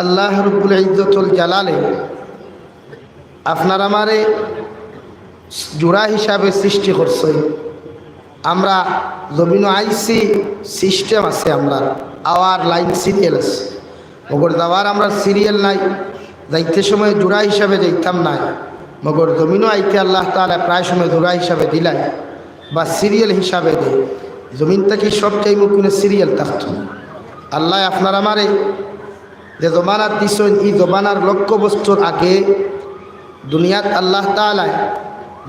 আল্লাহ রব্বুল ইজ্জতুল জালালে আপনার আমারে জোড়া হিসাবে সৃষ্টি করছে। আমরা জমিন আইসি সিস্টেম আছে, আমরা আওয়ার লাইন সিরিয়াল আছে, মগর দাওয়ার আমরা সিরিয়াল নাই, যাইতে সময় জোড়া হিসাবে যাইতাম নাই, মগর জমিনও আইতে আল্লাহ তাআলা প্রায় সময় জোড়া হিসাবে দিলাই বা সিরিয়াল হিসাবে দেয়। জমিন থেকে সব টাইমও কোনো সিরিয়াল থাকতো। আল্লাহ আপনার আমারে যে জমানার দিছেন, এই জমানার লক্ষ্য বছর আগে দুনিয়াত আল্লাহ তাআলা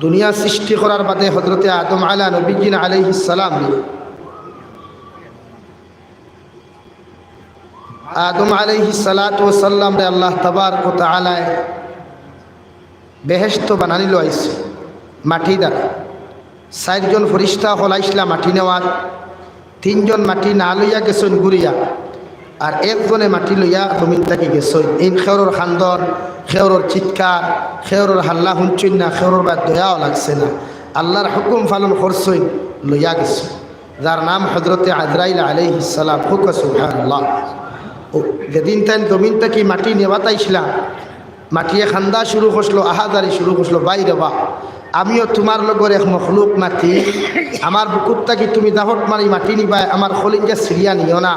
দুনিয়া সৃষ্টি করার বাদে হযরতে আদম আলা নবীজিন আলাইহিস সালাম আদম আলাইহিস সালাতু ওয়াস সালাম রে আল্লাহ তাবারক ওয়া তাআলা বেহেশত বানানিল আইছে মাটি দ্বারা। 4 জন ফেরেশতা হলাইছিলা মাটি নেওয়ার, 3 জন মাটি না লইয়া গেছেন ঘুরিয়া, আর একজনে মাটি লইয়া জমিন থেকে গেছেন। এই খেওরের খান্দন, খেওরের চিৎকার, খেওরের হাল্লা শুনছেন না, খেওরের বা দয়াও লাগছে না, আল্লাহর হুকুম পালন করছেন, লইয়া গেছেন, যার নাম হযরতে আজরাইল আলাইহিস সালাম। হুক সুবহানাল্লাহ। ও যেদিন তাই জমিন থেকে মাটি নেওয়াতাইছিলাম, মাটিয়ে খান্দা শুরু করছিল, আহাজারি শুরু করছিল, বাইরে বা আমিও তোমার লগর এক মখলুক মাটি, আমার বুকুর থাকি তুমি দাহট মারি মাটি নিবা, আমার খলিঞ্জা সিরিয়া নিও না,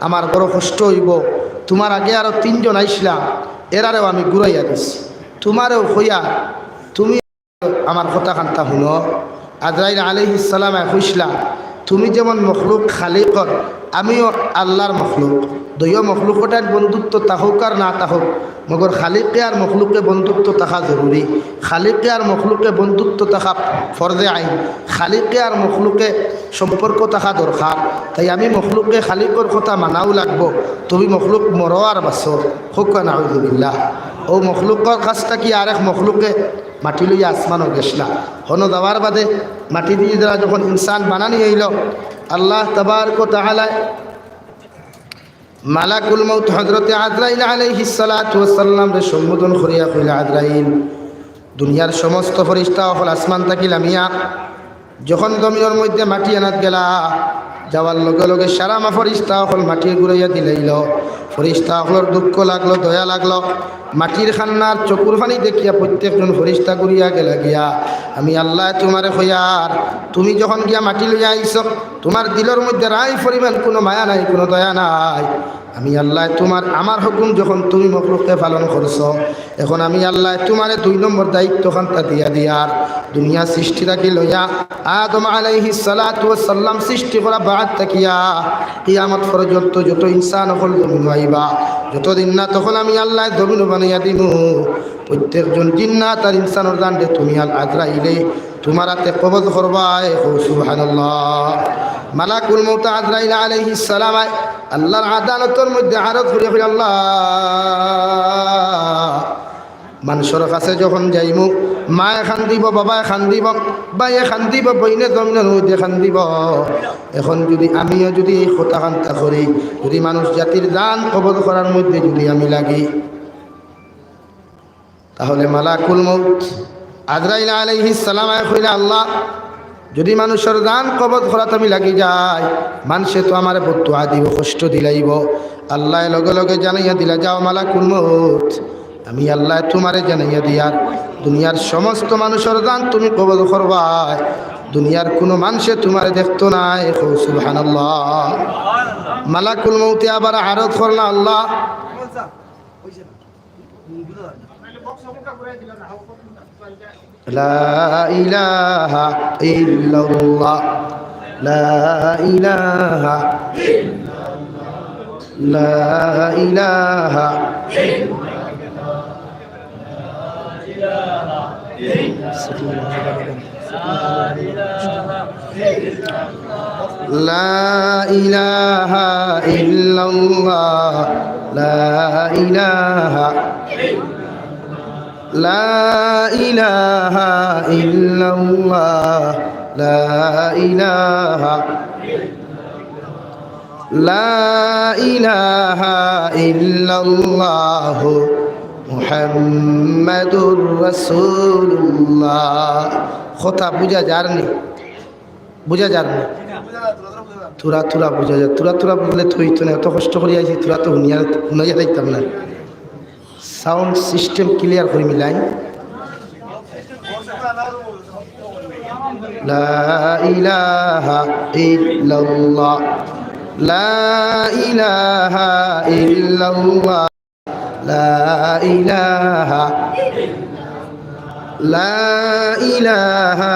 আমার বড় কষ্ট হইব। তোমার আগে আরও 3 জন আইসলাম, এরারেও আমি ঘুরাইয়া দিছি, তোমারও হইয়া তুমি আমার কথা খান্তা শুনো। আজরাইল আলাইহিস সালাম কইছিলাম, তুমি যেমন মখলুক খালিকর, আমিও আল্লাহর মখলুক। দুইও মখলুকটার বন্ধুত্ব তাহক আর না তাহক, মগর খালিকে আর মখলুকে বন্ধুত্ব থাকা জরুরি। খালিকে আর মখলুকে বন্ধুত্ব থাকা ফরজে আইন, খালিকে আর মখলুকে সম্পর্ক থাকা দরকার। তাই আমি মখলুকে খালিকর কথা মানাও লাগবো, তুমি মখলুক মরো আর বাসো। হুক নাউযুবিল্লাহ। ও মখলুকর কাজটা কি আরেক মখলুকে মাটি লইয়া আসমানও গেছলা, হন যাওয়ার বাদে মাটি দিয়ে যারা যখন ইনসান বানানি হইল, আল্লাহ তাবারক ওয়া তাআলা মালাকুল মউত হযরতে আজরাইল আলাইহিস সালাতু ওয়াস সালাম রে সম্বোধন করিয়া কইলা, আজরাইল, দুনিয়ার সমস্ত ফেরেশতা হল আসমান থাকি লামিয়া যখন জমিনের মধ্যে মাটি আনাত গেলা, যাওয়ার লগে লগে সারা মা ফেরেশতা হল মাটি ঘুরাইয়া দিলাইল। ফেরেশতা হলর দুঃখ লাগলো, দয়া লাগলো, মাটির খান্নার চকুর পানি দেখিয়া প্রত্যেকজন ফেরেশতা ঘুরিয়া গেলা গিয়া, আমি আল্লাহ তোমারে কইয়ার, তুমি যখন গিয়া মাটি লইয়া আইছ, তোমার দিলের মধ্যে রাই পরিমাণ কোনো মায়া নাই, কোনো দয়া নাই। আমি আল্লাহ তোমার আমার হুকুম যখন তুমি মখলুককে পালন করছ, এখন আমি আল্লাহ তোমারে 2 নম্বর দায়িত্ব খান্তা দিয়া দিয়ার, দুনিয়া সৃষ্টি রাখি লইয়া আদম আলাইহিস সালাতু ওয়াস সালাম সৃষ্টি করা বাদ তাকিয়া কিয়ামত পর্যন্ত যত ইনসান হল জমিন আইবা, যতদিন না তখন আমি আল্লাহ জমিন বানাইয়া দিমু। প্রত্যেকজন জিন্নাত আর ইনসানের দান্ডে তুমি আজরাইলে তোমার হাতে কবজ করবায়। সুবহানাল্লাহ। মালাকুল মউত আজরাইল আলাইহিস সালাম আল্লাহর আদালতের মধ্যে আরজ করে কই, আল্লাহ, মানুষের কাছে যখন যাইমু, মা এখান দিব, বাবা এখান দিব, ভাই এখান দিব, বইনে জমিনের মধ্যে এখান দিব। এখন যদি আমিও যদি এই কথা কান্তা করি, যদি মানুষ জাতির জান কবজ করার মধ্যে যদি আমি লাগি, তাহলে মালাকুল মউত আজরাইল আলাইহিস সালাম কইলা, আল্লাহ, যদি মানুষের জান কবজ করাত আমি লাগি যায়, মানুষে তো আমার বদুয়া দিব, কষ্ট দিলাইব। আল্লাহ লগে লগে জানাইয়া দিলা, যাও মালাকুল মউত, আমি আল্লাহ তোমারে জানাইয়া দিয়ার, দুনিয়ার সমস্ত মানুষের জান তুমি কবজ করবা, দুনিয়ার কোনো মানুষে তোমারে দেখতো না। সুবহানাল্লাহ। মালাকুল মউতে আবার আরজ করলা, আল্লাহ, লা ইলাহা ইল্লাল্লাহ, লা ইলাহা ইল্লাল্লাহ, লা ইলাহা লা ইলাহা ইল্লাল্লাহ, লা ইলাহা লা ইলাহা ইল্লাল্লাহ, লা ইলাহা লা ইলাহা ইল্লাল্লাহ, মুহাম্মাদুর রাসূলুল্লাহ। কথা বুঝা যার নি, বুঝা যার নি, তুরা তুরা বুঝা যায়, তুরা তুরা বুঝলে তো হইতো না, এত কষ্ট করে আইছি তুরা তো শুনাইয়া যাইতাম না। সাউন্ড সিস্টেম ক্লিয়ার করে মিলাই। লা ইলাহা ইল্লাল্লাহ, লা ইলাহা ইল্লাল্লাহ, লা ইলাহা, লা ইলাহা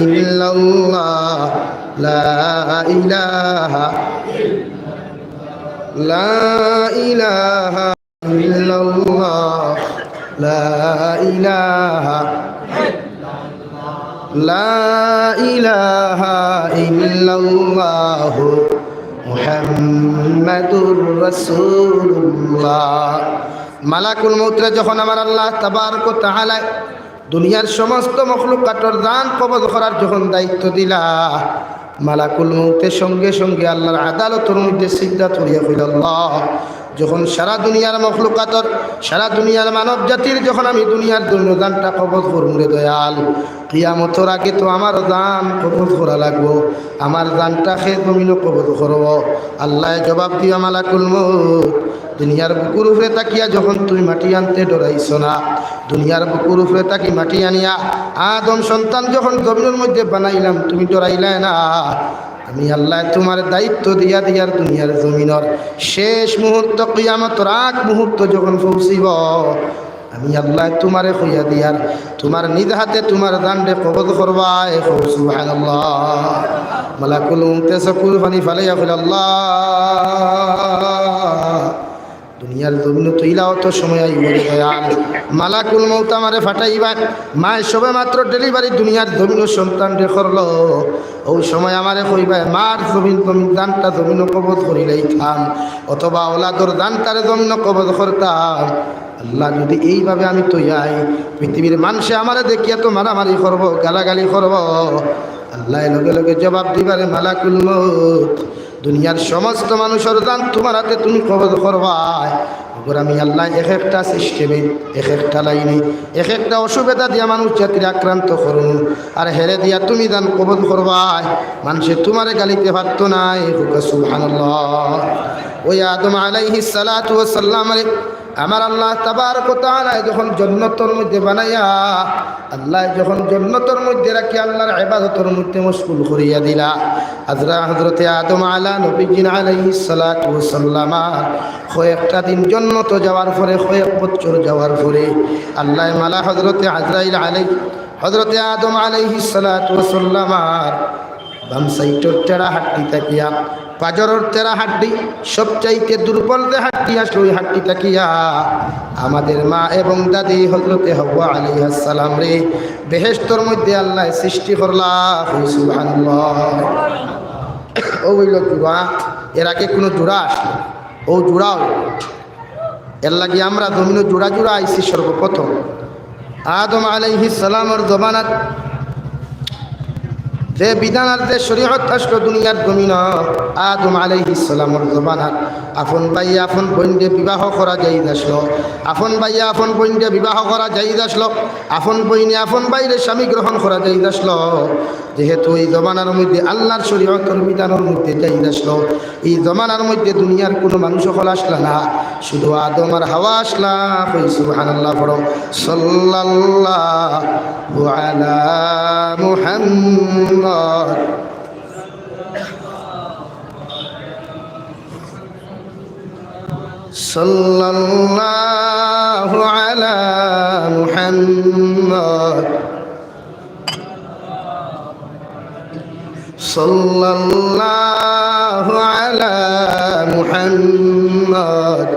ইল্লাল্লাহ, লা ইলাহা, লা ইলাহা ইল্লাল্লাহ, লা ইলাহা, লা ইলাহা ইল্লাল্লাহ মুহাম্মাদুর রাসূলুল্লাহ। মালাকুল মউতরে যখন আমার আল্লাহ তাবারক ওয়া তাআলা দুনিয়ার সমস্ত মখলুকাতের জান কবজ করার যখন দায়িত্ব দিলা, মালাকুল মউতের সঙ্গে সঙ্গে আল্লাহর আদালতের মধ্যে সিজদা করিয়া কইল, আল্লাহ যখন সারা দুনিয়ার মখলুকাতর, সারা দুনিয়ার মানব জাতির যখন আমি দুনিয়ার জানটা কবজ করবো রে দয়াল, কিয়ামতের আগে তো আমার জান কবজ করা লাগবো, আমার জানটা খেয়ে জমিনও কবজ করব। আল্লাহ জবাব দিয়া মালাকুল মউত, দুনিয়ার বুকুর উপরে তাকিয়া যখন তুমি মাটি আনতে ডরাইছ না, দুনিয়ার বুকুর উপরে তাকি মাটি আনিয়া আদম সন্তান যখন জমিনের মধ্যে বানাইলাম তুমি ডরাইলাই না। আমি আল্লাহ তোমার দায়িত্ব দিয়া দিয়ার দুনিয়ার জমিনের শেষ মুহূর্ত কিয়ামতের আগ মুহূর্ত যখন পৌঁছিব, আমি আল্লাহ তোমারে কইয়া দিয়ার তোমার নিজ হাতে তোমার দান্ডে কবজ করবাই। সুবহানাল্লাহ। মালাকুল মউতে চকুর পানি ফালাইয়া কইল, আল্লাহ দুনিয়ার জমিন তৈলাও তো সময় আইব দয়াল, মালাকুল মউত আমারে ফাটাইবা। মায় সবে মাত্র ডেলিভারি দুনিয়ার জমিন সন্তান রে করলো, ওই সময় আমারে কইবা মার জমিন জমিন দানটা জমিন কবজ করিলেই থাম, অথবা ওলাদর দানটারে জমিন কবজ করতাম। আল্লাহ যদি এইভাবে আমি তৈয়াই, পৃথিবীর মানুষে আমারে দেখিয়া তো মারামারি করবো, গালাগালি করবো, আল্লাহ লগে লগে জবাব দিবারে মালাকুল মউত দুনিয়ার সমস্ত মানুষের দান তোমার হাতে তুমি কবজ করবাই। আমি আল্লাহ এক একটা সিস্টেমে, এক একটা লাইনে, এক একটা অসুবিধা দিয়া মানুষ জাতির আক্রান্ত করুন, আর হেরে দিয়া তুমি দান কবজ করবাই। মানুষে তোমারে গালিতে পারত নাই। সুবহানাল্লাহ। ওই আদম আলাইহিস সালাতু ওয়াস সালাম আমার আল্লাহ তাবারক ওয়া তাআলা যখন জান্নাতের মধ্যে বানাইয়া, আল্লাহ যখন জান্নাতের মধ্যে রাখি আল্লাহর ইবাদতের মধ্যে মশগুল করিয়া দিলা, হযরতে আদম নবীজি আলাইহিস সালাতু ওয়াস সালাম কয়েকটা দিন জান্নাত যাওয়ার পরে, কয়েক বছর যাওয়ার পরে আল্লাহ মালা হযরতে আদম আলাইহিস সালাতু ওয়াস সালাম বাম সাইডের টেরা হাড্ডি তাকিয়া, পাজরের টেরা হাড্ডি সবচাইতে দুর্বল যে হাড্ডি আসলে ওই হাড্ডি তাকিয়া আমাদের মা এবং দাদি হযরতে হাওয়া আলাইহিস সালাম রে বেহেশতের মধ্যে আল্লাহ সৃষ্টি করলা। সুবহানাল্লাহ। ওইল জোড়া, এর আগে কোনো জোড়া আসলো, ও জোড়াও এর লাগে আমরা জমিন জোড়া জোড়া আইছি সর্বপ্রথম। আদম আলাইহিস সালামের জমানাত যে বিধান আর যে শরীয়ত আসলো দুনিয়ার জমিন, আদম আলাইহিস সালামের জমানাত আপন ভাই আপন বোনকে বিবাহ করা জায়েজ আসলো, আপন ভাই আপন বোনকে বিবাহ করা জায়েজ আসলো, আপন বইনে আপন ভাইরে স্বামী গ্রহণ করা জায়েজ আসলো। যেহেতু এই জমানার মধ্যে আল্লাহর শরীয়তের বিধানের মধ্যে জায়েজ আসলো, এই জমানার মধ্যে দুনিয়ার কোনো মানুষ সকল আসলা না, শুধু আদম আর হাওয়া আসলা। সুবহানাল্লাহ। পড়ো সাল্লাল্লাহু আলা মুহাম্মদ সাল্লাল্লাহু আলা মুহাম্মদ সাল্লাল্লাহু আলা মুহাম্মদ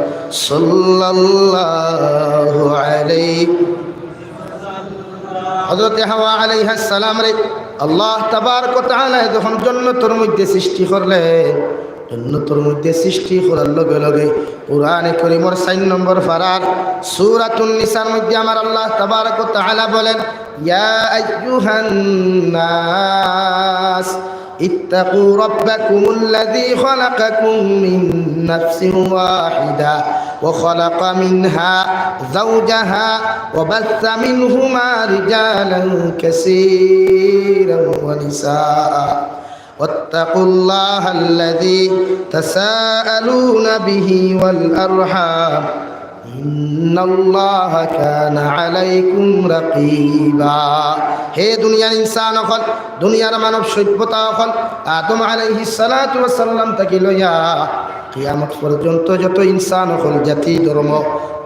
সাল্লাল্লাহু আলাইহি। হযরত হাওয়া আলাইহিস সালাম রে আল্লাহ তাবারক ওয়া তাআলা যখন জান্নাতের মধ্যে সৃষ্টি করলেন, জান্নাতের মধ্যে সৃষ্টি করার লগে লগে কুরআনে কারীমের 4 নম্বর পারার সূরাতুন নিসার মধ্যে আমার আল্লাহ তাবারক ওয়া তাআলা বলেন, ইয়া আইয়ুহান নাস ইত্তাকু রাব্বাকুমুল্লাযী খালাকাকুম মিন নাফসিন ওয়াহিদা ওয়া খালাকা মিনহা যাওজাহা ওয়া বাসসা মিনহুমা রিজালান কাসীরান ওয়া নিসাআ। ওয়াত্তাকুল্লাহাল্লাযী তাসাআলুনা বিহি ওয়াল আরহাম ইন্নাল্লাহা কানা আলাইকুম রাকীবা। হে দুনিয়ার ইনসান হল, দুনিয়ার মানব সভ্যতা হল, আদম আলাইহিস সালাতু ওয়াস সালাম থেকে লইয়া কিয়ামত পর্যন্ত যত ইনসান হল, জাতি ধর্ম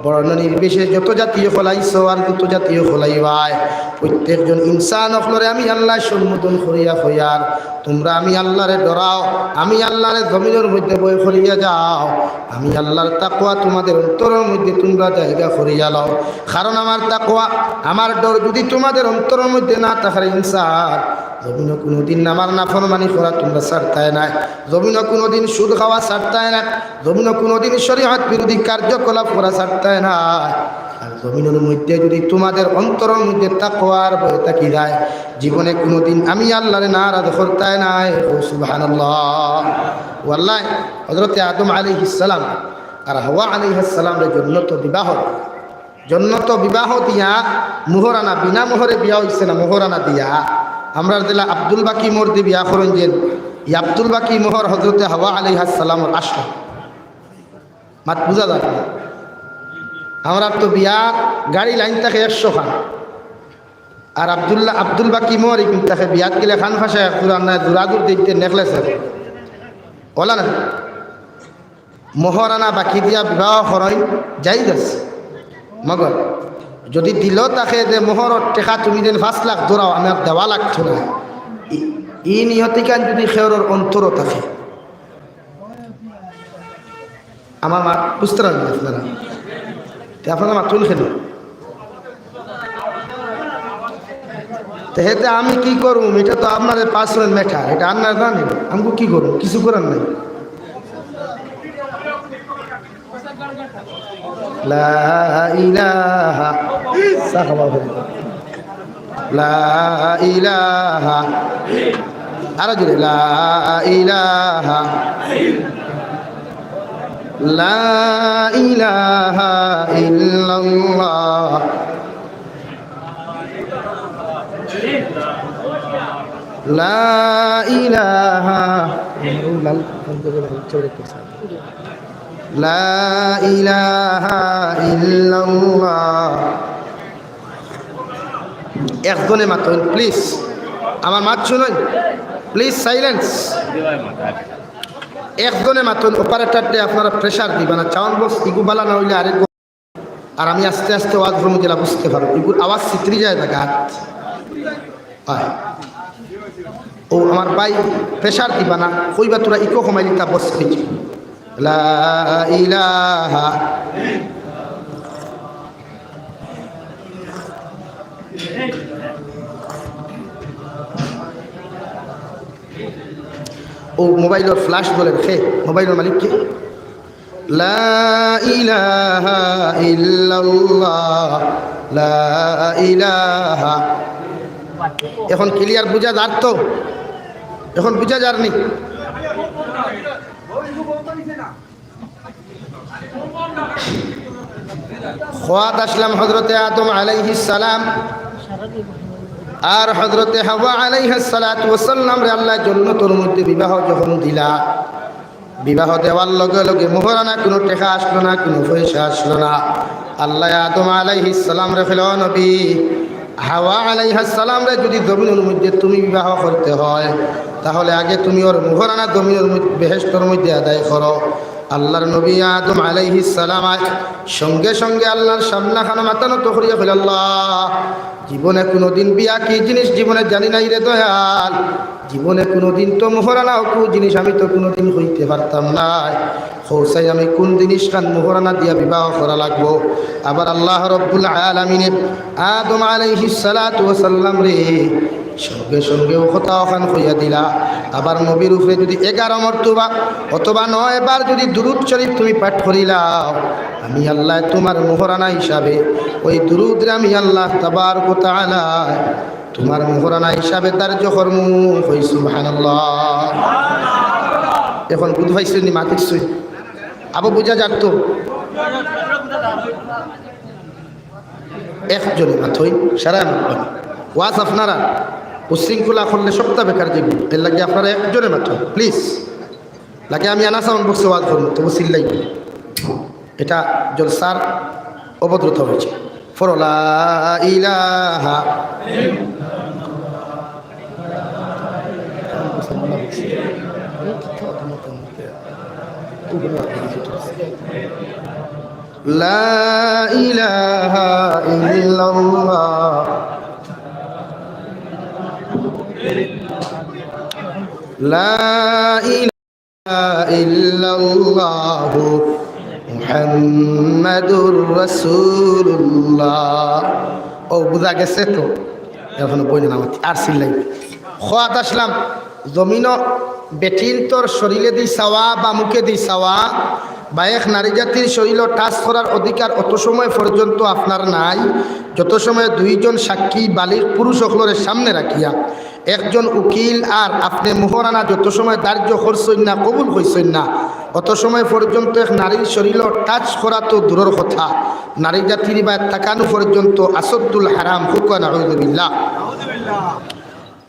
বর্ণ নির্বিশেষে যত জাতীয় ফলাইছ আর যত জাতীয় ফলাইবাই, প্রত্যেকজন ইনসান হলরে আমি আল্লাহ সম্বোধন করিয়া হইয়ার তোমরা আমি আল্লাহরে ডরাও, আমি আল্লাহরে জমিনের মধ্যে বই করিয়া যাও, আমি আল্লাহর তাকওয়া তোমাদের অন্তরের মধ্যে তোমরা জায়গা করিয়া লও। কারণ আমার তাকওয়া, আমার ডর যদি তোমাদের অন্তরের মধ্যে না থাকার ইনসান, জমিনও কোনোদিন আমার নাফরমানি করা তোমরা ছাড়তায় নাই, জমিনও কোনোদিন সুদ খাওয়া ছাড়তায় না, জমিনও কোনোদিন শরীয়ত বিরোধী কার্যকলাপ করা ছাড়তায় না। আর জমিনের মধ্যে যদি তোমাদের অন্তরের মধ্যে তাকওয়ার ভয় থাকি যায়, জীবনে কোনোদিন আমি আল্লাহরে নারাজ করতায় নাই। ও সুবহানাল্লাহ। ওয়াল্লাহ হযরত আদম আলাইহিস সালাম আর হাওয়া আলাইহিস সালামের জন্নত বিবাহ দিয়া মোহরানা, বিনা মোহরে বিয়া হইছে না, মোহরানা দিয়া আমরা দিলা আব্দুল বাকি মোর দি বিয়া করেন যে এই আব্দুল বাকি মোহর হযরত হাওয়া আলাইহিস সালামের আসল মাত বুঝা যায় না। আমরা তো বিয়া গাড়ি লাইন থাকে 100 খান, আর আব্দুল বাকি মোর কিন্তু তাকে বিয়াত গেলে খান ফাঁসে পুরান দূরাদূর দেখতে নেকলেস ওলা না মোহরানা বাকি দিয়া বিবাহ করেন যাই যাচ্ছে। মগর যদি দিল তাকে যে মোহরের টেকা তুমি যেন 5 লাখ দৌড়াও, আমার দেওয়া লাগতো না, ই নিহতিকান যদি খেয়রের অন্তরও থাকে, আমার মা বুঝতে পারেন আপনারা, আপনারা মাতুন খেল হেতে আমি কি করব, এটা তো আপনার পার্সোনাল ম্যাটার, এটা আপনার জানেন, আমি কি করব, কিছু করার নাই। লা ইলাহা লা ইলাহা আরো জোরে লা ইলাহা লা ইলাহা ইল্লাল্লাহ লা ইলাহা লা ইলাহা ইল্লাল্লাহ। একজনে মাতুন প্লিজ, আমার মাত শুনুন প্লিজ, সাইলেন্স। একজনে মাতুন, অপারেটরতে আপনারা প্রেশার দিবা না, চাওয়ান বস ইগু বালা না হইলে আরেক, আর আমি আস্তে আস্তে আওয়াজ ভ্রম জেলা বুঝতে পারবো, ইগুর আওয়াজ চিত্রি যায় না গাত। ও আমার ভাই প্রেশার দিবা না, কইবা তোরা ইকো কমাইলি তা বস পেয়েছি। লা ইলাহা ও মোবাইলের ফ্ল্যাশ বলেন খে মোবাইলের মালিককে লা ইলাহা ইল্লাল্লাহ লা ইলাহা। এখন ক্লিয়ার বুঝা যার তো, এখন বুঝা যারনি। খোয়াত আসলাম হযরতে আদম আলাইহিস সালাম আর হযরতে হাওয়া আলাইহিস সালাতু ওয়াস সালাম রে আল্লাহ জান্নাতের মধ্যে বিবাহ যখন দিলা, বিবাহ দেওয়ার লগে লগে মোহরানা কোনো টাকা আসলো না, কোনো পয়সা আসলো না। আল্লাহ আদম আলাইহিস সালাম রে ফেলো নবী হাওয়া আলাইহিস সালাম রে যদি জমিনের মধ্যে তুমি বিবাহ করতে হয়, তাহলে আগে তুমি ওর মোহরানা জমিনের মধ্যে বেহেশতের মধ্যে আদায় করো। আল্লাহর নবী আদম আলাইহিস সালাম সঙ্গে সঙ্গে আল্লাহর সামনে খানা মাথা নত করিয়া ফেলে, আল্লাহ জীবনে কোনোদিন বিয়া কি জিনিস জীবনে জানি নাই রে দয়াল, জীবনে কোনোদিন তো মোহরানা কো জিনিস আমি তো কোনোদিন হইতে পারতাম না, খোসাই আমি কোন জিনিস খান মোহরানা দিয়া বিবাহ করা লাগবো। আবার আল্লাহ রব্বুল আলামিন আদম আলাইহিস সালাতু ওয়াস সালাম রে সঙ্গে সঙ্গে ও কথা ওখান কইয়া দিলা। আবার নবীর উপরে যদি 11 মর্তবা অথবা 9 বার যদি দুরূদ শরীফ তুমি পাঠ করিলাও, আমি আল্লাহ তোমার মোহরানা হিসাবে ওই দুরূদ রে আমি আল্লাহ তাবারক ওয়া তাআলা তোমার মোহরানা হিসাবে ধার্য করমু। কই সুবহানাল্লাহ। এখন বুঝ পাইছেন নি মাতিস আবু বুঝা যাত একজনে মাথই সারা ওয়াজ আপনারা উশৃঙ্খলা করলে সপ্তাহ বেকার যাবে। এর লাগে আপনারা একজনে মাত্র প্লিজ, লাগে আমি আনা সাউন্ড বক্সে ওয়াজ করুন তবু চিল্লাই, এটা জলসার অবদ্রুত হয়েছে। ফরলা ইলাহা লা ইলাহা ইল্লাল্লাহ লা ইলাহা ইল্লাল্লাহু মুহাম্মাদুর রাসূলুল্লাহ। ও বুঝা গেছে তো, এখন বই না আর চিল্লাই খোয়াত আসলাম জমিন বেটিন তোর শরীরে দি চাওয়া বা মুখে দি চাওয়া বা এক নারী জাতির শরীর টাচ করার অধিকার অত সময় পর্যন্ত আপনার নাই যত সময় দুইজন সাক্ষী বালিক পুরুষ সকলের সামনে রাখিয়া একজন উকিল আর আপনি মোহরানা যত সময় দার্য করছেন না, কবুল হইছেন না, অত সময় পর্যন্ত এক নারীর শরীর টাচ করা তো দূরের কথা, নারী জাতির বা তাকানো পর্যন্ত আসদ্দুল হারাম হুকান আউযুবিল্লাহ।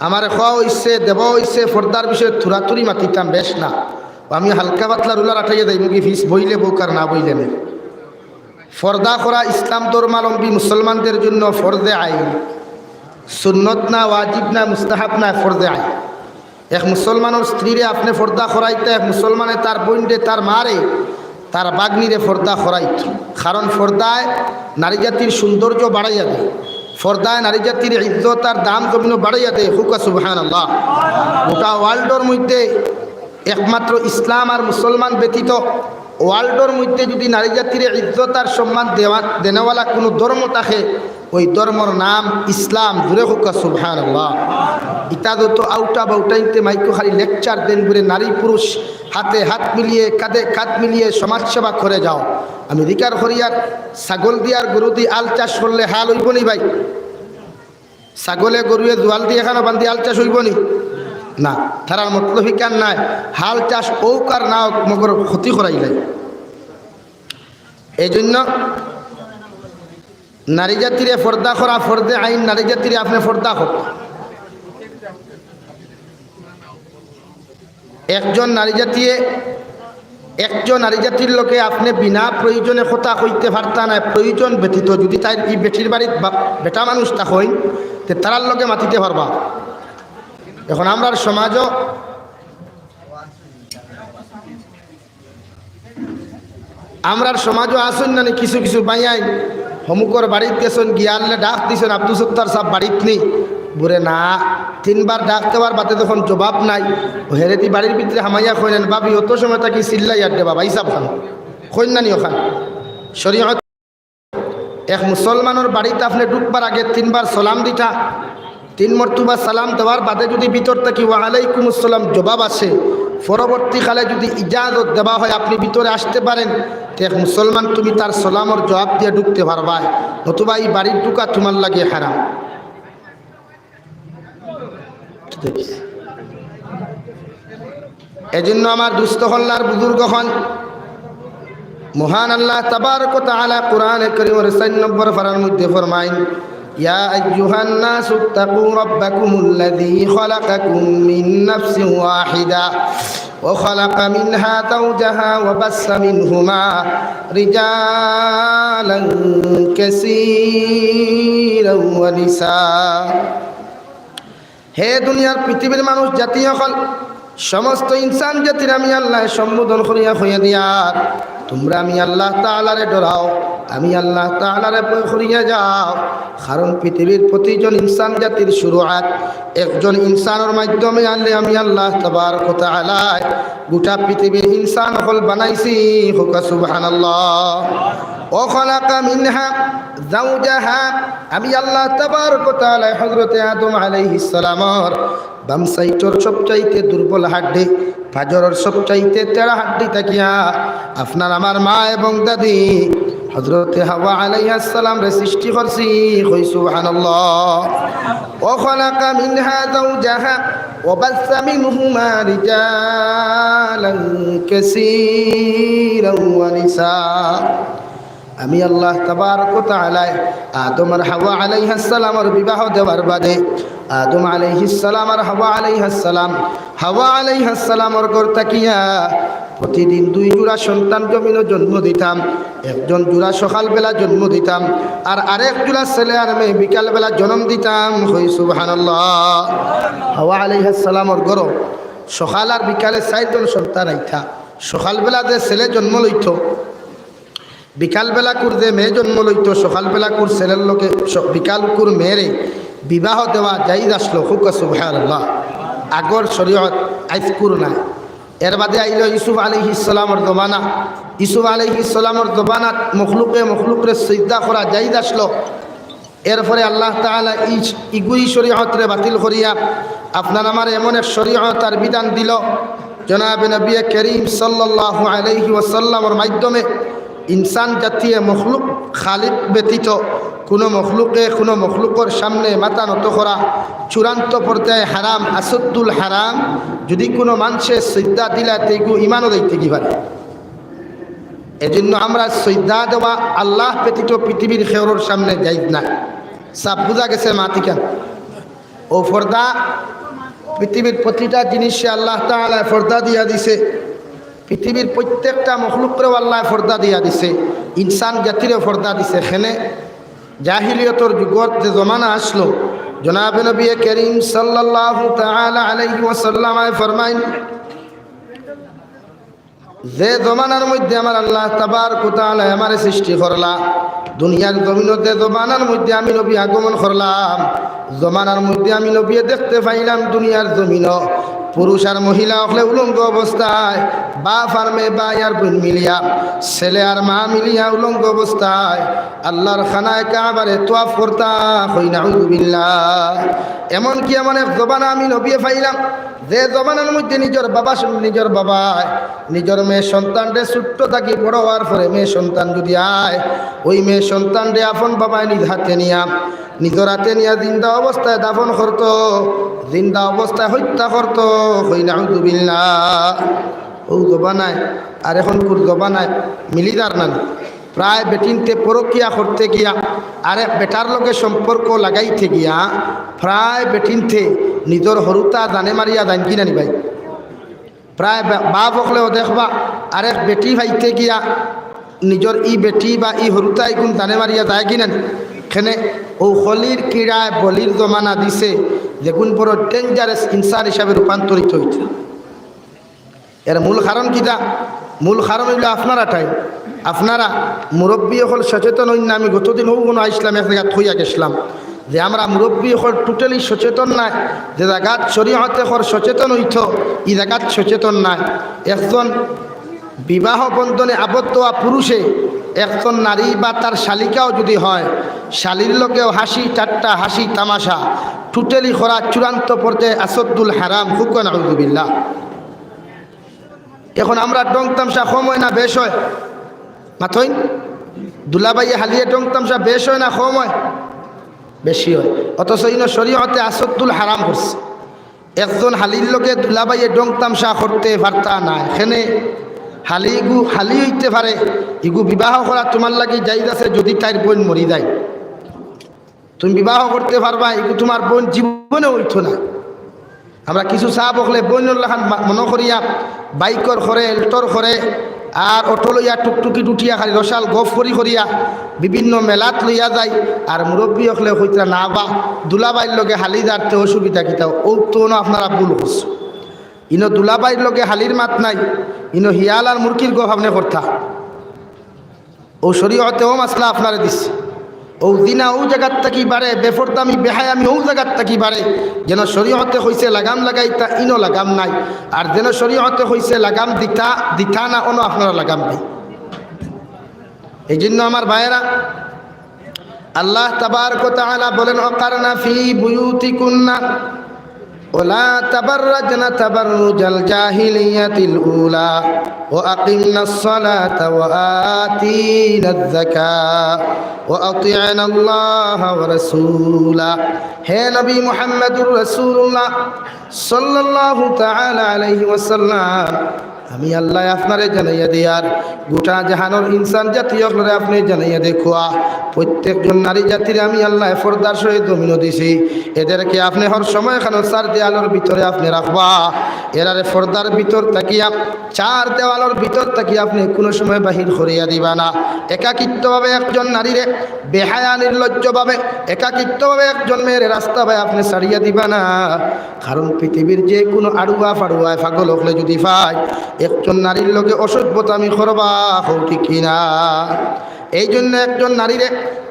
আমার খাওয়া হইছে দেওয়া হইছে ফর্দার বিষয়ে থুরাথুরি মাতিতাম বেশ না, আমি হালকা পাতলা রুলার আঠাইয়া দেয় মুখে ফিস বইলে বউক আর না বইলে নেই। ফর্দা করা ইসলাম ধর্মাবলম্বী মুসলমানদের জন্য ফর্দে আইন, সুন্নত না, ওয়াজিব না, মুস্তাহাব না, ফর্দে আইন। এক মুসলমানের স্ত্রীরে আপনি ফর্দা করাইতে, এক মুসলমানে তার বোনরে, তার মারে, তার বাগ্নিরে ফর্দা করাইত। কারণ ফর্দায় নারী জাতির সৌন্দর্য বাড়াইয়া দেয়, ফর্দায় নারী জাতির ইজ্জত আর দাম কমিনো বাড়াইয়া দেয়। হুকা সুবহানাল্লাহ। গোটা ওয়ার্ল্ডের মধ্যে একমাত্র ইসলাম আর মুসলমান ব্যতীত ওয়ার্ল্ডের মধ্যে যদি নারী জাতির ইজ্জত আর সম্মান দেওয়ালা কোনো ধর্ম থাকে, ওই ধর্মর নাম ইসলাম। দূরে হুকা সুবহানাল্লাহ। ইতা যত আউটা বাউটাইতে মাইকো খালি লেকচার দেন বলে নারী পুরুষ হাতে হাত মিলিয়ে কাঁধে কাঁধ মিলিয়ে সমাজসেবা করে যাও। আমি ধিকার করিয়ার ছাগল দিয়ার গরু দিয়ে আল চাষ করলে হাল হইব নি ভাই? ছাগলে গরুয়ে জোয়াল দিয়ে এখানে বান্ধি আল চাষ হইব নি? না, তারার মতলব হিকার নাই। হাল চাষ ওক আর না হোক মগর ক্ষতি করাই যায়। এই জন্য নারী জাতিরে ফর্দা করা ফর্দে আইন। নারী জাতিরে আপনি ফর্দা হোক। একজন নারী জাতির লোকে আপনি বিনা প্রয়োজনে কথা কইতে পারতা না। প্রয়োজন ব্যতীত যদি তাই এই বেটির বাড়ির বেটা মানুষ তা হই তে তারার লোকে মাতিতে পারবা। এখন আমরার সমাজও আসুন না কিছু কিছু বাইয়াই হমুকর বাড়িতে গেছেন গিয়ালে ডাক দিছেন আব্দুল সত্তার সাহেব বাড়িত নেই বুড়ে না। 3 বার ডাক দেওয়ার বাদে তখন জবাব নাই, হেরেদি বাড়ির ভিতরে হামাইয়া কইলেন বাবি অত সময় তাকে চিল্লাই আর দে বাবা হিসাব খান কইনানি ওখান শরীয়ত। এক মুসলমানের বাড়িতে আপনি ঢুকবার আগে 3 বার সালাম দিতা, 3 মর্তবা সালাম দেওয়ার বাদে যদি ভিতর থেকে ওয়ালাইকুম আসসালাম জবাব আসে, পরবর্তীকালে যদি ইজাজত দেওয়া হয় আপনি ভিতরে আসতে পারেন, তো এক মুসলমান তুমি তার সালামর জবাব দিয়ে ঢুকতে পারবা, নতুবা এই বাড়ির ঢুকা তোমার লাগে হারাম। এজন্য আমার দুস্থ হল্লার বুজুর্গ হন মহান আল্লাহ তাবারক ওয়া তাআলা কোরআনে কারীমের 4 নম্বর পারার মধ্যে ফরমায়, ইয়া আইয়ুহান নাসু তাকু রাব্বাকুমুল্লাযী খালাকাকুম মিন নাফসিন ওয়াহিদা ওয়া খালাকা মিনহা যাওজাহা ওয়া বাসসা মিনহুমা রিজালান কাসীরান ওয়া নিসা। হে দুনিয়ার পৃথিবীর মানুষ জাতি সকল, সমস্ত ইনসান জাতির আমি আল্লাহ সম্বোধন করিয়া হইয়া দিয়ার তোমরা আমি আল্লাহ তাআলারে ডরাও, আমি আল্লাহ তাআলারে ভয় করিয়া যাও। কারণ পৃথিবীর প্রতিজন ইনসান জাতির শুরুআত একজন ইনসানের মাধ্যমে আনলে আমি আল্লাহ তাবারক ওয়া তাআলা গোটা পৃথিবীর ইনসান সকল বানাইছি। হুকা সুবহানাল্লাহ। ও খালাকা মিনহা যাওজাহা, আমি আল্লাহ তাবারক ওয়া তাআলা হযরত আদম আলাইহিস সালামের বাম সাইডের সবচাইতে দুর্বল হাড্ডি, ফাজরের সবচাইতে তেড়া হাড্ডি তাকিয়া আপনার আমার মা এবং দাদি হযরত হাওয়া আলাইহিস সালাম রে সৃষ্টি করছি। কই সুবহানাল্লাহ। ও খালাকা মিনহা যাওজাহা ওয়া বাসসা মিনহুমা রিজালান কাসীরান ওয়া নিসা। আমি আল্লাহ তাবারক ওয়া তাআলা আদম আর হাওয়া আলাইহিস সালামের বিবাহ দেওয়ার বাদে আদম আলাইহিস সালাম আর হাওয়া আলাইহিস সালামের ঘর তাকিয়া প্রতিদিন 2 জোড়া সন্তান জমিনে জন্ম দিতাম। একজন জোড়া সকালবেলা জন্ম দিতাম, আর আরেক জোড়া ছেলে আর মেয়ে বিকালবেলা জন্ম দিতাম। হই সুবহানাল্লাহ। হাওয়া আলাইহিস সালামের ঘর সকাল আর বিকালে 4 জন সন্তান আইতা। সকালবেলা যে ছেলে জন্ম লইত, বিকালবেলা কুর যে মেয়ে জন্ম লইত, সকালবেলা কুর ছেলের লোকে বিকাল কুর মেয়েরে বিবাহ দেওয়া জায়েজ আসলো। হুক সুবহানাল্লাহ। আগর শরীয়ত আইসকুর না। এর বাদে আইল ইউসুফ আলাইহিস সালামের জমানা। ইউসুফ আলাইহিস সালামের জমানাত মখলুকরে সিজদা করা জায়েজ আসলো। এরপরে আল্লাহ তাআলা ইগুই শরীয়তরে বাতিল করিয়া আপনার আমার এমন এক শরীয়ত আর বিধান দিল, জনাবে নবী করিম সাল্লাল্লাহু আলাইহি ওয়াসাল্লামের মাধ্যমে ইনসান জাতীয় মখলুক খালিক ব্যতীত কোনো মখলুকের সামনে মাথা নত করা চূড়ান্ত পর্যায়ে হারাম, আসদ্দুল হারাম। যদি কোনো মানুষের সিজদা দিলা তেগু ইমানও দিতে কি পারে। এজন্য আমরা সিজদা দেওয়া আল্লাহ ব্যতীত পৃথিবীর খেয়রের সামনে যাইজ না। সব বুঝা গেছে মাতিকান ও পর্দা পৃথিবীর প্রতিটা জিনিসে আল্লাহ তাআলা পর্দা দিয়া দিছে। পৃথিবীর প্রত্যেকটা মখলুকরেও আল্লাহ পর্দা দিয়া দিছে, ইনসান জাতিরও পর্দা দিছে। এখানে জাহিলিয়তর যুগত যে জমানা আসলো, জনাবে নবী করিম সাল্লাল্লাহু তাআলা আলাইহি ওয়াসাল্লাম ফরমাইন, যে জমানার মধ্যে আমার আল্লাহ তাবারক ওয়া তাআলা আমারে সৃষ্টি করলা, দুনিয়ার জমিনতে জমানার মধ্যে আমি নবী আগমন করলাম, জমানার মধ্যে আমি নবী দেখতে পাইলাম দুনিয়ার জমিন পুরুষ আর মহিলা হলে উলঙ্গ অবস্থায়, বাপ আর মেয়ে ভাই আর বোন মিলিয়া, ছেলে আর মা মিলিয়া উলঙ্গ অবস্থায় আল্লাহর খানায় কাবারে তোয়াফ করতা। হই নাউযুবিল্লাহ। এমনকি এমন এক জমানা আমি নবী পাইলাম, যে জমানার মধ্যে নিজের মেয়ে সন্তানরে ছোট্ট থাকি বড় হওয়ার পরে মেয়ে সন্তান যদি আয়, ওই মেয়ে সন্তানরে আপন বাবায় নিজ হাতে নিয়া জিন্দা অবস্থায় দাফন করতো, জিন্দা অবস্থায় হত্যা করতো। হই নাউযুবিল্লাহ। ও জবানায় আর এখন কোর জবানায় মিলিদার না। প্রায় বেটিনতে পরকিয়া করতে গিয়া আরে বেটার লোকে সম্পর্ক লাগাইতে গিয়া প্রায় বেটিনতে নিজের হরুতা দানে মারিয়া দান কিনা নি ভাই। প্রায় বাপ হকলেও দেখবা আরেক বেটি ভাইতে গিয়া নিজের ই বেটি বা ই হরুতা এগুন দানে মারিয়া যায় কিনা। এখানে ও হলির ক্রীড়ায় বলির জমানা দিছে, যেগুন বড় ডেঞ্জারাস ইনসান হিসাবে রূপান্তরিত হয়েছে। এর মূল কারণ কিটা? মূল কারণ হইল আপনারা মুরব্বী হল সচেতন হইন না। আমি গতদিন কোনো আইসলাম এক জায়গা থইয়া গেছিলাম যে আমরা মুরব্বী হল টোটালি সচেতন নাই। যে জায়গাত শরীয়তে হল সচেতন হইত, এই জায়গাত সচেতন নাই। একজন বিবাহ বন্ধনে আবদ্ধ হওয়া পুরুষে একজন নারী বা তার শালিকাও যদি হয়, শালির লোকেও হাসি ঠাট্টা হাসি তামাশা টোটালি করা চূড়ান্ত পর্যায়ে আসদ্দুল হারাম। হুক নাউযুবিল্লাহ। এখন আমরা ডং তামসা কম হয় না বেশ হয়? মাথই দুলাবাইয়ে হালিয়ে ডং তামসা বেশ হয় না কম হয়? বেশি হয়। অথচ ইনো শরীয়তে আসদ্দুল হারাম করছে। একজন হালির লোকে দুলাবাইয়ে ডং তামসা করতে পারতা না। এখানে হালি হইতে পারে, ইগু বিবাহ করা তোমার লাগি জায়েজ আছে যদি তাইর বোন মরি যায়। তুমি বিবাহ করতে পারবা, ইগু তোমার বোন জীবনে হইতো না। আমরা কিছু চা বকলে বোনের লাখান মনে করিয়া বাইকর করে এল্টর করে আর অটো লইয়া টুকটুকি টুটিয়া খালি রসাল গফ করিয়া বিভিন্ন মেলাত লইয়া যায়। আর মুরব্বী হলে হইতা না বা দুলাবাইর লগে হালি দাঁড়তে অসুবিধা কিতাও ও তো আপনারা ভুল করছো। ইনো দুলাবাইর লগে হালির মাত নাই, ইনো হিয়াল আর মুরগির গো ভাবনে করতা। ও শরীয়তে ও মাসলা আপনারা দিচ্ছে। ও দিনা ও জায়গার থাকি বাড়ে, বেফরদামি বেহায়ামি ও জায়গার থাকি বাড়ে। যেন শরীয়তে হইছে লাগাম লাগাইতা, ইনো লাগাম নাই। আর যেন শরীয়তে হইছে লাগাম দিতা না, অন্য আপনারা লাগাম নেই। এই জন্য আমার ভাইয়েরা, আল্লাহ তাবারক ওয়া তাআলা বলেন, ওয়াকারনা ফি বুয়ুতিকুন্না ওয়ালা তাবাররাজনা তাবাররুজাল জাহিলিয়াতিল উলা ওয়া আকিমনাস সালাতা ওয়া আতিনাজ যাকাত ওয়া আতি'নাল্লাহা ওয়া রাসূলা। হে নবী মুহাম্মদুর রাসূলুল্লাহ সাল্লাল্লাহু তাআলা আলাইহি ওয়াসাল্লাম, আমি আল্লাহ আপনারে জানাইয়া দিয়ার গোটা জাহানোর ইনসান জাতীয় আপনি জানাইয়া দেখুয়া প্রত্যেকজন নারী জাতির আমি আল্লাহ পর্দার সহিত জমিনও দিছি এদেরকে আপনি হর সময় এখানে চার দেওয়ালের ভিতরে আপনি রাখবা এরারে পর্দার ভিতর তাকিয়া চার দেওয়ালের ভিতর তাকিয়া আপনি কোনো সময় বাহির করিয়া দিবা না একাকিত্বভাবে একজন নারীরে বেহায়া নির্লজ্জভাবে একাকিত্বভাবে একজন মেয়ের রাস্তা ভাই আপনি ছাড়িয়া দিবা না কারণ পৃথিবীর যে কোনো আড়ুয়া ফাড়ুয়ায় পাগল হলে যদি পায় একজন নারীর লোকে অসভ্যতামি করবা হোক ঠিক কিনা এই জন্য একজন নারীরে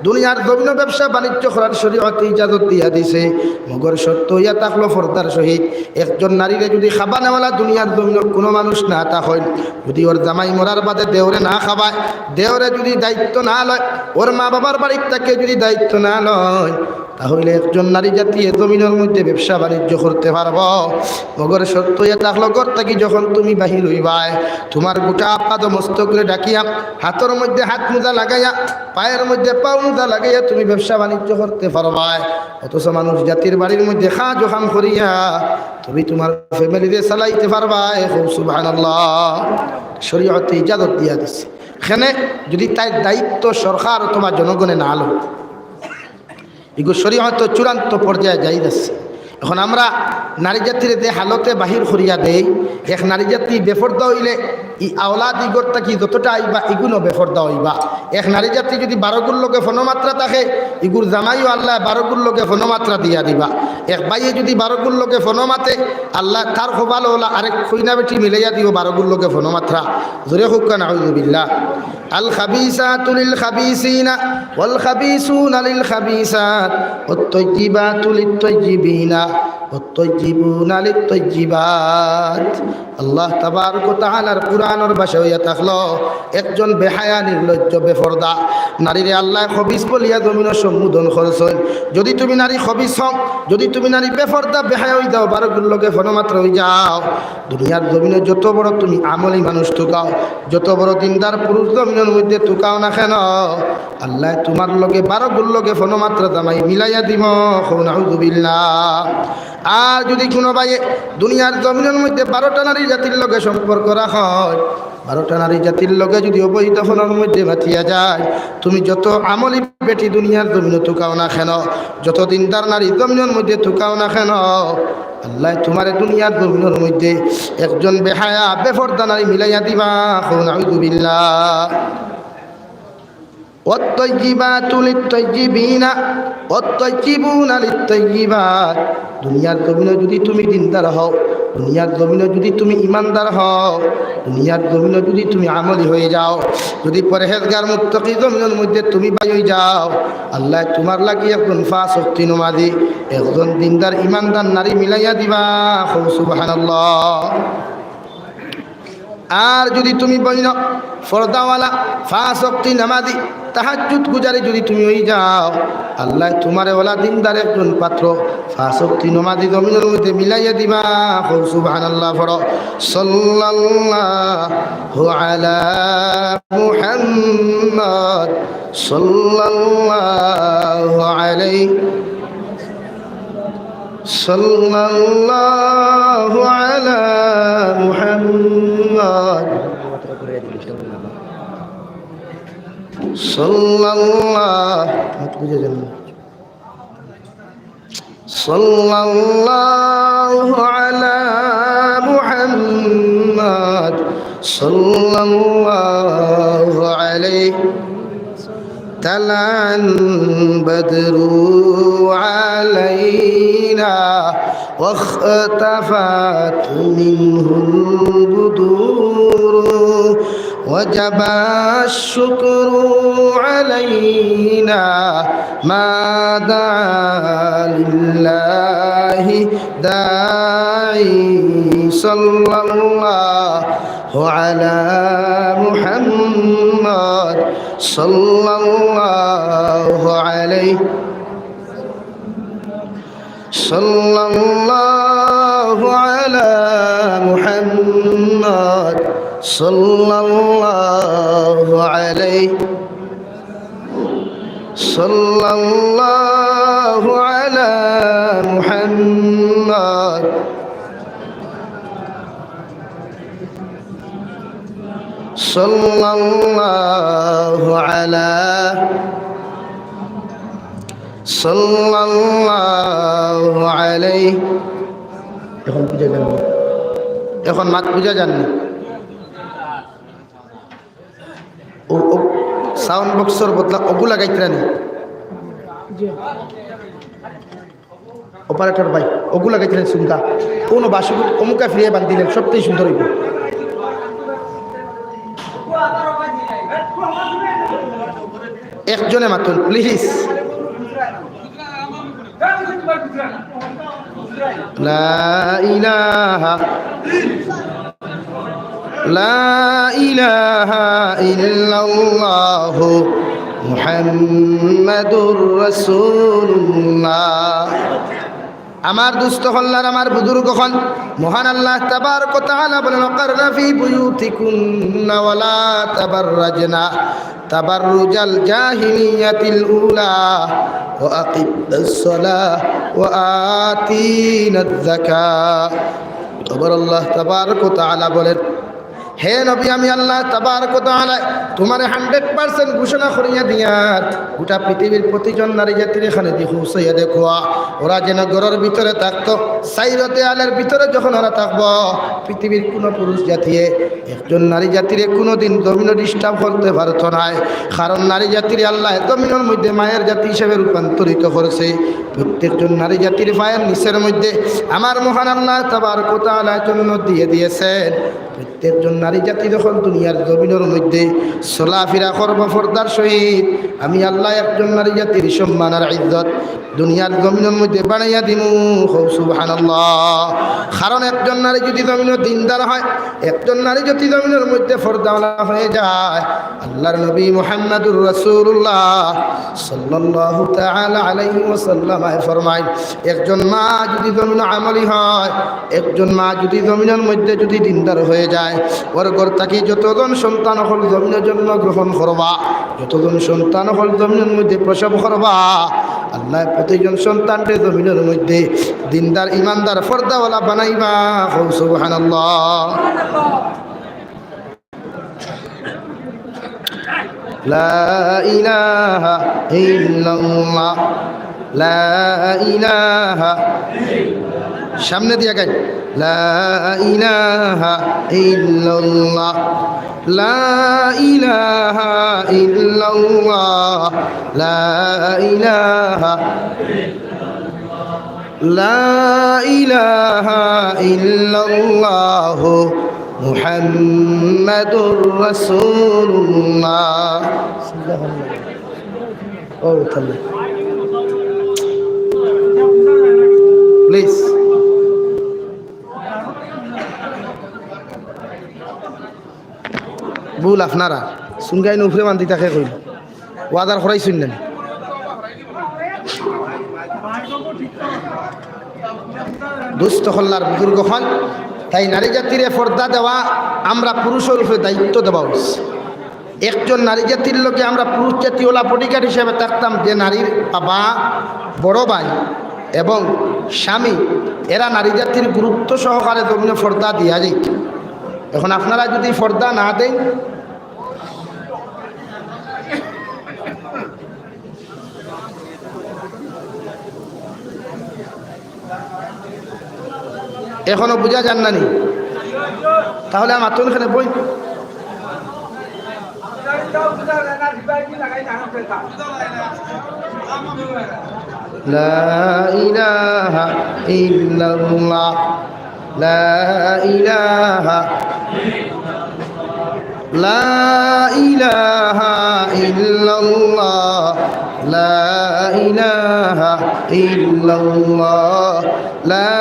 দুনিয়ার জমিন ব্যবসা বাণিজ্য করার শরীয়ত ইজাজত দিয়া দিছে মগর সত্য ইয়া থাকলো ফর্দার সহিত একজন নারীরে যদি খাবা নেওয়ালা দুনিয়ার জমিন কোনো মানুষ না তা হয় যদি ওর জামাই মরার বাদে দেওরে না খাবায় দেওরে যদি দায়িত্ব না লয় ওর মা বাবার বাড়ির থেকে যদি দায়িত্ব না লয় তাহলে একজন নারী জাতি এ জমিনের মধ্যে ব্যবসা বাণিজ্য করতে পারব মগর সত্য ইয়া থাকলো ঘর থাকি যখন তুমি বাহির হইবাই তোমার গোটা পাদ মস্তকরে ডাকিয়া হাতের মধ্যে হাত মোজা লাগাইয়া পায়ের মধ্যে পা মোজা লাগাইয়া তুমি ব্যবসা বাণিজ্য করতে পারবা অথচ মানুষ জাতির বাড়ির মধ্যে খা জোখাম করিয়া তুমি তোমার ফ্যামিলিতে চালাইতে পারবা সুবহানাল্লাহ শরীয়তে ইজাজত দিয়া দিছে এখানে যদি তাই দায়িত্ব সরকার অথবা জনগণে না আলো এগুলো শরীয়ত চূড়ান্ত পর্যায়ে যাই যাচ্ছে এখন আমরা নারী জাতির যে হালতে বাহির করিয়া দেই এক নারী জাতি বেফর্দা হইলে ই আওলাদ ইগরটা কি যতটা আইবা এগুলো বেফর্দা হইবা এক নারী জাতি যদি 12 গুণ লোকে ফনমাত্রা থাকে ইগুর জামাইও আল্লাহ 12 গুণ লোকে ফনমাত্রা দিয়া দিবা এক বাইয়ে যদি 12 গুণ লোকে ফনমাতে আল্লাহ তার খোবাল ওলা আরেক খুইনা বেটি মিলাইয়া দিব 12 গুণ লোকে ফনমাত্রা জোরে হুক্কা নাউযুবিল্লাহ আল খাবিসাতু লিল খাবিসিনা ওয়াল খাবিসুনা লিল খাবিসাত ওয়াত তাইয়্যিবাতু লিত তাইয়্যিবিনা والطيبون للطيبات আল্লাহ তাবারক ওয়া তাআলার কুরআনের ভাষা হইয়া থাকলো একজন বেহায়া নির্লজ্জ বেফরদা নারীরে আল্লাহ খবিস বলিয়া জমিনের সম্বোধন করেছেন যদি তুমি নারী খবিস হও যদি তুমি নারী বেফরদা বেহায়া হই যাও 12 গুণ লোকে ফনমাত্র হই যাও দুনিয়ার জমিনে যত বড় তুমি আমলি মানুষ তুকাও যত বড় দিনদার পুরুষ জমিনের মধ্যে তুকাও না কেন আল্লাহ তোমার লগে 12 গুণ লোকে ফনমাত্র জামাই মিলাইয়া দিব নাউযুবিল্লাহ আর যদি কোনো ভাই দুনিয়ার জমিনের মধ্যে 12টা নারী জাতির লগে সম্পর্ক রাখা হয় 12টা নারী জাতির লগে যদি অবৈধ ফোনের মধ্যে মাতিয়া যায় তুমি যত আমলি বেটি দুনিয়ার জমিনে তুকাও না কেন যত দিনদার নারী জমিনের মধ্যে তুকাও না কেন আল্লাহ তোমার দুনিয়ার জমিনের মধ্যে একজন বেহায়া বেফরদা নারী মিলাইয়া দিবা নাউযুবিল্লাহ والطيبات للطيبين والطيبون للطيبات দুনিয়ার জমিনে যদি তুমি দিনদার হও দুনিয়ার জমিনে যদি তুমি ইমানদার হও দুনিয়ার জমিনে যদি তুমি আমলি হয়ে যাও যদি পরহেজগার মুত্তাকি জমিনের মধ্যে তুমি বাই হয়ে যাও আল্লাহ তোমার লাগি একজন ফাসিক নমাজি একজন দিনদার ইমানদার নারী মিলাইয়া দিবা সুবহানাল্লাহ আর যদি তুমি বইন ফরদাওয়ালা ফাসক্তি নামাজি তাহাজ্জুদ গুজারি যদি তুমি হয়ে যাও আল্লাহ তোমারে ওলা দিনদার একজন পাত্র ফাসক্তি নামাজি জমিনের মধ্যে মিলাইয়া দিবা সুবহানাল্লাহ পড়ো সাল্লাল্লাহু আলা মুহাম্মদ সাল্লাল্লাহু আলাইহি সাল্লাল্লাহু আলা মুহাম্মদ সাল্লাল্লাহু আলা মুহাম্মদ সাল্লাল্লাহু আলাইহি طلع البدر علينا واختفت منه البدور وجب الشكر علينا ما دعا لله داعي صلى الله على محمد صلى الله عليه صلى الله على محمد صلى الله عليه صلى الله على محمد সাল্লাল্লাহু আলা সাল্লাল্লাহু আলাইহি। এখন বুঝা যান, এখন মাত বুঝা যান না। ও সাউন্ড বক্সর বদলা ওগু লাগাইতে রানি অপারেটর ভাই, ওগু লাগাইতে শুনকা কোনো বাসু অমুকা ফিরিয়ে বান দিলেন, সবটাই সুন্দর হইব। একজনে মাতুন প্লিজ। লা ইলাহা লা ইলাহা ইল্লাল্লাহু মুহাম্মাদুর রাসূলুল্লাহ। আমার দুস্থ হল্লার আমার বুজুর্গ হন মহান আল্লাহ তাবারক ওয়া তাআলা বলেন ওয়াকারনা ফি বুয়ুতিকুন্না ওয়া লা তাবাররাজনা তাবাররুজাল জাহিলিয়াতিল উলা ওয়া আকিমনাস সালাহ ওয়া আতিনাজ যাকাত। আবার আল্লাহ তাবারক ওয়া তাআলা বলেন, হে নবী আমি আল্লাহ তাবারক ওয়া তাআলা তোমারে 100% ঘোষণা করিয়া দিয়ার গোটা পৃথিবীর প্রতিজন নারী জাতির এখানে দেখুসাইয়া দেখো ওরা যেন ঘরের ভিতরে থাকতো, সাইরতে আলের ভিতরে যখন ওরা থাকবো পৃথিবীর কোনো পুরুষ জাতিয়ে একজন নারী জাতিরে কোনোদিন জমিনও ডিস্টার্ব করতে পারত না। কারণ নারী জাতির আল্লাহ জমিনের মধ্যে মায়ের জাতি হিসেবে রূপান্তরিত করেছে। প্রত্যেকজন নারী জাতির পায়ের নিচের মধ্যে আমার মহান আল্লাহ তাবারক ওয়া তাআলা জন্য দিয়ে দিয়েছেন। প্রত্যেকজন নারী জাতি যখন দুনিয়ার জমিনের মধ্যে চলাফেরা করব পর্দার সহিত, আমি আল্লাহ একজন নারী জাতির সম্মান আর ইজ্জত দুনিয়ার জমিনের মধ্যে বানাইয়া দিমু। সুবহানাল্লাহ। কারণ একজন নারী যদি জমিনের দিনদার হয়, একজন নারী যদি জমিনের মধ্যে পর্দাওয়ালা হয়ে যায়, আল্লাহর নবী মুহাম্মদুর রাসূলুল্লাহ সাল্লাল্লাহু তাআলা আলাইহি ওয়াসাল্লাম ফরমায়, একজন মা যদি জমিন আমলি হয়, একজন মা যদি জমিনের মধ্যে যদি দিনদার হয়ে যায়, ওর ঘর থেকে যতজন সন্তান হল জমিনের জন্য গ্রহণ করবা, যতজন সন্তান হল জমিনের মধ্যে প্রসব করবা, আল্লাহ প্রতিজন সন্তানকে জমিনের মধ্যে দিনদার ইমানদার পর্দাওয়ালা বানাইবা। সুবহানাল্লাহ। লা ইলাহা ইল্লাল্লাহ লা ইলাহা, সামনে দিয়া গাই, লা ইলাহা ইল্লাল্লাহ লা ইলাহা ইল্লাল্লাহ লা ইলাহা লা ইলাহা ইল্লাল্লাহ মুহাম্মাদুর রাসূলুল্লাহ। ও তাহলে প্লিজ ভুল আপনারা সুনগাই নুফরে বান্ধি তাকে কইল ওয়াদার করাই শুনলেন। দুস্থ হল্লার বুজুর্গ হন, তাই নারী জাতিরে পর্দা দেওয়া আমরা পুরুষের উপরে দায়িত্ব দেওয়া উচিত। একজন নারী জাতির লোকে আমরা পুরুষ জাতি ওলা বডিগার্ড হিসেবে থাকতাম, যে নারীর বাবা, বড় ভাই এবং স্বামী এরা নারী জাতির গুরুত্ব সহকারে জমিনে পর্দা দিয়া যেত। এখন আপনারা যদি পর্দা না দেন, এখনো বুঝা যান না নি, তাহলে আমার তো এখানে বই লা ইলাহা ইল্লাল্লাহ লা ইলাহা লা ইলাহা ইল্লাল্লাহ লা ইলাহা ইল্লাল্লাহ লা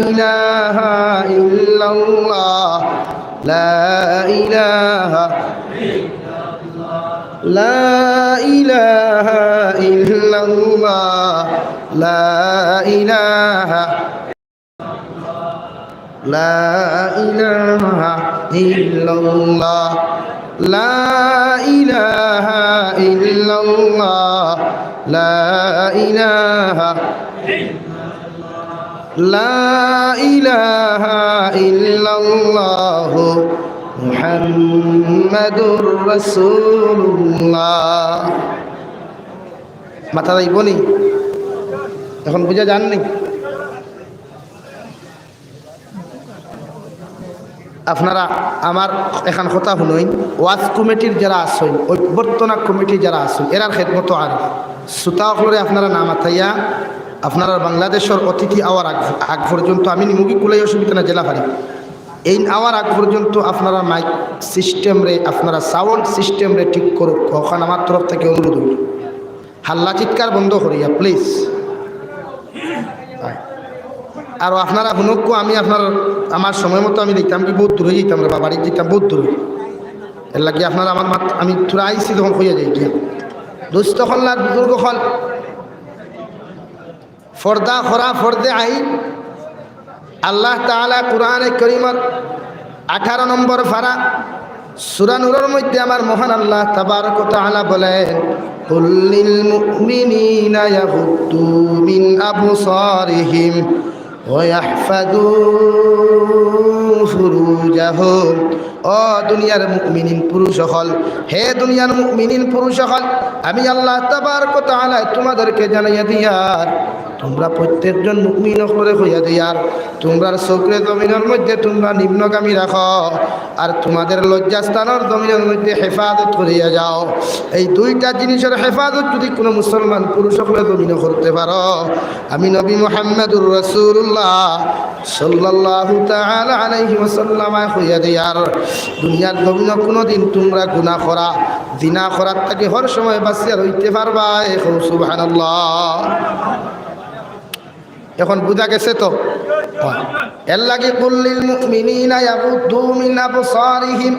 ইলাহা ইল্লাল্লাহ লা ইলাহা লা ইলাহা ইল্লাল্লাহ লা ইলাহা লা ইলাহা ইল্লাল্লাহ লা ইলাহা ইল্লাল্লাহ লা ইলাহা লা ইলাহা ইল্লাল্লাহ মুহাম্মাদুর রাসূলুল্লাহ। মাথা যাইব নি? এখন বুঝা যাননি? আপনারা আমার এখন কথা শুনুন, ওয়াজ কমিটির যারা আসেন, অভ্যর্থনা কমিটি যারা আসেন, এরার খেদমত আর শ্রোতাসকলরে আপনারা নাম আথাইয়া আপনারা বাংলাদেশের অতিথি আওয়ার আগ পর্যন্ত আমি নিমুখী কুলাই অসুবিধা না জেলা পারি এই আওয়ার আগ পর্যন্ত আপনারা মাইক সিস্টেম রে আপনারা সাউন্ড সিস্টেম রে ঠিক করুক। কখন আমার তরফ থেকে অনুরোধ হইল, হাল্লা চিৎকার বন্ধ করিয়া প্লিজ। আর আপনারা শুনুক, আমি আমার সময় মতো আমি দেখতাম কি বহুত দূরে যেতাম রে, বাড়ি যেতাম বহুত দূরে। এর লাগে আপনারা আমার আমি থোড়া আইসি তখন হইয়া যাই গিয়া দুস্থ হল্লার বুজুর্গ হল ফর্দা খরা ফর্দে আই। আল্লাহ তাআলা কুরআনে কারীমের 18 নম্বর পারা সূরা নূরের মধ্যে আমার মহান আল্লাহ তাবারক ওয়া তাআলা বলেন, কুল লিল মুমিনিনা ইয়াগুদ্দু মিন আবসারিহিম ওয়া ইয়াহফাযু ফুরুজাহুম। ও দুনিয়ার মুমিনিন পুরুষ হল, হে দুনিয়ার মুমিনিন পুরুষ হল, আমি আল্লাহ তাবারক ওয়া তাআলা তোমাদেরকে জানাইয়া দিয়ার তোমরা প্রত্যেকজন মুমিন করে হইয়া দিয়ার তোমরার চোখের জমিনের মধ্যে তোমরা নিম্নগামী রাখো আর তোমাদের লজ্জাস্থানের জমিনের মধ্যে হেফাজত করিয়া যাও। এই দুইটা জিনিসের হেফাজত যদি কোনো মুসলমান পুরুষ সকলে জমিন করতে পারো, আমি নবী মুহাম্মদুর রাসূলুল্লাহ সাল্লাল্লাহু তাআলা আলাইহি ওয়াসাল্লাম হইয়া দিয়ার দুনিয়ার জমিন কোনোদিন তোমরা গুনাহ করা জিনা করার থেকে হর সময় বাঁচিয়া রইতে পারবা। সুবহানাল্লাহ। এখন বুঝা গেছে তো? এর লাগে কুল্লিল মুমিনিনা ইয়াগুদ্দু মিন আবসারিহিম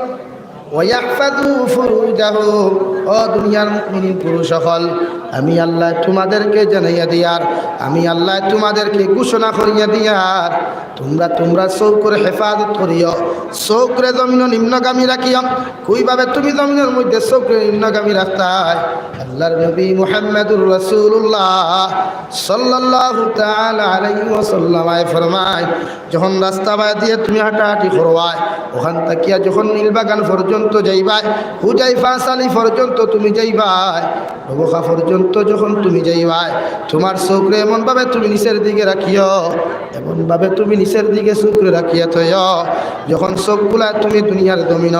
ওয়া ইয়াহফাযু ফুরুজাহুম। ও দুনিয়ার মুমিনিন পুরুষ সকল, আমি আল্লাহ তোমাদেরকে জানাইয়া দিয়ার, আমি আল্লাহ তোমাদেরকে ঘোষণা করিয়া দিয়ার তোমরা চৌকরে হেফাজত করিও, চৌকরে জমিন নিম্নগামী রাখিও। কইভাবে তুমি জমিনের মধ্যে চৌকরে নিম্নগামী রাখতাই? আল্লাহর নবী মুহাম্মদুর রাসূলুল্লাহ সাল্লাল্লাহু তাআলা আলাইহি ওয়াসাল্লাম ফরমায়, যখন রাস্তা বাই দিয়ে তুমি হাঁটাহাঁটি করবাই, ওখান তাকিয়া যখন নীলবাগান পর্যন্ত যাইবাই, হুজাইফা সালি পর্যন্ত তুমি যাইবাই, নবখা পর্যন্ত যখন তুমি যাইবাই, তোমার চৌকরে এমনভাবে তুমি নিচের দিকে রাখিও, এমনভাবে তুমি নিচের দিকে চৌকরে রাখিয়া থইও, যখন চোখগুলা তুমি দুনিয়ার জমিন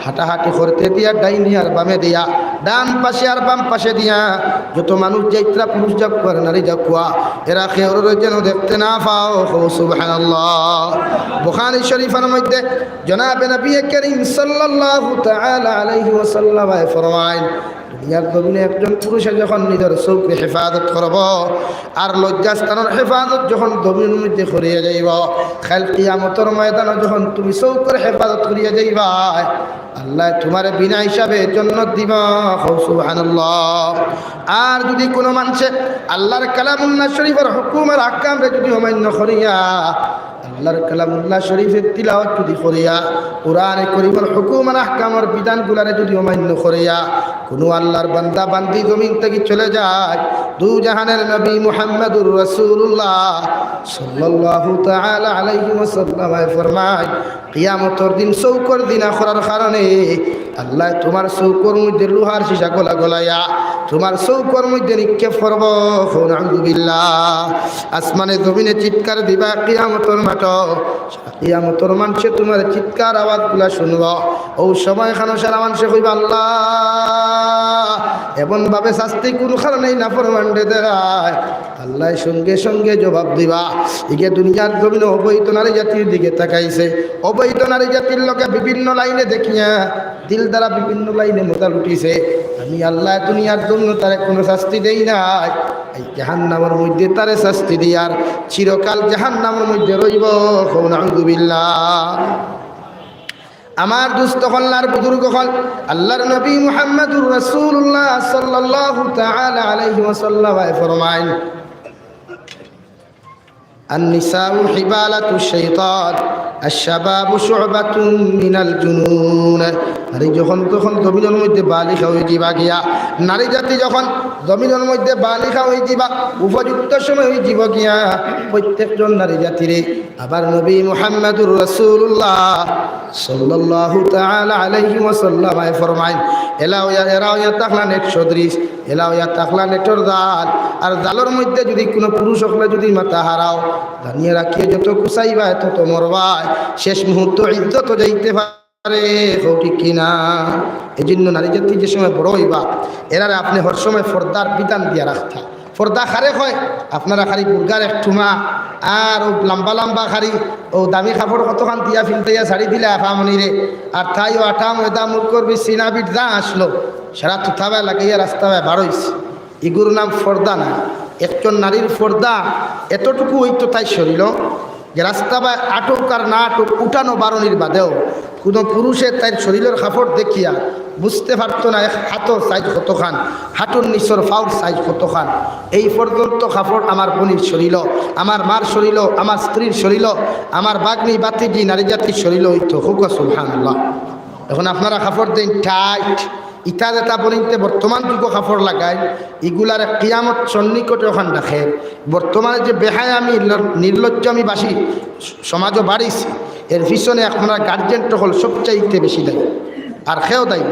হাঁটাহাঁটি করতে দিয়া ডাইনি আর বামে দিয়া, ডান পাশে আর বাম পাশে দিয়া যত মানুষ যাইত্রা পুরুষ যাক আর নারী যাক এরা কেউ যেন দেখতে না পাও। সুবহানাল্লাহ। বুখারী শরীফের মধ্যে জনাবে নবী করিম সাল্লাল্লাহু তাআলা আলাইহি ওয়াসাল্লাম ফরমায়, দুনিয়ার জমিনে একজন পুরুষে যখন নিজের চৌকরে হেফাজত করব আর লজ্জাস্থানের হেফাজত যখন জমিনের মধ্যে করিয়া যাইব, কাল কিয়ামতের ময়দানে যখন তুমি চৌকরে হেফাজত করিয়া যাইবা, আল্লাহ তোমার বিনা হিসাবে জান্নাত দিবা। সুবহানাল্লাহ। আর যদি কোনো মানুষে আল্লাহর কালামুল্লাহ শরীফের হুকুমের আহকামরে যদি অমান্য করিয়া, আল্লাহর কালামুল্লাহ শরীফের তিলাওয়াত যদি করিয়া, কোরআনে কারীমের হুকুম আর আহকামের বিধানগুলারে যদি অমান্য করিয়া কোনো আল্লাহর বান্দা বান্দি জমিন থেকে চলে যায়, দু জাহানের নবী মুহাম্মদুর রাসূলুল্লাহ সাল্লাল্লাহু তাআলা আলাইহি ওয়াসাল্লাম ফরমায়, কিয়ামতের দিন চৌকর দিন আখরার কারণে আল্লাহ তোমার চৌকর মধ্যে লোহার সীসা গলাইয়া তোমার চৌকর মধ্যে নিক্ষেপ করব। নাউযুবিল্লাহ। আসমানে জমিনে চিৎকার দিবা কিয়ামতের মাঠ, কিয়ামতের মানুষে তোমার চিৎকার আওয়াজগুলা শুনব। ও সময় খানো সারা মানুষে কইবা, আল্লাহ এমন ভাবে শাস্তি কোন কারণেই না ফরমান্ডে দেয়। আল্লাহ সঙ্গে সঙ্গে জবাব দিবা, একে দুনিয়ার জমিনে অবৈধ নারী জাতির দিকে তাকাইছে, অবৈধ নারী জাতির লোকে বিভিন্ন লাইনে দেখিয়া দিল দ্বারা বিভিন্ন লাইনে মোতাল উঠিছে, আমি আল্লাহ দুনিয়ার জন্য তারে কোনো শাস্তি দেই নাই, এই জাহান্নামের মধ্যে তারে শাস্তি দিয়ার চিরকাল জাহান্নামের মধ্যে রইব। নাউযুবিল্লাহ। আমার দুস্থ হল্লার বুজুর্গ হল আল্লাহর নবী মুহাম্মদুর রাসূলুল্লাহ সাল্লাল্লাহু তাআলা আলাইহি ওয়াসাল্লাম ফরমায়, النساء حبالة الشيطان الشباب شعبة من الجنون। নারী যখন তখন জমিনের মধ্যে বালিকা হয়ে যাবা গিয়া, নারী জাতি যখন জমিনের মধ্যে বালিকা হয়ে যাবা, উপযুক্ত সময় হয়ে যাব গিয়া প্রত্যেকজন নারী জাতিরে আবার নবী মুহাম্মদুর রাসূলুল্লাহ সাল্লাল্লাহু তাআলা আলাইহি ওয়াসাল্লাম ফরমাইন, এরাও ইয়া তাকলা নেট সদৃশ, এলাও ইয়া তাকলা নেটর জাল। আর জালের মধ্যে যদি কোনো পুরুষ হলে যদি মাথা হারাও, জানিয়ে রাখিয়ে যত কুসাইবা তত মরবায়, শেষ মুহূর্ত ইজ্জত যাইতে পারে, ঠিক কিনা? এই জন্য নারী জাতি যে সময় বড় হইবা, এরারে আপনি হর সময় পর্দার বিধান দিয়া রাখতা। পর্দা খারে হয় আপনারা খালি বুর্গার এক ঠুমা আর ও লম্বা লম্বা খালি ও দামি কাপড় কতখান দিয়া ফিলতেয়া শাড়ি দিলে আফামনিরে, আর তাই ও আঠা ময়দা মুখ করবি সিনাবিট যা আসলো সারা তুথাবায় লাগাইয়া রাস্তায় বাড়ইছে, এগুর নাম পর্দা না। একজন নারীর পর্দা এতটুকু হইতো তাই শরীর যে রাস্তা বা আটক আর না আটক উঠানো বারণির বাদেও কোনো পুরুষে তাই শরীরের কাপড় দেখিয়া বুঝতে পারতো না এক হাতর সাইজ কতখান, হাঁটুর নিচর ফাউর সাইজ কতখান। এই পর্যন্ত কাপড় আমার বোনির শরীর, আমার মার শরীর, আমার স্ত্রীর শরীর, আমার বাগ্নি বাতিজি নারী জাতির শরীর হইতো। হুক সুবহানাল্লাহ। এখন আপনারা কাপড় দেন টাইট, ইটা যেটা বনিতে বর্তমান যুগ কাপড় লাগায়, এগুলার কিয়ামত সন্নিকটে ওখান দেখে। বর্তমানে যে বেহায় আমি নির্লজ্জ আমি বাসি সমাজও বাড়িছি, এর পিছনে আপনারা গার্জেনটা হল সবচাইতে বেশি দেয়, আর খেয়েও দেয়।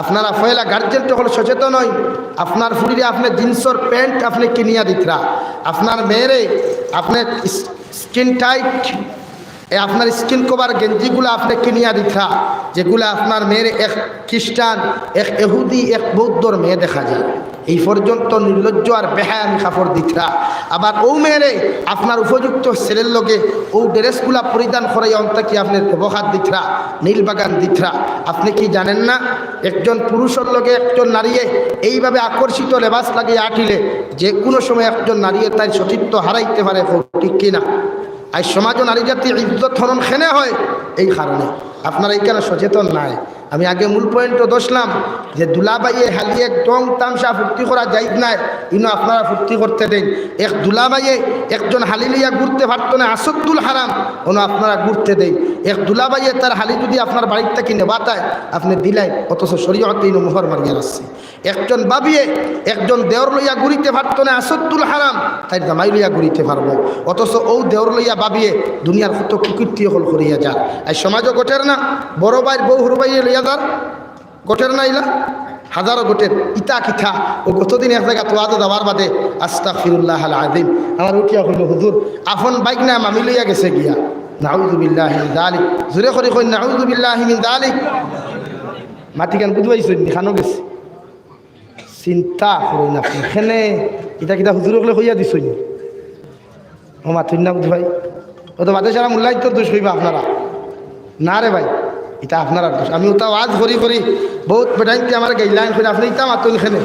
আপনারা পয়লা গার্জেনটা হল সচেতন হয়। আপনার ফুরিরে আপনার জিন্সর প্যান্ট আপনি কিনিয়া দিতরা, আপনার মেয়েরে আপনার স্কিন টাইট আপনার স্কিন কভার গেঞ্জিগুলো আপনি কিনিয়া দিতা, যেগুলো আপনার মেয়ের এক খ্রিস্টান, এক এহুদি, এক বৌদ্ধর মেয়ে দেখা যায়। এই পর্যন্ত নির্লজ্জ আর বেহায় আমি কাপড় দিতরা। আবার ও মেয়েরে আপনার উপযুক্ত ছেলের লগে ও ড্রেসগুলা পরিধান করাই অন্তকি আপনার ব্যবহার দিতরা, নীলবাগান দিতরা। আপনি কি জানেন না একজন পুরুষের লগে একজন নারীয়ে এইভাবে আকর্ষিত লেবাস লাগিয়ে আটিলে যে কোনো সময় একজন নারীয়ে তার সতীত্ব হারাইতে পারে, ঠিক কিনা? আর সমাজও নারী জাতির ইজ্জত হরণ খেনে হয় এই কারণে। আপনারা এইখানে সচেতন নাই। আমি আগে মূল পয়েন্টও দোষলাম যে দুলাবাইয়ে হালিয়ে টং তামসা ফুর্তি করা যাইত নাই, ইনো আপনারা ফুর্তি করতে দেন। এক দুলাবাইয়ে একজন হালি লইয়া ঘুরতে পারতো না, আসদ্দুল হারাম, ওনো আপনারা ঘুরতে দেন। এক দুলাবাইয়ে তার হালি যদি আপনার বাড়ির থেকে নেবাতায় আপনি দিলাই, অথচ শরীয়তে ইনো মোহর মারিয়া আসছে। একজন বাবিয়ে একজন দেওর লইয়া ঘুরিতে পারতো না, আসদ্দুল হারাম, তাই জামাই লইয়া ঘুরিতে পারবো, অথচ ও দেওর লইয়া বাবিয়ে দুনিয়ার কত কুকৃতি হল করিয়া যার। আর সমাজও গোটের না, বড় বাইর বউ হরু বাইয়ে লইয়া যার গোটের না, ইলা হাজারো গোটের ইতা কিথা। ও গতদিন এক জায়গা তোয়াদে যাওয়ার বাদে আস্তাগফিরুল্লাহ আল আযীম আমার উঠিয়া কইল, হুজুর আপন বাইক না মামি লইয়া গেছে গিয়া। নাউযু বিল্লাহি মিন যালিক, জোরে করে কই নাউযু বিল্লাহি মিন যালিক। মাটি গান বুঝবাইছেন খানো গেছে, চিন্তা করি না এখানে ইটা কিতা হুজুরকলে কইয়া দিছই ও মাথুন না বুঝবাই। ও তো বাদে সারা মোল্লাই তোর দোষ হইবা আপনারা না রে ভাই, এটা আপনার দোষ। আমি ওটা আওয়াজ করি করি বহুত বেটাইতে আমার গাইলাইন করে আপনি ইটা মাতুন খেলে।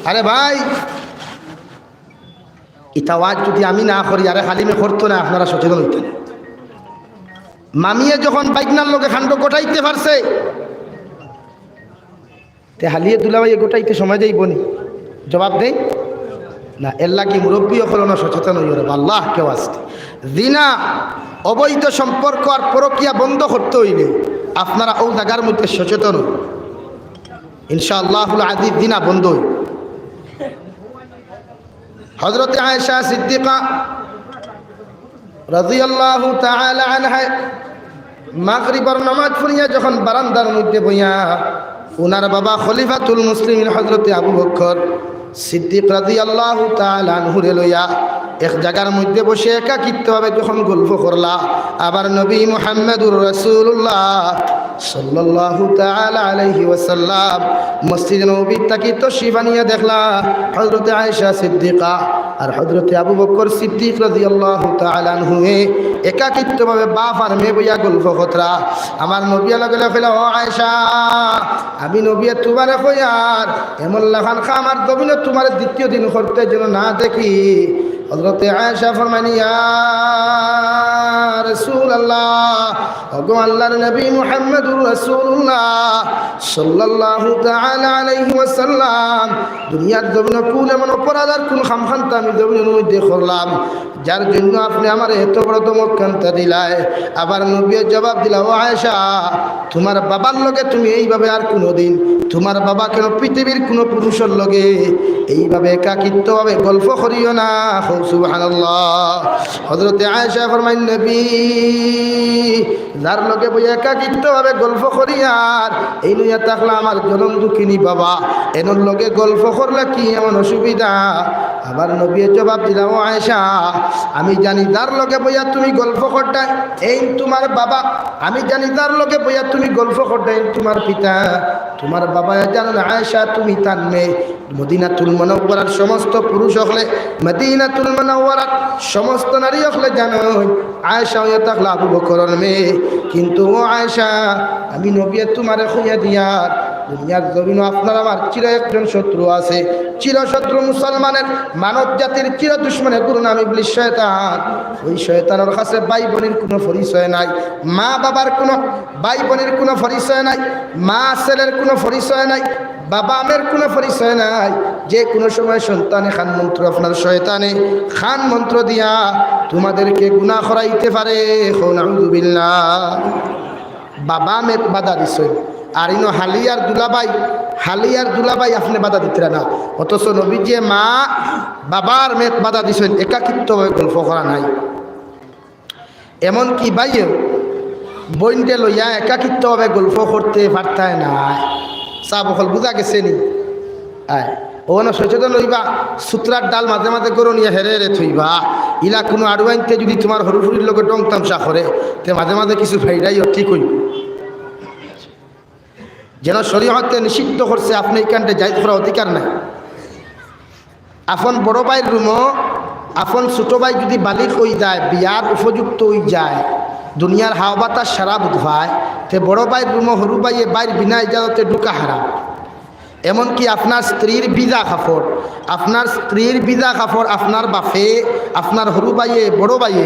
আরে ভাই ইটা আওয়াজ যদি আমি না করি, আরে খালিমে করতো না, আপনারা সচেতন হইতেন। মামিয়ে যখন বাইকনার লোকে খান্ড গোটাইতে পারছে, তে হালিয়ে দুলাভাই গোটাইতে সময় যাইব নি? জবাব দেই না। এর লাগি মুরব্বী হলো না, সচেতন হইল আল্লাহ কেউ আসতে। জিনা অবৈধ সম্পর্ক আর প্রক্রিয়া বন্ধ করতে হইলে আপনারা ও জায়গার মধ্যে সচেতন ইনশাআল্লাহুল আজিজ জিনা বন্ধ হইল। হযরত আয়েশা সিদ্দিকা রাদিয়াল্লাহু তাআলা আনহা মাগরিবের নামাজ পড়িয়া যখন বারান্দার মধ্যে বইয়া ওনার বাবা খলিফাতুল মুসলিমিন হযরত আবু বকর সিদ্দিক রাদিয়াল্লাহু তাআলা আনহুরে লইয়া এক জায়গার মধ্যে বসে একাকিত্বভাবে যখন গল্প করলা, আবার নবী মুহাম্মদুর রাসূলুল্লাহ সাল্লাল্লাহু তাআলা আলাইহি ওয়াসাল্লাম মসজিদ নববীর তাকি তশরিফ আনিয়া দেখলা হযরত আয়েশা সিদ্দিকা আর হযরত আবু বকর সিদ্দিক রাদিয়াল্লাহু তাআলা আনহু একাকিত্বভাবে বাপ আর মেয়ে বইয়া গল্প করতরা। আমার নবী লগে কইলা, ও আয়েশা আমি নবী তোমারে কইয়ার এমন লাখান খামার দবিনে তোমার দ্বিতীয় দিন করতে যেন না দেখি। হযরত আয়েশা ফরমানি, ইয়া রাসূলুল্লাহ, ওগো আল্লাহর নবী মুহাম্মদুর রাসূলুল্লাহ সাল্লাল্লাহু তাআলা আলাইহি ওয়াসাল্লাম দুনিয়ার জমিনে কোন এমন অপরাধ আর কোন খামখান্তা আমি জমিনের মধ্যে করলাম যার জন্য আপনি আমার এত বড় ধমকান্তা দিলায়। আবার নবী জবাব দিলা, ও আয়েশা, তোমার বাবার লগে তুমি এইভাবে আর কোনোদিন তোমার বাবা কেন পৃথিবীর কোনো পুরুষের লগে এইভাবে একাকিত্বভাবে গল্প করিও না। সুবহানাল্লাহ। হযরতে আয়েশা ফরমাইন, নবী যার লগে বই একাকিত্বভাবে গল্প করি আর এই লইয়া থাকলে আমার জনম দুঃখিনী বাবা এনর লগে গল্প করলে কি এমন অসুবিধা? আবার নবী জবাব দিলাম, ও আয়েশা, আমি জানি যার লগে বইয়া তুমি গল্প করতে এই তোমার বাবা, আমি জানি যার লগে বইয়া তুমি গল্প করতে তোমার পিতা, তোমার বাবা জানেন আয়েশা তুমি তার মেয়ে। মদিনাতুল মুনাওয়ারার সমস্ত পুরুষ হলে, মদিনাতুল মুনাওয়ারার সমস্ত নারী হলে জানো আয়েশা হইয়া থাকলে আবু বকরের মেয়ে। কিন্তু ও আয়েশা, আমি নবী তোমারে খুঁজে দিয়ার দুনিয়ার জমিন আপনার আমার চির একজন শত্রু আছে, চির শত্রু মুসলমানের মানব জাতির চির দুশ্মনের গুরু নাম ইবলিস শয়তান। ওই শয়তানের কাছে ভাই বোনের কোনো পরিচয় নাই, মা বাবার কোনো ভাই বোনের কোনো পরিচয় নাই, মা ছেলের কোনো পরিচয় নাই, বাবা আমের কোনো পরিচয় নাই। যে কোনো সময় সন্তানে খান মন্ত্র আপনার শয়তানে খান মন্ত্র দিয়া তোমাদেরকে গুনাহ করাইতে পারে। নাউযুবিল্লাহ। বাবা মেত বাধা দিছে আর ইনো হালিয়ার দুলাবাই আপনি বাধা দিতে না, অথচ নবী যে মা বাবার মেত বাধা দিছেন একাকিত্ব হয়ে গল্প করা নাই। এমনকি বাইয়ে বইনটে লইয়া একাকিত্বভাবে গল্প করতে পারতায় না। চা বকল বুঝা গেছে নি? ওখানে সচেতন হইবা, সূত্রার ডাল মাঝে মাঝে গরু নিয়ে হেরে হেরে থইবা। ইলা কোনো আড়ুয়াইনতে যদি তোমার হরুফুরির লোকের টং তামসা করে তে মাঝে মাঝে কিছু ফাইডাইও ঠিক হইব। যেন শরীয়তে নিষিদ্ধ করছে আপনি এইখানটা যাই করার অধিকার নাই। আপন বড় ভাইয়ের রুমও আপন ছোট ভাই যদি বালিক হয়ে যায়, বিয়ার উপযুক্ত হয়ে যায়, দুনিয়ার হাওয়া বাতাস সারা বুধবায়, তে বড় ভাইয়ের রুমও সরু ভাইয়ে বাইর বিনা ইজাজতে ঢুকা হারাম। এমনকি আপনার স্ত্রীর ভিজা কাপড়, আপনার বাপে, আপনার সরু ভাইয়ে বড় ভাইয়ে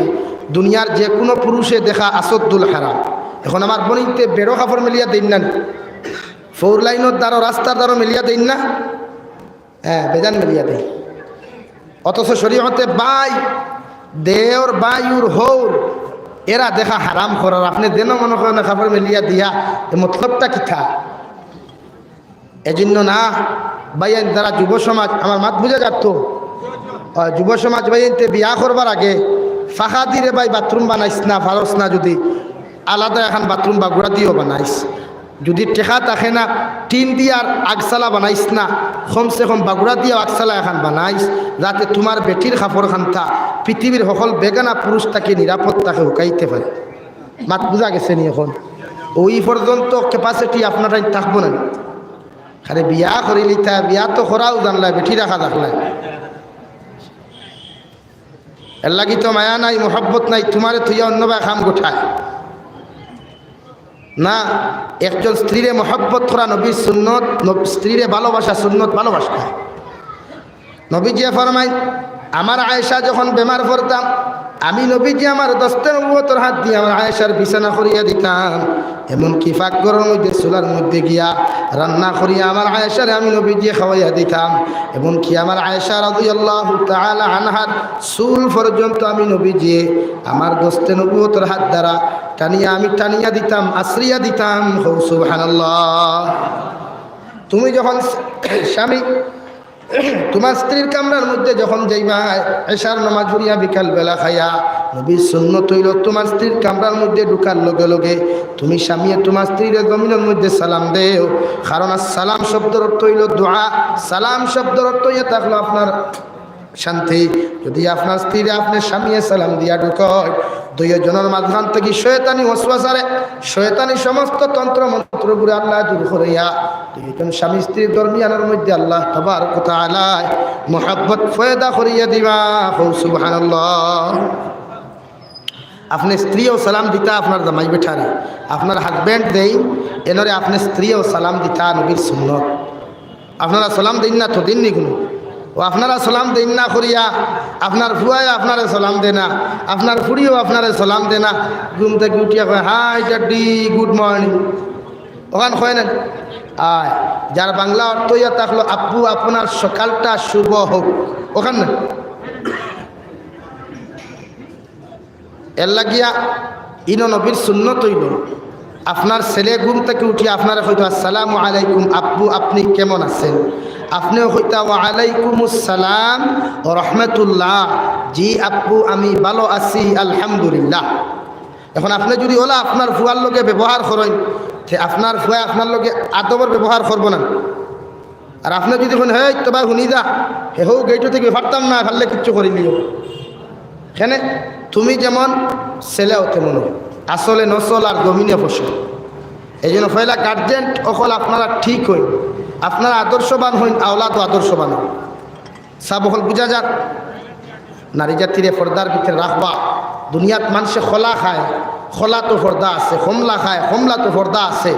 দুনিয়ার যে কোনো পুরুষে দেখা আসদ্দুল হারাম। এখন আমার বনিতে বেড়ো কাপড় মেলিয়া দিন না, ফোর লাইনের দ্বারা রাস্তার দ্বারা মেলিয়া দিন না, বেজান মেলিয়া দেয়। অথচ শরীয়তে বাই দেওর বায়ুর হৌর এরা দেখা হারাম করার, আপনি দেন মনে করেন কাপড় মেলিয়া দিয়া মতলবটা কিথা? এজন্য না ভাইয়ের দ্বারা যুব সমাজ, আমার মাত বুঝে যাত, যুব সমাজ ভাইতে বিয়া করবার আগে ফাঁকা দিয়ে ভাই বাথরুম বানাইস না, ফারস না, যদি আলাদা এখন বাথরুম বাগুড়া দিয়েও বানাইস, যদি টেকা থাকে না টিন দিয়ে আর আগসালা বানাইস না, কমসে কম বাগুড়া দিয়ে আগসালা এখন বানাইস, যাতে তোমার বেটির কাপড় খান্তা পৃথিবীর সকল বেগানা পুরুষ তাকে নিরাপদ তাকে হুকাইতে পারে। মাত বুঝা গেছে নি? এখন ওই পর্যন্ত ক্যাপাসিটি আপনার থাকবো না। খালি বিয়া করিলি তা বিয়া তো করাও জানলা, বেঠি রাখা দেখলাই, এর লাগি তো মায়া নাই, মোহাব্বত নাই, তোমারে তুই অন্যভাবে খাম গোঠায় না। একজন স্ত্রীরে মোহাব্বত করা নবীর সুন্নত, স্ত্রীরে ভালোবাসা সুন্নত ভালোবাসা। নবীজি ফরমাই, আমার আয়েশা যখন বেমার পড়তাম আমি নবীজি আমার দস্তের নবুয়তের হাত দিয়ে আমার আয়েশার বিছানা করিয়া দিতাম। এমনকি ফাঁকঘরের মধ্যে চুলার মধ্যে গিয়া রান্না করিয়া আমার আয়েশারে আমি নবীজি খাওয়াইয়া দিতাম। এমনকি আমার আয়েশা রাদিয়াল্লাহু তাআলা আনহার চুল পর্যন্ত আমি নবীজি আমার দস্তে নবুয়তের হাত দ্বারা টানিয়া দিতাম, আশ্রিয়া দিতাম। সুবহানাল্লাহ। তুমি যখন স্বামী তোমার স্ত্রীর কামরার মধ্যে যখন যাইবা এশার নামাজ পড়িয়া বিকাল বেলা খাইয়া, নবীর সুন্নত হইল তোমার স্ত্রীর কামরার মধ্যে ঢুকার লগে লগে তুমি স্বামী তোমার স্ত্রীর জমিনের মধ্যে সালাম দেও। কারণ সালাম শব্দের অর্থ হইল দোয়া, সালাম শব্দের অর্থ হইয়া থাকলো আপনার শান্তি। যদি আপনার স্ত্রীরে আপনার স্বামী সালাম দিয়া ঢুকায়, দুইজনের মাঝখান থেকে শয়তানি ওয়াসওয়াসারে শয়তানি সমস্ত তন্ত্র মন্ত্রগুলো আল্লাহ দূর করিয়া দুইজন স্বামী স্ত্রীর দরমিয়ানের মধ্যে আল্লাহ তাবারক ওয়া তাআলা মুহাব্বত পয়দা করিয়া দিবা। সুবহানাল্লাহ। আপনি স্ত্রীও সালাম দিতা আপনার জামাই বেঠারে, আপনার হাজব্যান্ড দেই এনরে আপনি স্ত্রীও সালাম দিতা, নবীর সুন্নত। আপনারা সালাম দিন না তো দিননি কোনো, ও আপনারা সালাম দেন না করিয়া আপনার ফুয়ায় আপনারে সালাম দে না, আপনার ফুড়িও আপনারে সালাম দে না, ঘুম থেকে উঠিয়া কয় হাই ডাডি গুড মর্নিং, ওখান হয় না আয় যার বাংলা অর্থ ইয়া থাকলো আব্বু আপনার সকালটা শুভ হোক ওখান না এর লাগিয়া ইনো নবীর সুন্নত হইল আপনার ছেলে ঘুম থেকে উঠিয়ে আপনারা হয়তো আসসালামু আলাইকুম আব্বু আপনি কেমন আছেন আপনিও হইতা ওয়া আলাইকুমুসসালাম ও রহমতুল্লাহ জি আব্বু আমি ভালো আছি আলহামদুলিল্লাহ। এখন আপনি যদি ওলা আপনার ফুয়ার লগে ব্যবহার করেন আপনার ফুয়া আপনার লগে আদবের ব্যবহার করবো না। আর আপনি যদি হে তো ভাই শুনি যা হে হোক এইটা থেকে পারতাম না ভাললে কিচ্ছু করি নিও এখানে তুমি যেমন ছেলেও তেমন আসলে নসল আর জমিনে ফসল। এই জন্য পয়লা গার্জেন অকল আপনারা ঠিক হইন আপনারা আদর্শবান হইন আওলাদ আদর্শবান হইন সব অকল বুঝা যাক নারী জাতিরে পর্দার ভিতরে রাখবা। দুনিয়াত মানুষে খোলা খায় খোলা তো পর্দা আছে হোমলা খায় হোমলা তো পর্দা আছে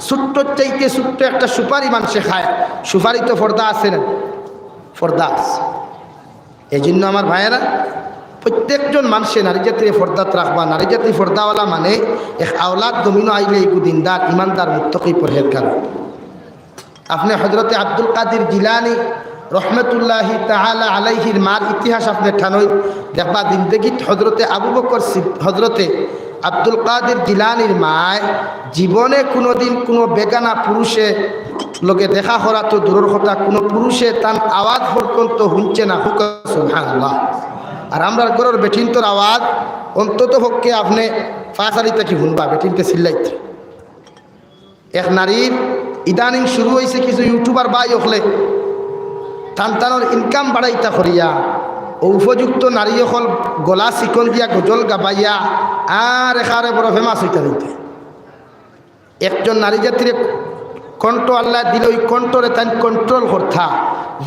ছোট্ট চাইতে ছোট্ট একটা সুপারি মানুষে খায় সুপারি তো পর্দা আছে না পর্দা আছে। এই জন্য আমার ভাইয়েরা প্রত্যেকজন মানুষে নারী জাতির ফর্দাত রাখবা। নারী জাতি ফর্দাওয়ালা মানে এক আওলাদ দমিনো আইলে একু দিনদার ইমানদার মুত্তকি পরহেজগার। আপনি হজরতে আব্দুল কাদির জিলানি রহমতুল্লাহি তাআলা আলাইহির মার ইতিহাস আপনি ঠানই দেখবা জিন্দেগিত হজরতে আবু বকর হজরতে আব্দুল কাদির জিলানির মায় জীবনে কোনোদিন কোনো বেগানা পুরুষে লোকে দেখা করা তো দূরের কথা কোনো পুরুষে তার আওয়াজ পর্যন্ত শুনছে না হুক সুবহানাল্লাহ। আর আমরা ঘরের বেঠিনতর আওয়াজ অন্তত পক্ষে আপনি ফাঁসারিতে কি শুনবা বেঠিনতে চিল্লাইতে। এক নারীর ইদানিং শুরু হয়েছে কিছু ইউটিউবার বাই হলে টানটানোর ইনকাম বাড়াইতা করিয়া ও উপযুক্ত নারী হল গলা চিকন দিয়া গজল গাবাইয়া আর এখানে বড় ফেমাস হইতে দিতে। একজন নারী জাতির কণ্ঠ আল্লাহ দিল ওই কণ্ঠরে তাই কন্ট্রোল করতা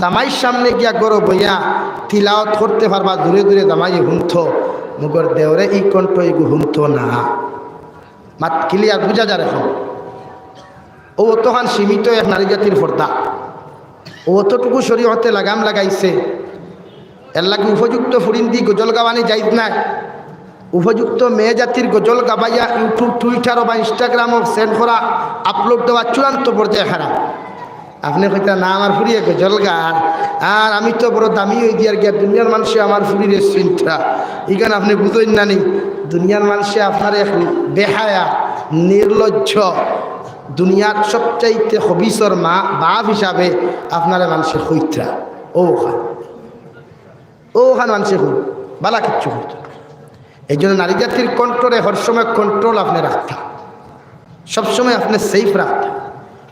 জামাইর সামনে গিয়া গরো বইয়া তিলাওয়াত করতে পারবা দূরে দূরে জামাই হুমথ মুগর দেওরে এই কণ্ঠ এগু হুমথ না মাত ক্লিয়ার বুঝা যায় এখন। ও অতখান সীমিত এক নারী জাতির পর্দা ও অতটুকু শরীয়তে লাগাম লাগাইছে এর লাগে উপযুক্ত ফুরিন্দি গজল গাওয়ানি যাইত না উপযুক্ত মেয়ে জাতির গজল গাবাইয়া ইউটিউব টুইটার বা ইনস্টাগ্রামও সেন্ড করা আপলোড দেওয়া চূড়ান্ত পর্যায়ে খারাপ। আপনি কইতা না আমার ফুরিয়ে গজল গান আর আমি তো বড় দামি হয়ে দিয়ার গিয়া দুনিয়ার মানুষে আমার ফুরিয়ে চিন্তা এখানে আপনি বুঝেন না নি দুনিয়ার মানুষে আপনার এক বেহায়া নির্লজ্জ দুনিয়ার সবচাইতে হবিসর মা বাপ হিসাবে আপনারা মানুষের হইত্রা ওখান মানুষের হই বালা কিচ্ছু হইত। এই জন্য নারী জাতির কন্ট্রোলে হরসময় কন্ট্রোল আপনি রাখতা সবসময় আপনি সেফ রাখতা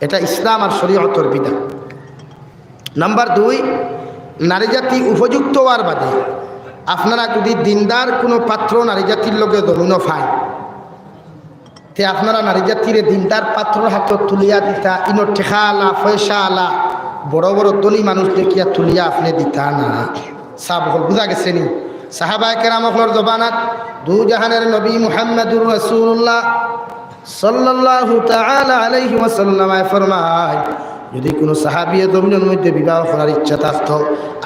এটা ইসলাম আর শরীয়তের বিধান। নাম্বার 2 নারী জাতি উপযুক্ত হওয়ার বাদে আপনারা যদি দিনদার কোনো পাত্র নারী জাতির লোকে দমিনো পায় তে আপনারা নারী জাতির দিনদার পাত্রর হাত তুলিয়া দিতা ইনো ঠেকা আলা পয়সা আলা বড় বড় ধনী মানুষ দেখিয়া তুলিয়া আপনি দিতা না। সাব বুঝা গেছে নি সাহাবায়ে কেরামর জবানাত দু জাহানের নবী মুহাম্মদুর রাসূলুল্লাহ সাল্লাল্লাহু তাআলা আলাইহি ওয়াসাল্লাম ফরমায় যদি কোনো সাহাবীর জমিনের মধ্যে বিবাহ করার ইচ্ছা থাকতো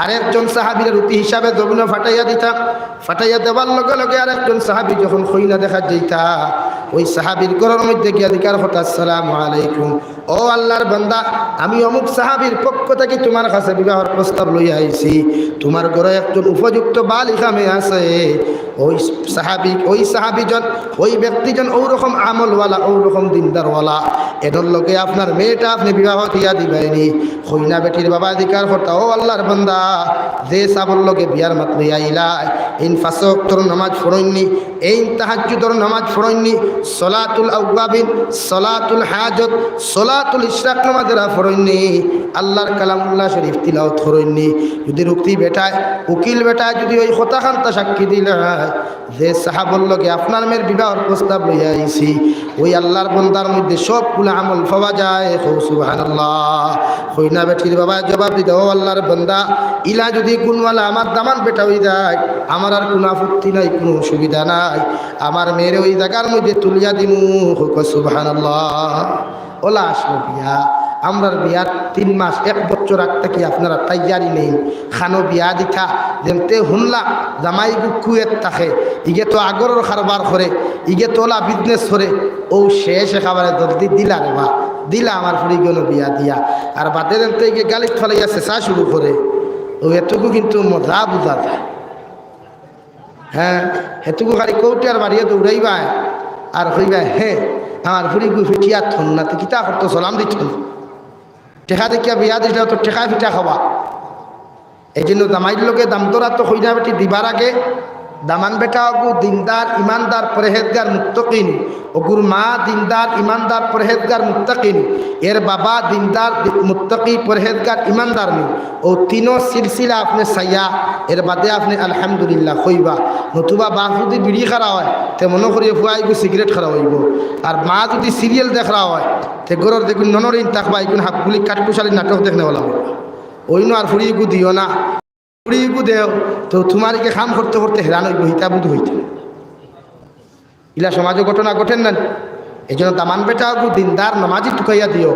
আরেকজন সাহাবীর রুটি হিসাবে জমিন ফাটাইয়া দিতাম ফাটাইয়া দেওয়ার লগে লগে আরেকজন সাহাবী যখন খইনা দেখা যাইতা ওই সাহাবীর ঘরের মধ্যে গিয়া দিকার কথা আসসালামু আলাইকুম ও আল্লাহর বান্দা আমি অমুক সাহাবীর পক্ষ থেকে তোমার কাছে বিবাহের প্রস্তাব লইয়া আইছি তোমার ঘরে একজন উপযুক্ত বালিকা মেয়ে আছে ওই সাহাবীজন ওই ব্যক্তিজন ওরকম আমলওয়ালা ওরকম দিনদারওয়ালা এটার লোকে আপনার মেয়েটা আপনি বিবাহ দিয়া দিবেনি হইনা বেটির বাবা দিকার কথা ও আল্লাহর বান্দা যে সাবর লোকে বিয়ার মাত লইয়া আইলাই ইন ফাসক্তর নামাজ পড়ইনি এই তাহাজ্জুদের নামাজ পড়ইনি সলাতুল আওয়াবিন সলাতুল হাজত সলাতুল ইশরাক নামাজেরা পড়ইনি আল্লাহর কালামুল্লাহ শরীফ তিলাওয়াত করইনি যদি রুক্তি বেটায় উকিল বেটায় যদি ওই কথাখানটা সাক্ষী দিলে যে সাহাবর লোকে আপনার মেয়ের বিবাহের প্রস্তাব লইয়া আইছি ওই আল্লাহর বান্দার মধ্যে সবগুলো আমল পাওয়া যায় সুবহানাল্লাহ। হইনা বেটির বাবা জবাব দিতে ও আল্লাহর বান্দা ইলা যদি গুণওয়ালা আমার দামান বেটা হয়ে যায় আমার আর কোনো আপত্তি নাই কোনো অসুবিধা নাই আমার মেয়ের ওই জায়গার মধ্যে তুলিয়া দিমু সুবহানাল্লাহ। ওলা আসলো বিয়া আমরার বিয়ার 3 মাস 1 বছর আগ থেকে আপনারা তৈয়ারি নেই খানো বিয়া দিথা যেমতে শুনলা জামাই কুয়েত থাকে ইগে তো আগরের কারবার করে ইগে তোলা বিজনেস করে ও শেষ একেবারে জলদি দিলা রে বা দিলা আমার ফুড়ি গেল বিয়া দিয়া আর বাদের থেকে গালিত ফলাইয়া চেঁচা শুরু করে ও এটুকু কিন্তু মজা বুঝা যায়। হ্যাঁ হেতুকু খালি কৌটার বাড়িয়ে দৌড়াইবা আর হইবা হে আমার ফুড়ি গু ফিটিয়া থন না তো কিতা করতো সালাম দিচ্ছ না টেকা দেখিয়া বিয়া দিলে তো টেকা ফিটা খাবা। এই জন্য দামাইর লোকে দাম তোরা তো হইনা বেটি দিবার আগে দামান বেটা অগু দিনদার ইমানদার পরহেজগার মুত্তাকিন অগুর মা দিনদার ইমানদার পরহেজগার মুত্তাকিন এর বাবা দিনদার মুত্তাকি পরহেজগার ইমানদার নি ও তিনো সিলসিলা আপনি সাইয়া এর বাদে আপনি আলহামদুলিল্লাহ কইবা। নতুবা বাপ যদি বিড়ি খারা হয় তে মনে করিয়ে ফুয়াইগু সিগারেট খারা হইব আর মা যদি সিরিয়াল দেখা হয় তে গরর দেখুন ননরিন থাকবা এগুন হাফগুলি কাঠকুশালী নাটক দেখনে বলা হবে ওইনো আর ফুড়িগু দিও না ফুড়িগু দেও তো তোমারিকে খাম করতে করতে হেরান হইব হিতা বুধ হইতে ইলা সমাজে ঘটনা ঘটেন না। এই জন্য দামান বেটা দিনদার নামাজি টুকাইয়া দিও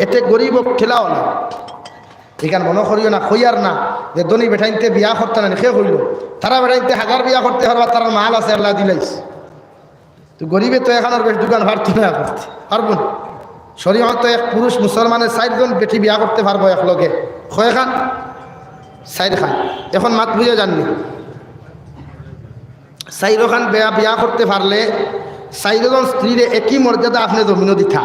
এতে গরিব ঠেলাও না এখান মনে করিও না খইয়ার না যে দনি বেটাইতে বিয়া করতে না সে হইল তারা বেটাইতে হাজার বিয়া করতে পারবা তার মাল আছে আল্লাহ দিলাইস তো গরিবে তো এখানোর বেশ দোকান ভাড়তে না করতে পারবো না। শরীয়ত তো এক পুরুষ মুসলমানের 4 জন বেটি বিয়া করতে পারবো এক লগে কয় খান 4 খান এখন মাত বুঝে জাননি 4 খান বিয়া করতে পারলে 4 জন স্ত্রীরে একই মর্যাদা আপনি জমিনও দিথা।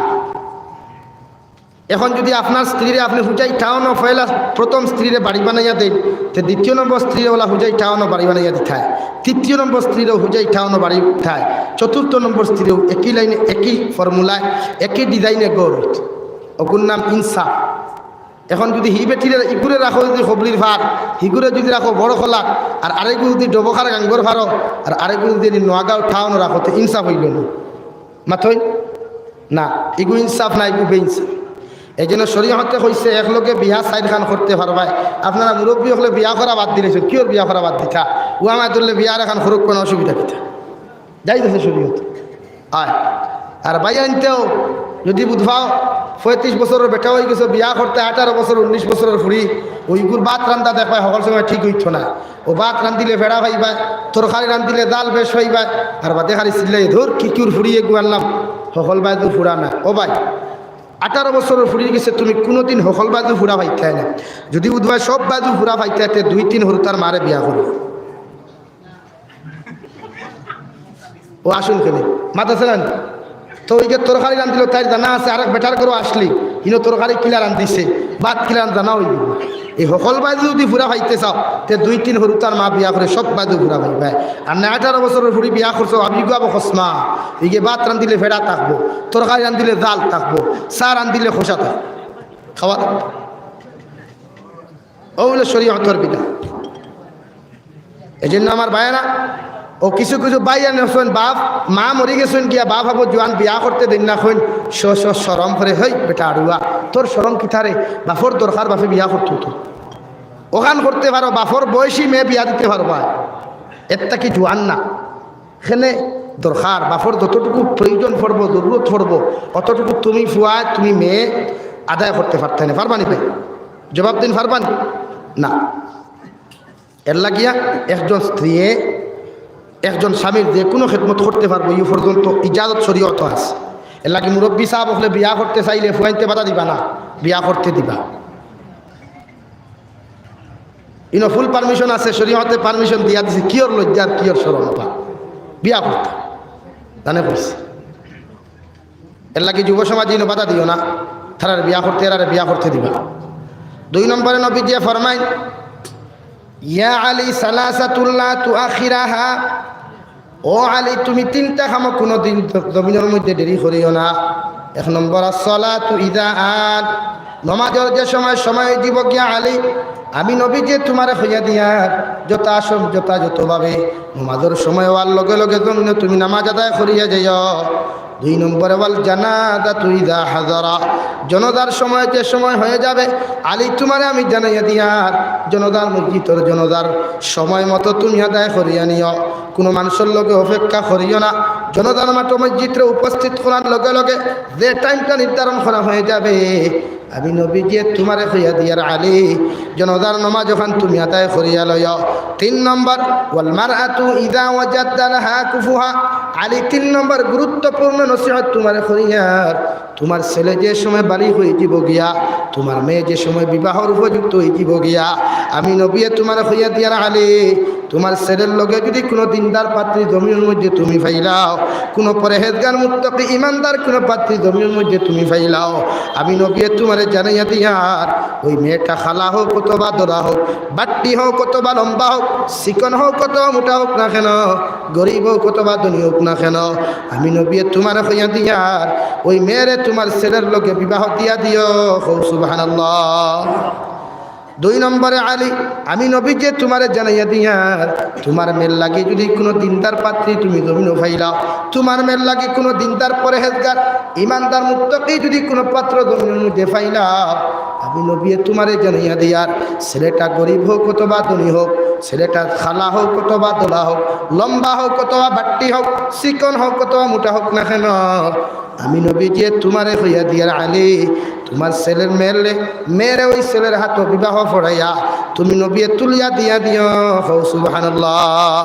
এখন যদি আপনার স্ত্রীরে আপনি হুজাই ঠাওয়ানো পয়লা প্রথম স্ত্রীরে বাড়ি বানাইয়া দেন তো দ্বিতীয় নম্বর স্ত্রীরে ওলা হুজাই ঠাওয়ানো বাড়ি বানাইয়া দিথায়, তৃতীয় নম্বর স্ত্রীরেও হুজাই ঠাওয়ানো বাড়ি উঠায়, চতুর্থ নম্বর স্ত্রীরেও একই লাইনে একই ফর্মুলায় একই ডিজাইনে গড় ওগুর নাম ইনসাফ। এখন যদি হি বেটিরে ইগুরে রাখো যদি হবলির ভার হিগুরে যদি রাখো বড় খোলাক আর আরেকগুলো যদি ডবখার গাঙ্গর ভারো আর আরেকগুলো যদি নোয়াগাঁও ঠাওয়ানো রাখো তো ইনসাফ হইল না মাথই না ইগু ইনসাফ না ইগু বেইনসাফ। এই জন্য শরীয়তে কইছে এক লোকে বিয়া 4 খান করতে পারবাই। আপনারা মুরব্বী হলে বিয়া করা বাদ দিলেছেন কিওর বিয়া করা বাদ দিতা ও আমায় ধরলে বিয়ার এখন খরক কোনো অসুবিধা কিতা যাইতেছে শরীয়ত আয়। আর ভাই আনতেও যদি বুধবাও 35 বছরের বেটা হয়ে গেছে বিয়া করতে 18 বছর 19 বছরের ফুড়ি ওইগুর ভাত রান্ধা দেখায় সকল সময় ঠিক হইত না। ও ভাত রান্ধিলে ভেড়া হইবা তরকারি রান্ধিলে ডাল বেশ হইবা আর বাদে খালি চিল্লাই ধর কিকুর ফুড়িয়ে গুয়ারলাম সকল বাই তো ফুড়া না। ও ভাই 18 বছরের ফুড়িয়ে গেছে তুমি কোনোদিন সকল বাজু ফুড়া পাইতে না। যদি বুধবাই সব বাজু ফুড়া পাইতে 2-3 হরু তার মারে বিয়া করো ও আসুন কেন মাত আছে না তো ওই যে তরকারি রান্ধিল তাই জানা আছে আরেক বেটার করে আসলি ইনো তরকারি কিলা রান্ধিছে ভাত কিলা জানা হইব। এই সকল বাজু যদি ফুড়া পাইতে চাও তে 2-3 হরু তার মা বিয়া করে সব বাজু ফুড়া পাইবে। আর না 18 বছরের ফুড়ি বিয়া করছো আমি গাবো খসমা এই যে ভাত রান্ধিলে ভেড়া থাকবো তরকারি রান্ধিলে ডাল থাকবো চা রান্ধিলে খোসা থাকবো খাওয়া থাকবো ও বলে শরীয়তের বিধান। এই জন্য আমার ভাইয়েরা ও কিছু কিছু বাইয়া নেছেন বাপ মা মরি গেছেন গিয়া বাপ ভাবো জোয়ান বিয়া করতে দিন না খুন সরম করে হই বেটা আড়ুয়া তোর সরম কিথারে বাপর দরকার বাপে বিয়া করতো তো ওখান করতে পারো বাপর বয়সী মেয়ে বিয়া দিতে পারবা এরটা কি জোয়ান না এখানে দরকার বাপর যতটুকু প্রয়োজন পড়বো জরুরত পড়বো অতটুকু তুমি ফুয়া তুমি মেয়ে আদায় করতে পারতে না পারবানি ভাই জবাব দিন পারবানি না। এর লাগিয়া একজন স্ত্রী একজন স্বামীর যে কোনো খেদমত করতে পারবো এই পর্যন্ত ইজাজত শরীয়ত আছে। এর লাগে মুরব্বী সাহেব হলে বিয়া করতে চাইলে ফুয়াইতে বাধা দিবা না বিয়া করতে দিবা ইনো ফুল পারমিশন আছে শরীয়তে পারমিশন দিয়া দিছে কিয়র লজ্জার কিয়র শরম পা বিয়া করতে জানে বলছে। এর লাগে যুব সমাজ ইনো বাধা দিও না তারা বিয়া করতে এরা বিয়া করতে দিবা। 2 নম্বরে নবী যে ফরমাই ইয়া আলী সালাসাতুল্লাহ তুআখিরাহা ও আলী তুমি 3টা কাম কোনোদিন জমিনের মধ্যে দেরি করিও না। 1 নম্বর আসসালাতু ইযা আত নামাজের যে সময় দিব গিয়া আলী আমি নবী যে তোমারে হইয়া দিয়া যথাযথভাবে নামাজের সময় হওয়ার লগে লগে তুমি নামাজ আদায় করিয়া যাইও। 2 নম্বরে ওয়াল জানাজাতু ইযা হাযারা জনদার সময় যে সময় হয়ে যাবে আলী তোমারে আমি জানাইয়া দিয়ার জনদার মসজিদের জনদার সময় মতো তুমি আদায় করিয়া নিও। কোনো মানুষের লগে অপেক্ষা করিও না। জনদার মাঠ মসজিদে উপস্থিত করার লগে লগে যে টাইমটা নির্ধারণ করা হয়ে যাবে আমি নবী যে তোমারে হইয়া দিয়ার আলী জনদার নামাজ যখন তুমি আদায় করিয়া লইও। 3 নম্বর ওয়াল মারআতু ইযা ওয়াজাদা লাহা কুফুহা আলী 3 নম্বর গুরুত্বপূর্ণ নসিহত তোমারে করিয়ার তোমার ছেলে যে সময় বাড়ি হয়ে যাব গিয়া, তোমার মেয়ে যে সময় বিবাহর উপযুক্ত হয়ে যাব গিয়া, আমি নবী তোমার হইয়া দিয়ার আলে তোমার ছেলের লগে যদি কোনো দিনদার পাত্রী জমির মধ্যে তুমি ফাইলাও, কোনো পরহেজগার মুত্তাকি ইমানদার কোনো পাত্রী জমির মধ্যে তুমি ফাইলাও, আমি নবী তোমারে জানাইয়া দিয়ার ওই মেয়েটা খালা হোক অথবা দরা হোক, বাট্টি হোক অথবা লম্বা হোক, চিকন হোক অথবা মোটা হোক না কেন, গরিব হোক অথবা ধনী হোক না কেন, আমি নবী তোমার হইয়া দিয়ার ওই মেয়েরে তোমার ছেলের লগে বিবাহ দিয়া দিও। সুবহানাল্লাহ। 2 নম্বরে আলী, আমি নবী যে তোমারে জানাইয়া দিয়ার তোমার মেয়ের লাগে যদি কোনো দিনদার পাত্রী তুমি জমিনও ফাইলাও, তোমার মেয়ের লাগে কোনো দিনদার পরহেজগার ইমানদার মুত্তাকি যদি কোনো পাত্র জমিনের মধ্যে ফাইলাও, আমি নবী তোমারে জানাইয়া দিয়ার ছেলেটা গরিব হোক অথবা ধনী হোক, ছেলেটা খালা হোক অথবা দোলা হোক, লম্বা হোক অথবা বাট্টি হোক, চিকন হোক অথবা মোটা হোক না কেন, আমি নবী যে তোমারে হইয়া দিয়ার আলী তোমার ছেলের মেয়েরে ওই ছেলের হাত বিবাহ পড়াইয়া তুমি নবী তুলিয়া দিয়া দিও। সুবহানাল্লাহ।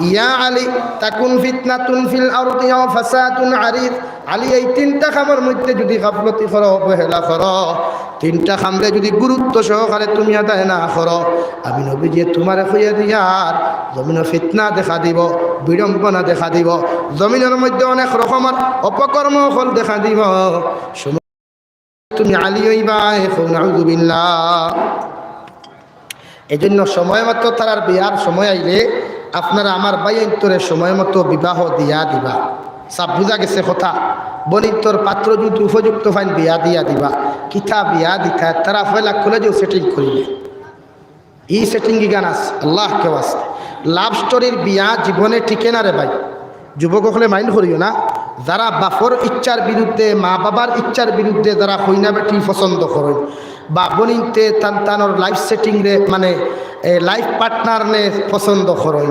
ইয়া আলী তাকুন ফিতনাতুন ফিল আরদি ওয়া ফাসাদুন আরিদ। আলী এই 3টা কামের মধ্যে যদি গাফলতি করো, অবহেলা করো, 3টা কামরে যদি গুরুত্ব সহকারে তুমি আদায় না করো, আমি নবী যে তোমারে হইয়া দিয়ার জমিনে ফিতনা দেখা দিব, বিড়ম্বনা দেখা দিব, জমিনের মধ্যে অনেক রকমের অপকর্ম ফল দেখা দিব, তুমি আলী হইবা। নাউযুবিল্লাহ। এজন্য সময় মতো তার বিয়ার সময় আইলে আপনারা আমার বাইন্তরে সময় মতো বিবাহ দিয়া দিবা। সব বুঝা গেছে কথা। বনিতর পাত্র যদি উপযুক্ত ফাইন বিয়া দিয়া দিবা। কিতা বিয়া দিতা তারা ফেলা কলেজেও সেটিং করিলে ই সেটিং গান আছে আল্লাহ কেউ আছে। লাভ স্টোরির বিয়া জীবনে টিকে না রে ভাই। যুবক হলে মাইন্ড করিও না। যারা বাপর ইচ্ছার বিরুদ্ধে, মা বাবার ইচ্ছার বিরুদ্ধে যারা কইনা বেটি পছন্দ করেন বা বনিতে তানোর লাইফ সেটিং রে মানে লাইফ পার্টনার নে পছন্দ করেন,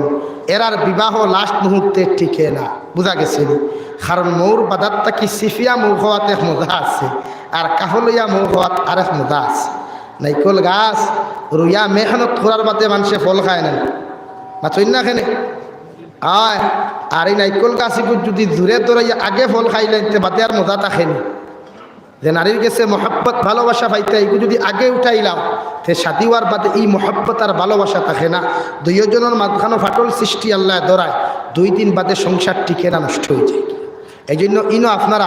এরার বিবাহ লাস্ট মুহূর্তে টিকে না। বুঝা গেছে? কারণ মৌর বাদাতটা কি সিফিয়া মৌ হওয়াত এক মজা আছে, আর কাহলইয়া মৌ হওয়াত আরেক মজা আছে। নাইকল গাছ রুইয়া মেহনত করার বাদে মানুষে ফল খায় না, মাছই না খেনে আয়। আর এই নাইকল গাছগুলো যদি দূরে দৌড়াইয়া আগে ফল খাইলেন বাদে আর মজা থাকেনি। যে নারীর কাছে মহব্বত ভালোবাসা পাইতে এইগুলো যদি আগে উঠাইলাম তে শাদি হওয়ার বাদে এই মহব্বত আর ভালোবাসা থাকে না। দুইজনের মাঝখানে ফাটল সৃষ্টি আল্লাহ দৌড়ায়, 2 দিন বাদে সংসার টিকে না, নষ্ট হয়ে যায়। এই জন্য ইনো আপনারা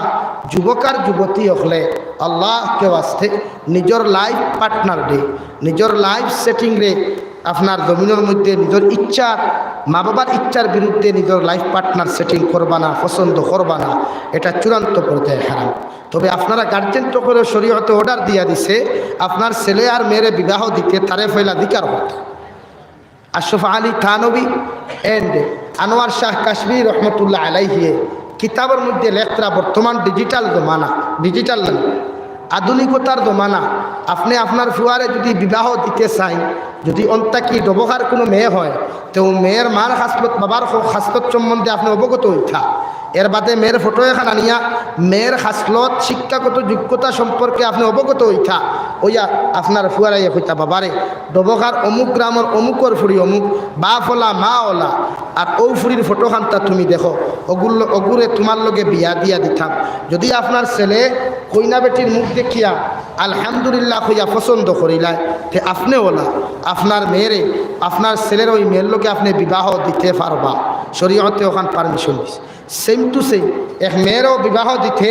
যুবকার যুবতী হলে আল্লাহ কেউ আসতে নিজের লাইফ পার্টনার রে, নিজের লাইফ সেটিং রে আপনার জমিনের মধ্যে নিজের ইচ্ছার, মা বাবার ইচ্ছার বিরুদ্ধে নিজের লাইফ পার্টনার সেটিং করবা না, পছন্দ করবা না। এটা চূড়ান্ত পর্যায়ে হারাম। তবে আপনারা গার্জেন তো করে শরীয়তে অর্ডার দিয়া দিছে আপনার ছেলে আর মেয়েরে বিবাহ দিতে তারে ফেলা দিকার হতো। আশরাফ আলী থানবী এন্ড আনোয়ার শাহ কাশ্মীর রহমতুল্লাহ আলাইহি কিতাবের মধ্যে লেখরা বর্তমান ডিজিটাল জমানা, ডিজিটাল না আধুনিকতার জমানা। আপনি আপনার ফুয়ারে যদি বিবাহ দিতে চাই, যদি অন্তাকি ডবকার কোনো মেয়ে হয় তো মেয়ের মার হাসলত বাবার হাসলত সম্বন্ধে আপনি অবগত হইতা। এর বাদে মেয়ের ফটো এখান আনিয়া মেয়ের হাসলত শিক্ষাগত যোগ্যতা সম্পর্কে আপনি অবগত হইতা। ওইয়া আপনার ফুয়ারাইয়া কইতা বাবারে ডবকার অমুক গ্রামের অমুকর ফুরি অমুক বাপ ওলা মা ওলা, আর ও ফুরির ফটো খানটা তুমি দেখো, অগুরে তোমার লগে বিয়া দিয়া দিতাম। যদি আপনার ছেলে কইনা বেটির মুখ দেখিয়া আলহামদুলিল্লাহ কইয়া পছন্দ করিলায় তে আপনি ওলা আপনার মেয়েরে আপনার ছেলের ওই মেয়ের লোকে আপনি বিবাহ দিতে পারবা। শরীয়তে ওখান পারমিশন দিছে। সেম টু সেম এক মেয়েরও বিবাহ দিতে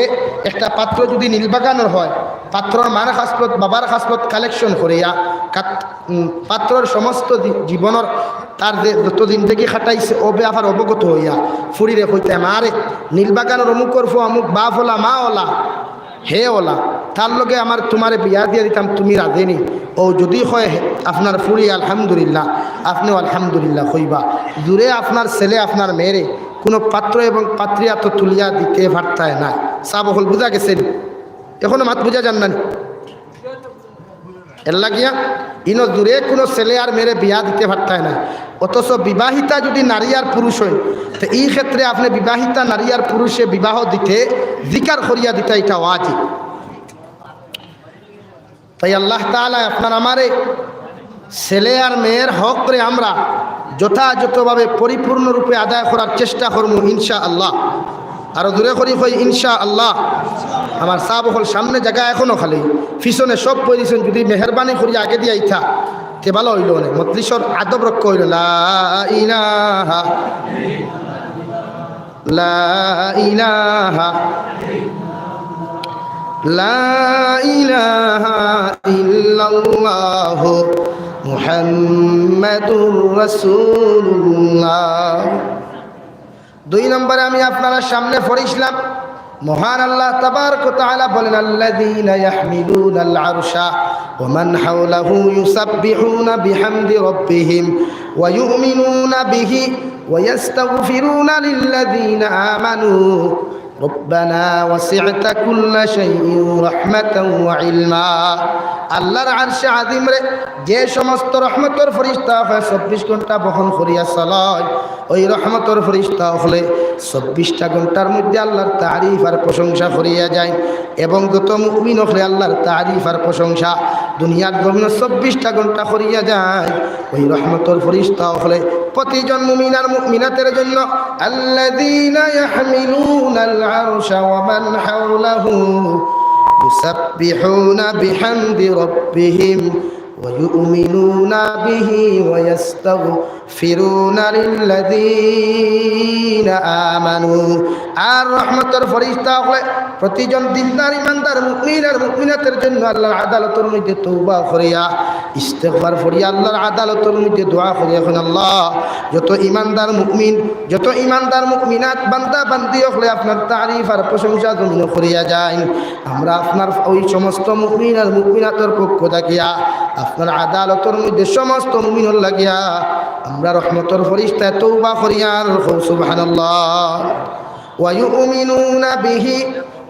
একটা পাত্র যদি নীলবাগানের হয়, পাত্রর মার খাসলত বাবার খাসলত কালেকশন করিয়া পাত্রর সমস্ত জীবনের তার যে যতদিন থেকে খাটাইছে ও ব্যাপার অবগত হইয়া ফুরিরে কইতে মারে নীলবাগানের অমুকর ফু অমুক বাপ ওলা মা ওলা হে ওলা, তার লগে আমার তোমারে বিয়া দিয়ে দিতাম, তুমি রাধেনি। ও যদি হয় আপনার ফুরি আলহামদুলিল্লাহ, আপনিও আলহামদুলিল্লাহ কইবা। দূরে আপনার ছেলে আপনার মেয়েরে কোনো পাত্র এবং পাত্রিয়া তো তুলিয়া দিতে পারতায় না। সাব হল বুঝা গেছেন? এখনো মাত বুঝা যান না এর লাগিয়া ইনো দূরে কোনো ছেলে আর মেয়েরে বিয়া দিতে পারতায় না। অথচ বিবাহিতা যদি নারী আর পুরুষ হয় তো এই ক্ষেত্রে আপনি বিবাহিতা নারী আর পুরুষে বিবাহ দিতে জিকার করিয়া দিতে এটা ওয়াজিব। তাই আল্লাহ তাআলা আপনার আমারে ছেলে আর মেয়ের হক করে আমরা যথাযথভাবে পরিপূর্ণরূপে আদায় করার চেষ্টা করবো ইনশাআল্লাহ। আরো দূরে করি হই ইনশাআল্লাহ। আমার সাহাব হল সামনে জায়গা এখনো খালি, পিছনে সব পজিশন যদি মেহরবানি করি আগে দিয়ে আইতা তে ভালো হইল অনেক মজলিসর আদব রক্ষা হইল। লা ইলাহা লা ইলাহা লা ইলাহা ইল্লাল্লাহু মুহাম্মাদুর রাসূলুল্লাহ। 2 নম্বরে আমি আপনারা সামনে পড়িছিলাম মহান আল্লাহ তাবারক ওয়া তাআলা বলেন আল্লাযীনা ইয়াহমিলুনাল আরশা ওয়া মান হাওলাহু ইউসাব্বিহুনা বিহামদি রাব্বিহিম ওয়া ইউমিনুনা বিহি ওয়া ইস্তাগফিরুনা লিল্লাযীনা আমানু রব্বানা ওয়াসি'তা কুল্লা শাইইন রাহমাতাও ওয়া ইলমা। আল্লাহর আরশে আযীম রে যে সমস্ত রহমতের ফেরেশতা 24 ঘন্টা বহন করিয়া চলায়, ওই রহমতের ফেরেশতা হলে 24টা ঘন্টার মধ্যে আল্লাহর তারিফ আর প্রশংসা করিয়া যায়। এবং যত মুমিন হলে আল্লাহর তারিফ আর প্রশংসা দুনিয়ার জমিনে 24টা ঘন্টা করিয়া যায়। ওই রহমতের ফেরেশতা হলে প্রতিজন মুমিন আর মুমিনাতের জন্য আল্লাযীনা ইয়াহমিলুনাল আরশা ওয়া মান হাওলাহু ইউসাব্বিহুনা বিহামদি রাব্বিহিম ওয়া ইউমিনুনা বিহি ওয়া ইস্তাগফিরুনা লিল্লাযীনা আমানু। আর রহমতের ফেরেশতা হলে প্রতিজন দিনদার ইমানদার মুমিন আর মুমিনাতের জন্য আল্লাহর আদালতের মধ্যে তওবা করিয়া ইস্তিগফার করিয়া আল্লাহর আদালতের মধ্যে দোয়া করিয়া এখন আল্লাহ যত ইমানদার মুমিন যত ইমানদার মুমিনাত বান্দা বান্দি হলে আপনার তারিফ আর প্রশংসা জমিন করিয়া যায়। আমরা আপনার ওই সমস্ত মুমিন আর মুমিনাতের পক্ষ থাকিয়া আপনার আদালতের মধ্যে সমস্ত মুমিনের লাগিয়া আমরা রহমতের ফেরেশতায় তওবা করিয়া সুবহানাল্লাহ ওয়া ইউমিনুনা বিহি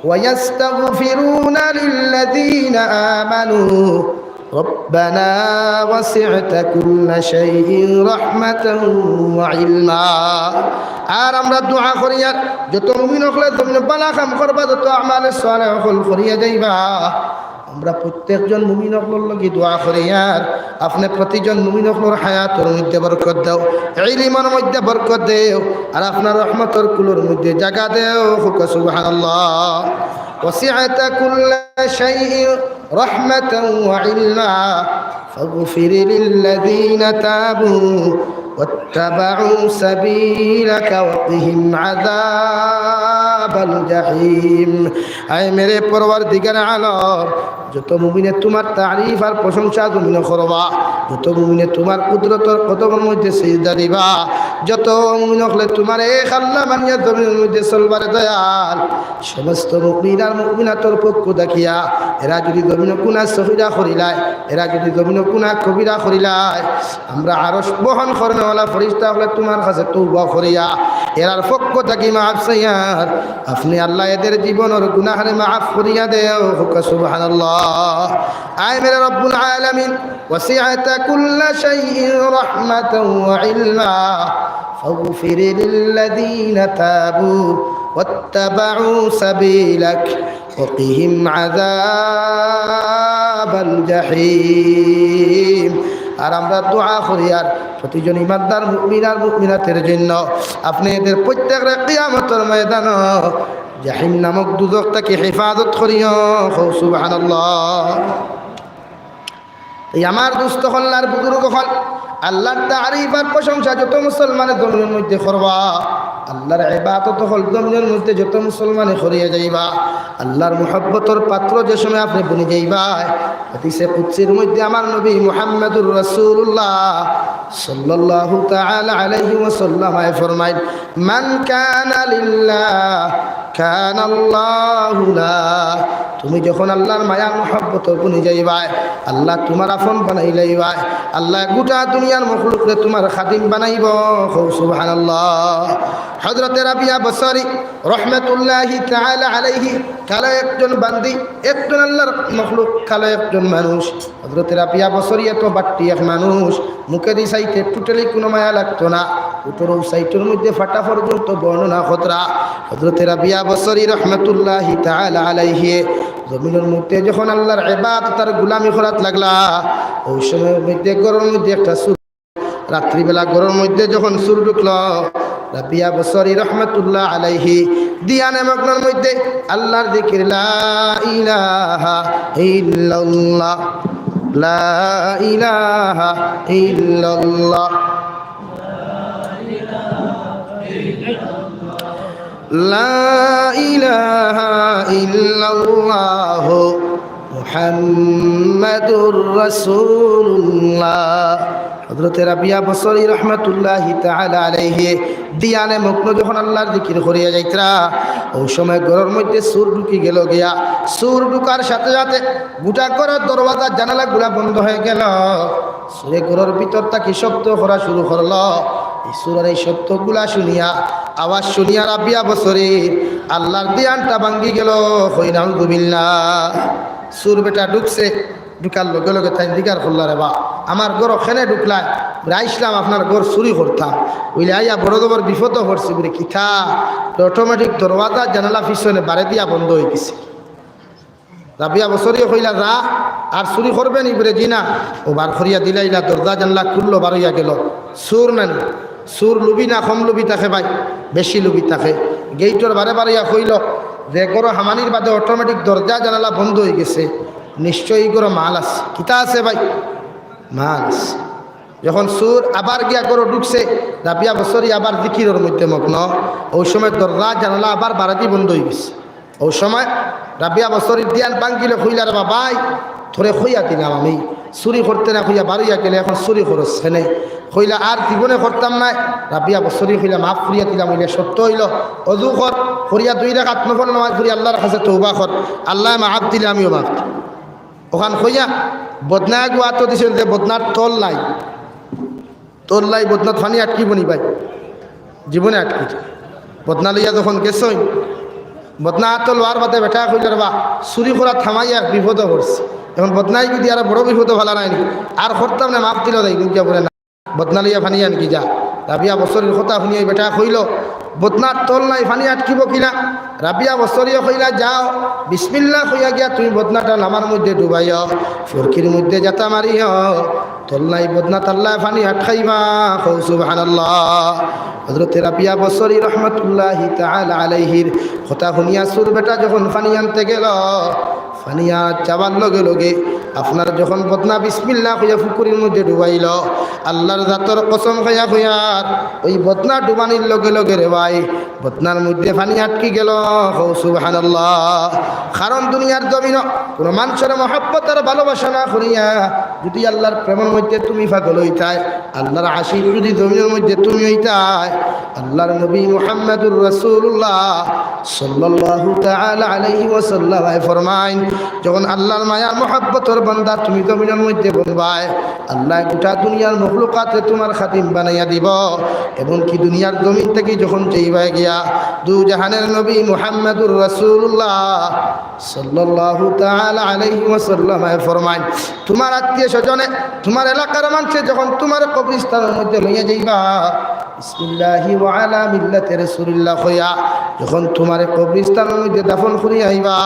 ওয়া ইস্তাগফিরুনা লিল্লাযীনা আমানু রব্বানা ওয়াসি'তা কুল্লা শাইইন রাহমাতাও ওয়া ইলমা। আর আমরা দোয়া করিয়া যত মুমিন হলে তুমি বালা কাম করবা যত আমাল সালেহ হল করিয়া যাইবা। আমরা প্রত্যেকজন মুমিন হকলর লাগি দোয়া করি আর আপনি প্রতিজন মুমিন হকলর হায়াতের মধ্যে বরকত দাও, ইলমের মধ্যে বরকত দেও, আর আপনার রহমতের কুলের মধ্যে জায়গা দেও। সুবহানাল্লাহ ওয়াসি'তা কুল্লা শাইইন রাহমাতাও ওয়া ইলমা ফাগফির লিল্লাযীনা তাবু ওয়াত্তাবাউ সাবিলাকা ওয়াকিহিম আযাবাল জাহিম। আয় মেরে পরওয়ারদিগার আলম যত মুমিনে তোমার তারিফ আর প্রশংসা জমিন করবা, যত মুমিনে তোমার কুদরতের কদমের মধ্যে সিজদা দিবা, যত মুমিন হলে তোমার এক আল্লাহ মানিয়া জমিনের মধ্যে চলবার দয়াল সমস্ত মুমিন আর মুমিনাতের পক্ষ দেখিয়া এরা যদি জমিনে গুনাহ সগীরা করিলায়, এরা যদি জমিনে গুনাহ কবিরা করিলায়, আমরা আরশ বহন করনেওয়ালা ফেরেশতা হলে তোমার কাছে তওবা করিয়া এরার পক্ষ থাকি মাফ চাইয়ার আপনি আল্লাহ এদের জীবনের গুনাহরে মাফ করিয়া দেও। সুবহানাল্লাহ। আয় মেরে রব্বুল আলামিন ওয়াসি'তা কুল্লা শাইইন রাহমাতাও ওয়া ইলমা ফাগফির লিল্লাযীনা তাবু ওয়াত্তাবাউ সাবিলাক ওয়াকিহিম আযাবাল জাহিম। আর আমরা দোয়া করি আর প্রতিজন ইমানদার মুমিন আর মুমিনাতের জন্য আপনি এদের প্রত্যেকটা কিয়ামতের ময়দান জাহিম নামক দুজক থেকে হেফাজত করিও। সুবহানাল্লাহ। এই আমার দুস্থ হল্লার বুজুর্গ হল আল্লাহর তারিফ আর প্রশংসা যত মুসলমানের জমিনের মধ্যে করবা, আল্লাহর ইবাদত হল জমিনের মধ্যে যত মুসলমানে করিয়া যাইবা, আল্লাহর মুহাব্বতের পাত্র যে সময় আপনি বনে যাইবা। হাদিসে কুদসির মধ্যে আমার নবী মুহাম্মদুর রাসূলুল্লাহ সাল্লাল্লাহু তাআলা আলাইহি ওয়াসাল্লাম ফরমায় মান কানা লিল্লাহ কানা আল্লাহু লা। তুমি যখন আল্লাহর মায়া মুহাব্বতের বনে যাইবা আল্লাহ তোমার আপন বানাই লইবা, আল্লাহ গোটা দুনিয়ার মখলুকরে তোমার খাদিম বানাইব। সুবহানাল্লাহ। হযরত রাবিয়া বসরি রহমাতুল্লাহি তাআলা আলাইহি কালো একজন বান্দি, একজন আল্লাহর মখলুক, কালো একজন মানুষ। হযরত রাবিয়া বসরি এত বাট্টি এক মানুষ, মুখের এই সাইটে টোটালি কোনো মায়া লাগতো না, উত্তর সাইটের মধ্যে ফাটা পর্যন্ত বর্ণনা খতরা। হযরত রাবিয়া বসরি রহমাতুল্লাহি তাআলা আলাইহি জমিনের মধ্যে যখন আল্লাহর ইবাদত আর গোলামি করাত লাগলা, ওই সময়ের মধ্যে গরমের মধ্যে একটা সুর, রাত্রিবেলা গরমের মধ্যে যখন সুর ঢুকল, রাবিয়া বসরি রহমাতুল্লাহ আলাইহি দিয়ানে মগ্নের মধ্যে আল্লাহর জিকির লা ইলাহা ইল্লাল্লাহ লা ইলাহা ইল্লাল্লাহ লা ইলাহা ইল্লাল্লাহ মুহাম্মাদুর রাসূলুল্লাহ। হযরত রাবিয়া বসরি রাহমাতুল্লাহি তাআলা আলাইহি দিয়ানে মগ্ন যখন আল্লাহর জিকির করিয়া যাইতরা ওই সময় ঘরের মধ্যে সুর ঢুকি গেল গিয়া। সুর ঢুকার সাথে সাথে গোটা ঘরের দরওয়াজা জানালাগুলা বন্ধ হয়ে গেল। সুরে ঘরের ভিতর থাকি শব্দ করা শুরু করলো। এই সুরের এই শব্দগুলা শুনিয়া আওয়াজ শুনিয়া রাবিয়া বসরির আল্লাহর দিয়ানটা ভাঙ্গি গেল। হই নাউযুবিল্লাহ। সুর বেটা ঢুকছে, ঢুকার লগে লগে তাই দিকার করলা রে বা আমার ঘর ওখানে ঢুকলায় আইসলাম আপনার ঘর চুরি করতাম বুঝলে আইয়া বড় বড় বিপদ পড়ছি বলে কিথা অটোমেটিক দরওয়াজা জানালা পিছনে বাড়ি দিয়া বন্ধ হয়ে গেছে। রাবিয়া বছরই কইলা যা আর চুরি করবে নি বলে জি না। ও বার করিয়া দিলাইলা দরজা জানলা খুললো, বার হইয়া গেল। সুর নানি সুর লুবি না কম লুবি থাকে ভাই, বেশি লুবি থাকে। গেইটর বারে বারিয়া কইল যে গরো হামানির বাদে অটোমেটিক দরজা জানালা বন্ধ হয়ে গেছে, নিশ্চয়ই গরো মাল আছে। কিতা আছে ভাই? মাল আছে। যখন সুর আবার গিয়া গরো ঢুকছে, রাবিয়া বছরই আবার জিকিরের মধ্যে মগ্ন। ওই সময় দরজা জানালা আবার বারাতি বন্ধ হয়ে গেছে। ওই সময় রাবিয়া বছরের দিয়ান বাঙ্গিলে কইলা রে বাবাই থরে খইয়া দিলাম আমি চুরি করতে না কইয়া বাড়িয়া গেলে এখন চুরি খরচ হেনে কইলা আর জীবনে করতাম নাই। রাবিয়া বছরই কইলা মাফ করিয়া দিলাম। হইলে সত্য হইল অজু কর করিয়া 2 রাকাত নফল নামাজ পড়ি আল্লাহর কাছে তওবা কর, আল্লাহ মাফ দিলে আমিও মাফ। ওখান কইয়া বদনা গুয়া তো দিছিল যে বদনার তল নাই, তোর লাই বদনাথ ফানি আটকিব নি ভাই, জীবনে আটকি। বদনা লইয়া যখন গেছই বদনা তো লোয়ার বাদে বেটা কইলার বা চুরি করা থামাইয়া বিপদ করছে। এখন বদনাই যদি আর বড় বিপদ ভালা নাই আর করতাম না মাফ দিল যাই গুজা বলে না বদনা লইয়া ফানি আনকি যা। রাবিয়া বছরের কথা শুনিয়ে বেটা কইল বদনার তল নাই ফানি আটকিব কিনা। রাবিয়া বছরিও কইলা যাও বিসমিল্লাহ কইয়া গিয়া তুমি বদনাটা নামার মধ্যে ডুবাইও, ফুরকির মধ্যে জাতা মারিও, তল নাই বদনা তাল্লা ফানি আটকাইবা। কও সুবহানাল্লাহ। হযরত রাবিয়া বছরি রহমাতুল্লাহি তাআলা আলাইহির কথা শুনিয়া সুর বেটা যখন ফানি আনতে গেল, ফানিয়া যাবার লগে লগে আপনার যখন বদনা বিসমিল্লাহ কইয়া ফুকুরির মধ্যে ডুবাইল, আল্লাহর জাতর কসম খাইয়া কইয়ার ওই বদনা ডুবানির লগে লগে রে ভাই বদনার মধ্যে ফানি আটকি গেল। সুবহানাল্লাহ। কারণ দুনিয়ার জমিন কোনো মানুষের মহব্বত আর ভালোবাসা না করিয়া যদি আল্লাহর প্রেমের মধ্যে তুমি পাগল হইতাই, আল্লাহর আশিক যদি জমিনের মধ্যে তুমি হইতাই, আল্লাহর নবী মুহাম্মদুর রাসূলুল্লাহ সাল্লাল্লাহু তাআলা আলাইহি ওয়াসাল্লাম ফরমাইন যখন আল্লাহর মায়া মহব্বতর বান্দা তুমি জমিনের মধ্যে বনবাই, আল্লাহ গোটা দুনিয়ার মখলুকাতে তোমার খাতিম বানাইয়া দিব। এবং কি দুনিয়ার জমিন থেকে যখন যাইবা গিয়া দু জাহানের নবী মুহাম্মদুর রাসূলুল্লাহ সাল্লাল্লাহু তাআলা আলাইহি ওয়াসাল্লাম ফরমাইন তোমার আত্মীয় স্বজনে তোমার এলাকার মানুষে যখন তোমার কবরস্থানের মধ্যে লইয়া যাইবা বিসমিল্লাহি ওয়া আলা মিল্লাতি রাসূলিল্লাহ কইয়া যখন তোমার কবরস্থানের মধ্যে দাফন করিয়া আইবা,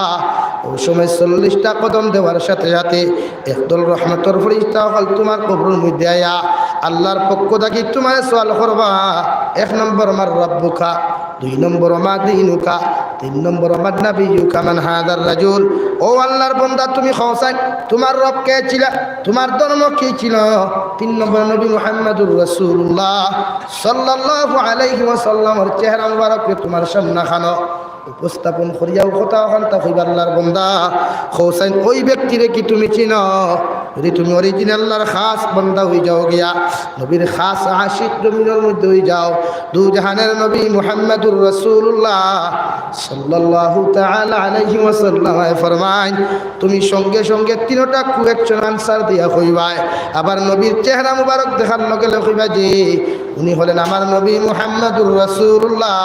ওই সময় 40টা কদম দেওয়ার সাথে সাথে একদল রহমতের ফেরেশতা হল তোমার কবরের মধ্যে আয়া আল্লাহর পক্ষ থেকে তোমার সওয়াল করবা। 1 নম্বর মার রাব্বুকা, 2 নম্বর মা দীনুকা, 3 নম্বর মা নবিয়ুকা মান হাদার রাজুল। ও আল্লাহর বান্দা তুমি খোঁসাই তোমার রব কে ছিল, তোমার ধর্ম কি ছিল। 3 নম্বর নবী মুহাম্মদুর রাসূলুল্লাহ সাল্লাল্লাহু আলাইহি ওয়াসাল্লামের চেহারা মুবারককে তোমার সামনে খানো উপস্থাপন করিয়াও কথা ওখানটা হইবা আল্লাহর বান্দা খোঁসাইন ওই ব্যক্তিরে কি তুমি চিনো। যদি তুমি অরিজিনাল আল্লাহর খাস বান্দা হয়ে যাও গিয়া নবীর খাস আশিক জমিনের মধ্যে হয়ে যাও, দু জাহানের নবী মুহাম্মদুর রাসূলুল্লাহ সাল্লাল্লাহু তাআলা আলাইহি ওয়াসাল্লাম ফরমায় তুমি সঙ্গে সঙ্গে 3টা কোয়েশ্চন আনসার দিয়া কইবা। আবার নবীর চেহারা মুবারক দেখার লগে লগে কইবা যে উনি হলেন আমার নবী মুহাম্মদুর রাসূলুল্লাহ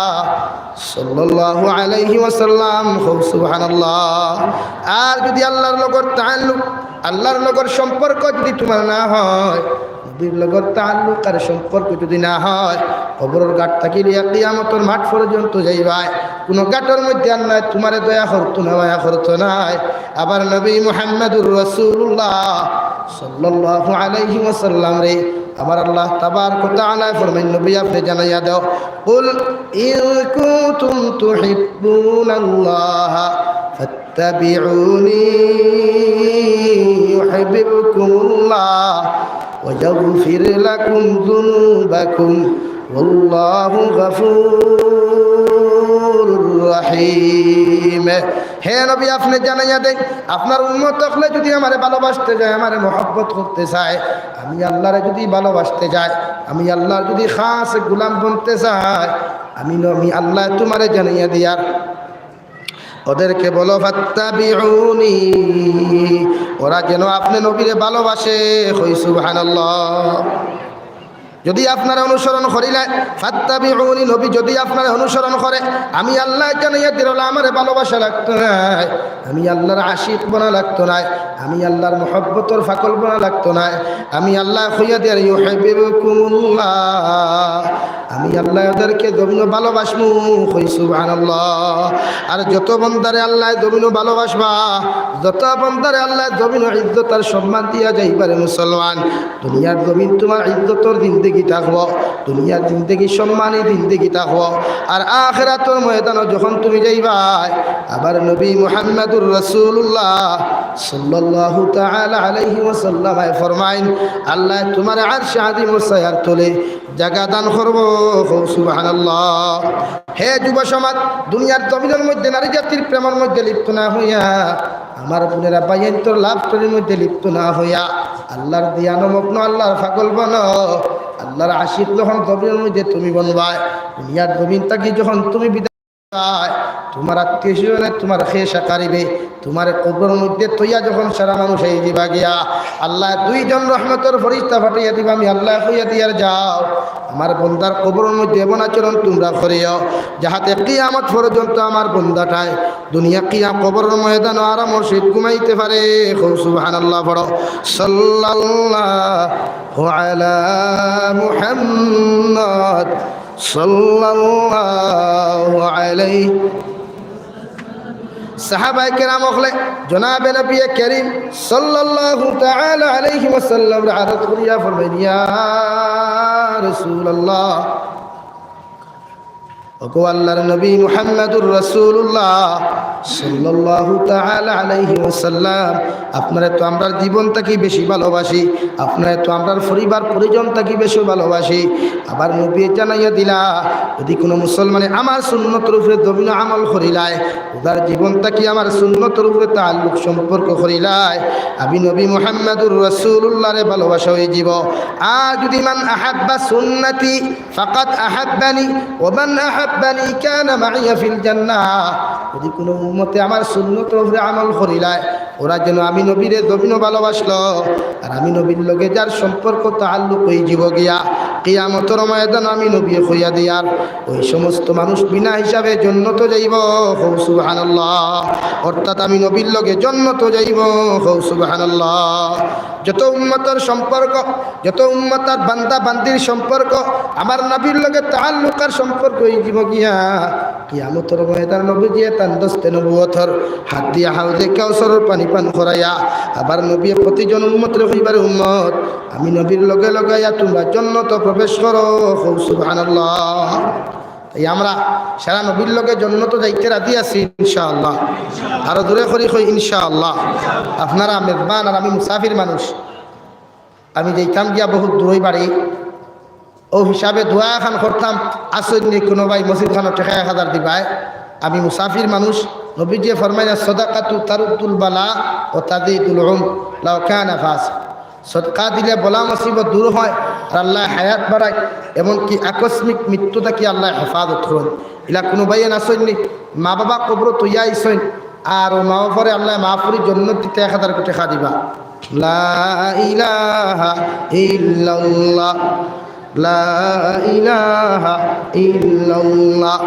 সাল্লাল্লাহু আলাইহি ওয়াসাল্লাম। সুবহানাল্লাহ। আর যদি আল্লাহর লগর তাআল্লুক আল্লাহর লগর সম্পর্ক যদি তোমার না হয়, নবীর লগর তাআল্লুক আর সম্পর্ক যদি না হয়, কবরের ঘাট থেকে কিয়ামতের মাঠ পর্যন্ত যাইবা কোনো ঘাটের মধ্যে আর নাই তোমারে দয়া করতো না মায়া করতো নাই। আবার নবী মুহাম্মদুর রাসূলুল্লাহ সাল্লাল্লাহু আলাইহি ওয়াসাল্লাম রে আমার আল্লাহ তাবারক ওয়া তাআলা ফরমান নবী আপনি জানাইয়া দাও কুল ইন কুনতুম তুহিব্বুনাল্লাহ ফাত্তাবিউনি ইউহিব্বুকুমুল্লাহ ওয়া ইয়াগফির লাকুম যুনুবাকুম ওয়াল্লাহু গফুরুর রহিম। হে নবী আপনি জানাইয়া দেন আপনার উম্মত হলে যদি আমারে ভালোবাসতে যায়, আমারে মহব্বত করতে চায়, আমি আল্লাহরে যদি ভালোবাসতে যায়, আমি আল্লাহর যদি খাস গোলাম বনতে চাই, আমি আল্লাহ তোমারে জানাইয়া দিয়ার ওদেরকে বলো ফাত্তাবিউনি, ওরা যেন আপনি নবীরে ভালোবাসে। কই সুবহানাল্লাহ। যদি আপনারা অনুসরণ করিলে ফাত্তাবিউনি, নবী যদি আপনারা অনুসরণ করে, আমি আল্লাহ জানাইয়া দিলাম আমারে ভালোবাসা লাগতো না, আমি আল্লাহর আশিক বনা লাগতো না, আমি আল্লাহর মহব্বতর ফাকল বনা লাগতো না, আমি আল্লাহ কইয়া দিয়ার ইউহিব্বুকুমুল্লাহ, আমি আল্লাহ ওদেরকে জমিনও ভালোবাসমু। কই সুবহানাল্লাহ। আর যত বন্দারে আল্লাহ জমিনও ভালোবাসবা, যত বন্দারে আল্লাহ জমিনও ইজ্জত আর সম্মান দিয়া যাইবারে মুসলমান, দুনিয়ার জমিন তোমার ইজ্জতর জিন্দেগি থাকবো, দুনিয়ার জিন্দেগি সম্মানী জিন্দেগি থাকবো। আর আখিরাতের ময়দানে যখন তুমি যাইবা, আবার নবী মুহাম্মদুর রাসূলুল্লাহ সাল্লাল্লাহু তাআলা আলাইহি ওয়াসাল্লাম ফরমাইন, আল্লাহ তোমার আরশে আযীমের ছায়ার তলে জায়গা দান করব। সুবহানাল্লাহ। হে যুব সমাজ, দুনিয়ার জমিনের মধ্যে নারী জাতির প্রেমের মধ্যে লিপ্ত না হইয়া, আমার বোনেরা বাইন্তর লাভ স্টোরির মধ্যে লিপ্ত না হইয়া, আল্লাহর দিয়ানমগ্ন আল্লাহর ফাগল বনো, আল্লাহর আশিক যখন জমিনের মধ্যে তুমি বনবাই, দুনিয়ার জমিন থাকি যখন তুমি বিদায়, তোমার আত্মীয় স্বজনে তোমার খেসা কারিবে, তোমার কবরের মধ্যে তৈয়া যখন সারা মানুষ এই দিবা গিয়া, আল্লাহ দুইজন রহমতের ফরিস্তা ফাটাইয়া দিবা, আমি আল্লাহ কইয়া দিয়ার যাও আমার বন্দার কবরের মধ্যে এমন আচরণ তোমরা করিও যাহাতে কিয়ামত পর্যন্ত আমার বন্দাটায় দুনিয়া কিয়া কবরের ময়দান আরাম শীত ঘুমাইতে পারে। খুব সুবহানাল্লাহ পড়ো। সাল্লাল্লাহু আলা মুহাম্মদ সাল্লাল্লাহু আলাইহি সাহাবায়ে কেরাম হলে জনাবে নবী করিম সাল্লাল্লাহু তাআলা আলাইহি ওয়াসাল্লাম আরজ করিয়া ফরমাইয়া, ইয়া রাসূলুল্লাহ, ওগো আল্লাহর নবী মুহাম্মদুর রাসূলুল্লাহ সাল্লাল্লাহু তাআলা আলাইহি ওয়াসাল্লাম, আপনারা তো আমরা জীবন থাকি বেশি ভালোবাসি, আপনারা তো আমরা পরিবার পরিজন থাকি বেশি ভালোবাসি। আবার নবী জানাইয়া দিলা, যদি কোনো মুসলমানে আমার সুন্নতের উপরে জমিন আমল করিলায়, ওদার জীবন থাকি আমার সুন্নতের উপরে তাআল্লুক সম্পর্ক করিলায়, আমি নবী মুহাম্মদুর রাসূলুল্লাহরে ভালোবাসা হয়ে যাব। আর যদি মান আহাব্বা সুন্নতি ফাকাদ আহাব্বানি ওয়া মান আহাব্বানি কানা মাইয়া ফিল জান্নাহ, যদি কোনো উম্মতে আমার সুন্নতের উপরে আমল করিলায়, ওরা যেন আমি নবীরে জমিনও ভালোবাসলো, আর আমি নবীর লগে যার সম্পর্ক তাআল্লুক হয়ে যাব গিয়া কিয়ামতের ময়দান আমি নবী হইয়া দিয়ার ওই সমস্ত মানুষ বিনা হিসাবে জান্নাত যাইব। সুবহানাল্লাহ। অর্থাৎ আমি নবীর লগে জান্নাত যাইব। সুবহানাল্লাহ। যত উম্মতের সম্পর্ক, যত উম্মতের বান্দা বান্দির সম্পর্ক আমার নবীর লগে তাআল্লুকের সম্পর্ক হয়ে যাব গিয়া কিয়ামতের ময়দান নবী যে তান দস্তে নবুয়তর হাত দিয়া হাউজে কাউসারের পানি পান করাইয়া, আবার নবী প্রতিজন উম্মতের হইবার উম্মত আমি নবীর লগে লগাইয়া তোমরা জান্নাতে প্রবেশ করো। সুবহানাল্লাহ। তাই আমরা সারা নবীর লগে জান্নাতে যাইতে রাজি আছি ইনশাআল্লাহ। আরো দূরে করি কই ইনশাআল্লাহ। আপনারা মেজবান আর আমি মুসাফির মানুষ, আমি যাইতাম গিয়া বহুত দূরই বাড়ি, ও হিসাবে দোয়া খান করতাম, আসেননি কোনো ভাই মসজিদ খানো টেকা 1000 দিবায়, আমি মুসাফির মানুষ। নবীজি ফরমাইনা সাদাকাতু তারুদ্দুল বালা ও তাযীদুল উমর লাউ কানা ফাস, সদকা দিলে বলা মুসিবত দূর হয় আর আল্লাহ হায়াত বাড়ায়, এমনকি আকস্মিক মৃত্যু থেকে আল্লাহ হেফাজত করেন। এলা কোনো ভাইয়ে নাসইনি মা বাবা কবর তৈয়া আইসইন, আর মা বাবারে আল্লাহ মাহফুরির জন্য দিতে 1000 কোটি টাকা দিবা। লা ইলাহা ইল্লাল্লাহ, লা ইলাহা ইল্লাল্লাহ,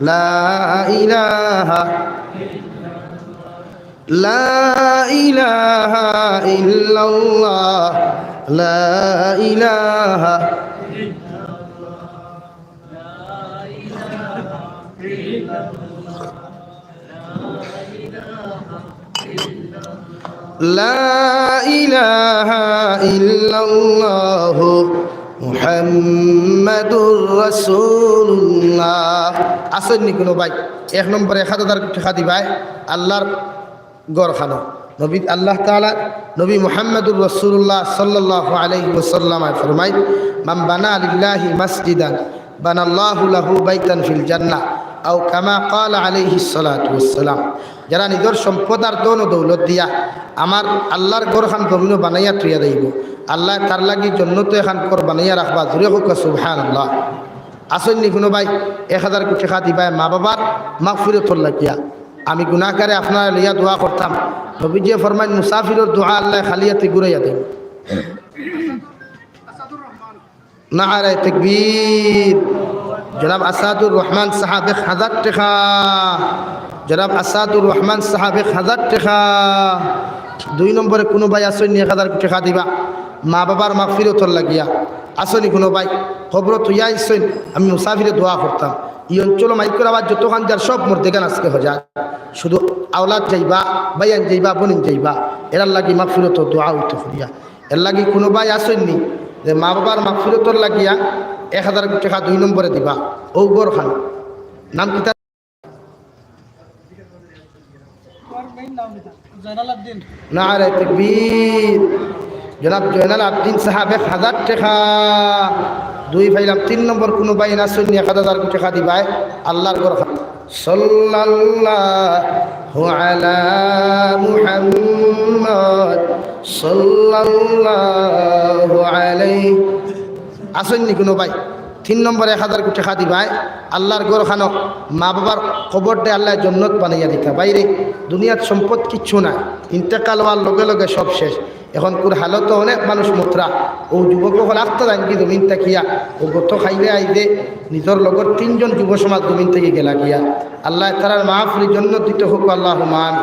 লা ইলাহা, লা ইলাহা ইল্লাল্লাহ, লা ইলাহা, লা ইলাহা ইল্লাল্লাহ মুহাম্মাদুর রাসূলুল্লাহ। আসেননি কোনো ভাই 1 নম্বরে 1000 টাকা দিবাই আল্লাহর গড়খানো নবী আল্লাহ তাআলা নবী মুহাম্মাদুর রাসূলুল্লাহ সাল্লাল্লাহু আলাইহি ওয়াসাল্লাম ফরমায় মান বানা লিল্লাহি মাসজিদান বানাল্লাহু লাহু বাইতান ফিল জান্নাহ আও কামা ক্বালা আলাইহিস সালাতু ওয়াসসালাম। যারা নিজের সম্পদ আর ধন ও দৌলত দিয়া আমার আল্লাহর ঘরখান জমিনও বানাইয়া থইয়া দেব, আল্লাহ তার লাগি জন্নতে এখান ঘর বানাইয়া রাখবা। জোরে হোক সুবহানাল্লাহ। আসেননি কোনো ভাই 1000 টাকা দিবাই মা বাবার মাগফিরাতুল লাগিয়া। আমি গুনাহগারে আপনারা লইয়া দোয়া করতাম। নবীজি ফরমান মুসাফিরের দোয়া আল্লাহ খালিয়াতে ঘুরাইয়া দেন। নারে তাকবীর। জনাব আসাদুর রহমান সাহাব 1000 টাকা। জনাব আসাদুর রহমান সাহাব 1000 টাকা। 2 নম্বরে কোনো ভাই আসেননি 1000 টাকা দিবা মা বাবার মাগফিরাতুল লাগিয়া। আসেনি কোনো ভাই খবর তুইয়া আইসেন আমি মুসাফিরে দোয়া করতাম। এই অঞ্চল মাইকের আবার যত খানজার সব মোর দেখান আজকে হজা শুধু আওলাদ যাইবা বাইয়ান যাইবা বোনিন যাইবা এরার লাগি মাগফিরাত দোয়া হইতে করিয়া। এর লাগি কোনো ভাই আসেননি যে মা বাবার মাগফিরাতর লাগিয়া 1000 টাকা 2 নম্বরে দিবা। ও গর খান নাম কি তার? নারে তাকবীর। জনাব জয়নাল আবদিন সাহাব 1000 টাকা। 2 পাইলাম। 3 নম্বর কোনো ভাই না শুনি 1000 টাকা দিবাই আল্লাহর ঘর খান। সাল্লাল্লাহু আলা মুহাম্মদ সাল্লাল্লাহু আলাইহি। আসেননি কোনো ভাই 3 নম্বরে 1000 টাকা দিবাই আল্লাহর ঘর খানো মা বাবার কবরটা আল্লাহ জন্নত বানাইয়া দিতা। বাইরে দুনিয়ার সম্পদ কিচ্ছু না, ইন্তেকাল হওয়ার লগে লগে সব শেষ। এখন কোর হালত অনেক মানুষ মুত্রা ও যুবক হল আখতা জানকি জমিন তাকিয়া ও গত খাইলে আইদে নিজের লগর 3 জন যুব সমাজ জমিন থেকে গেলা গিয়া। আল্লাহ তারার মাহফিলের জন্য দিতে হোক আল্লাহ মান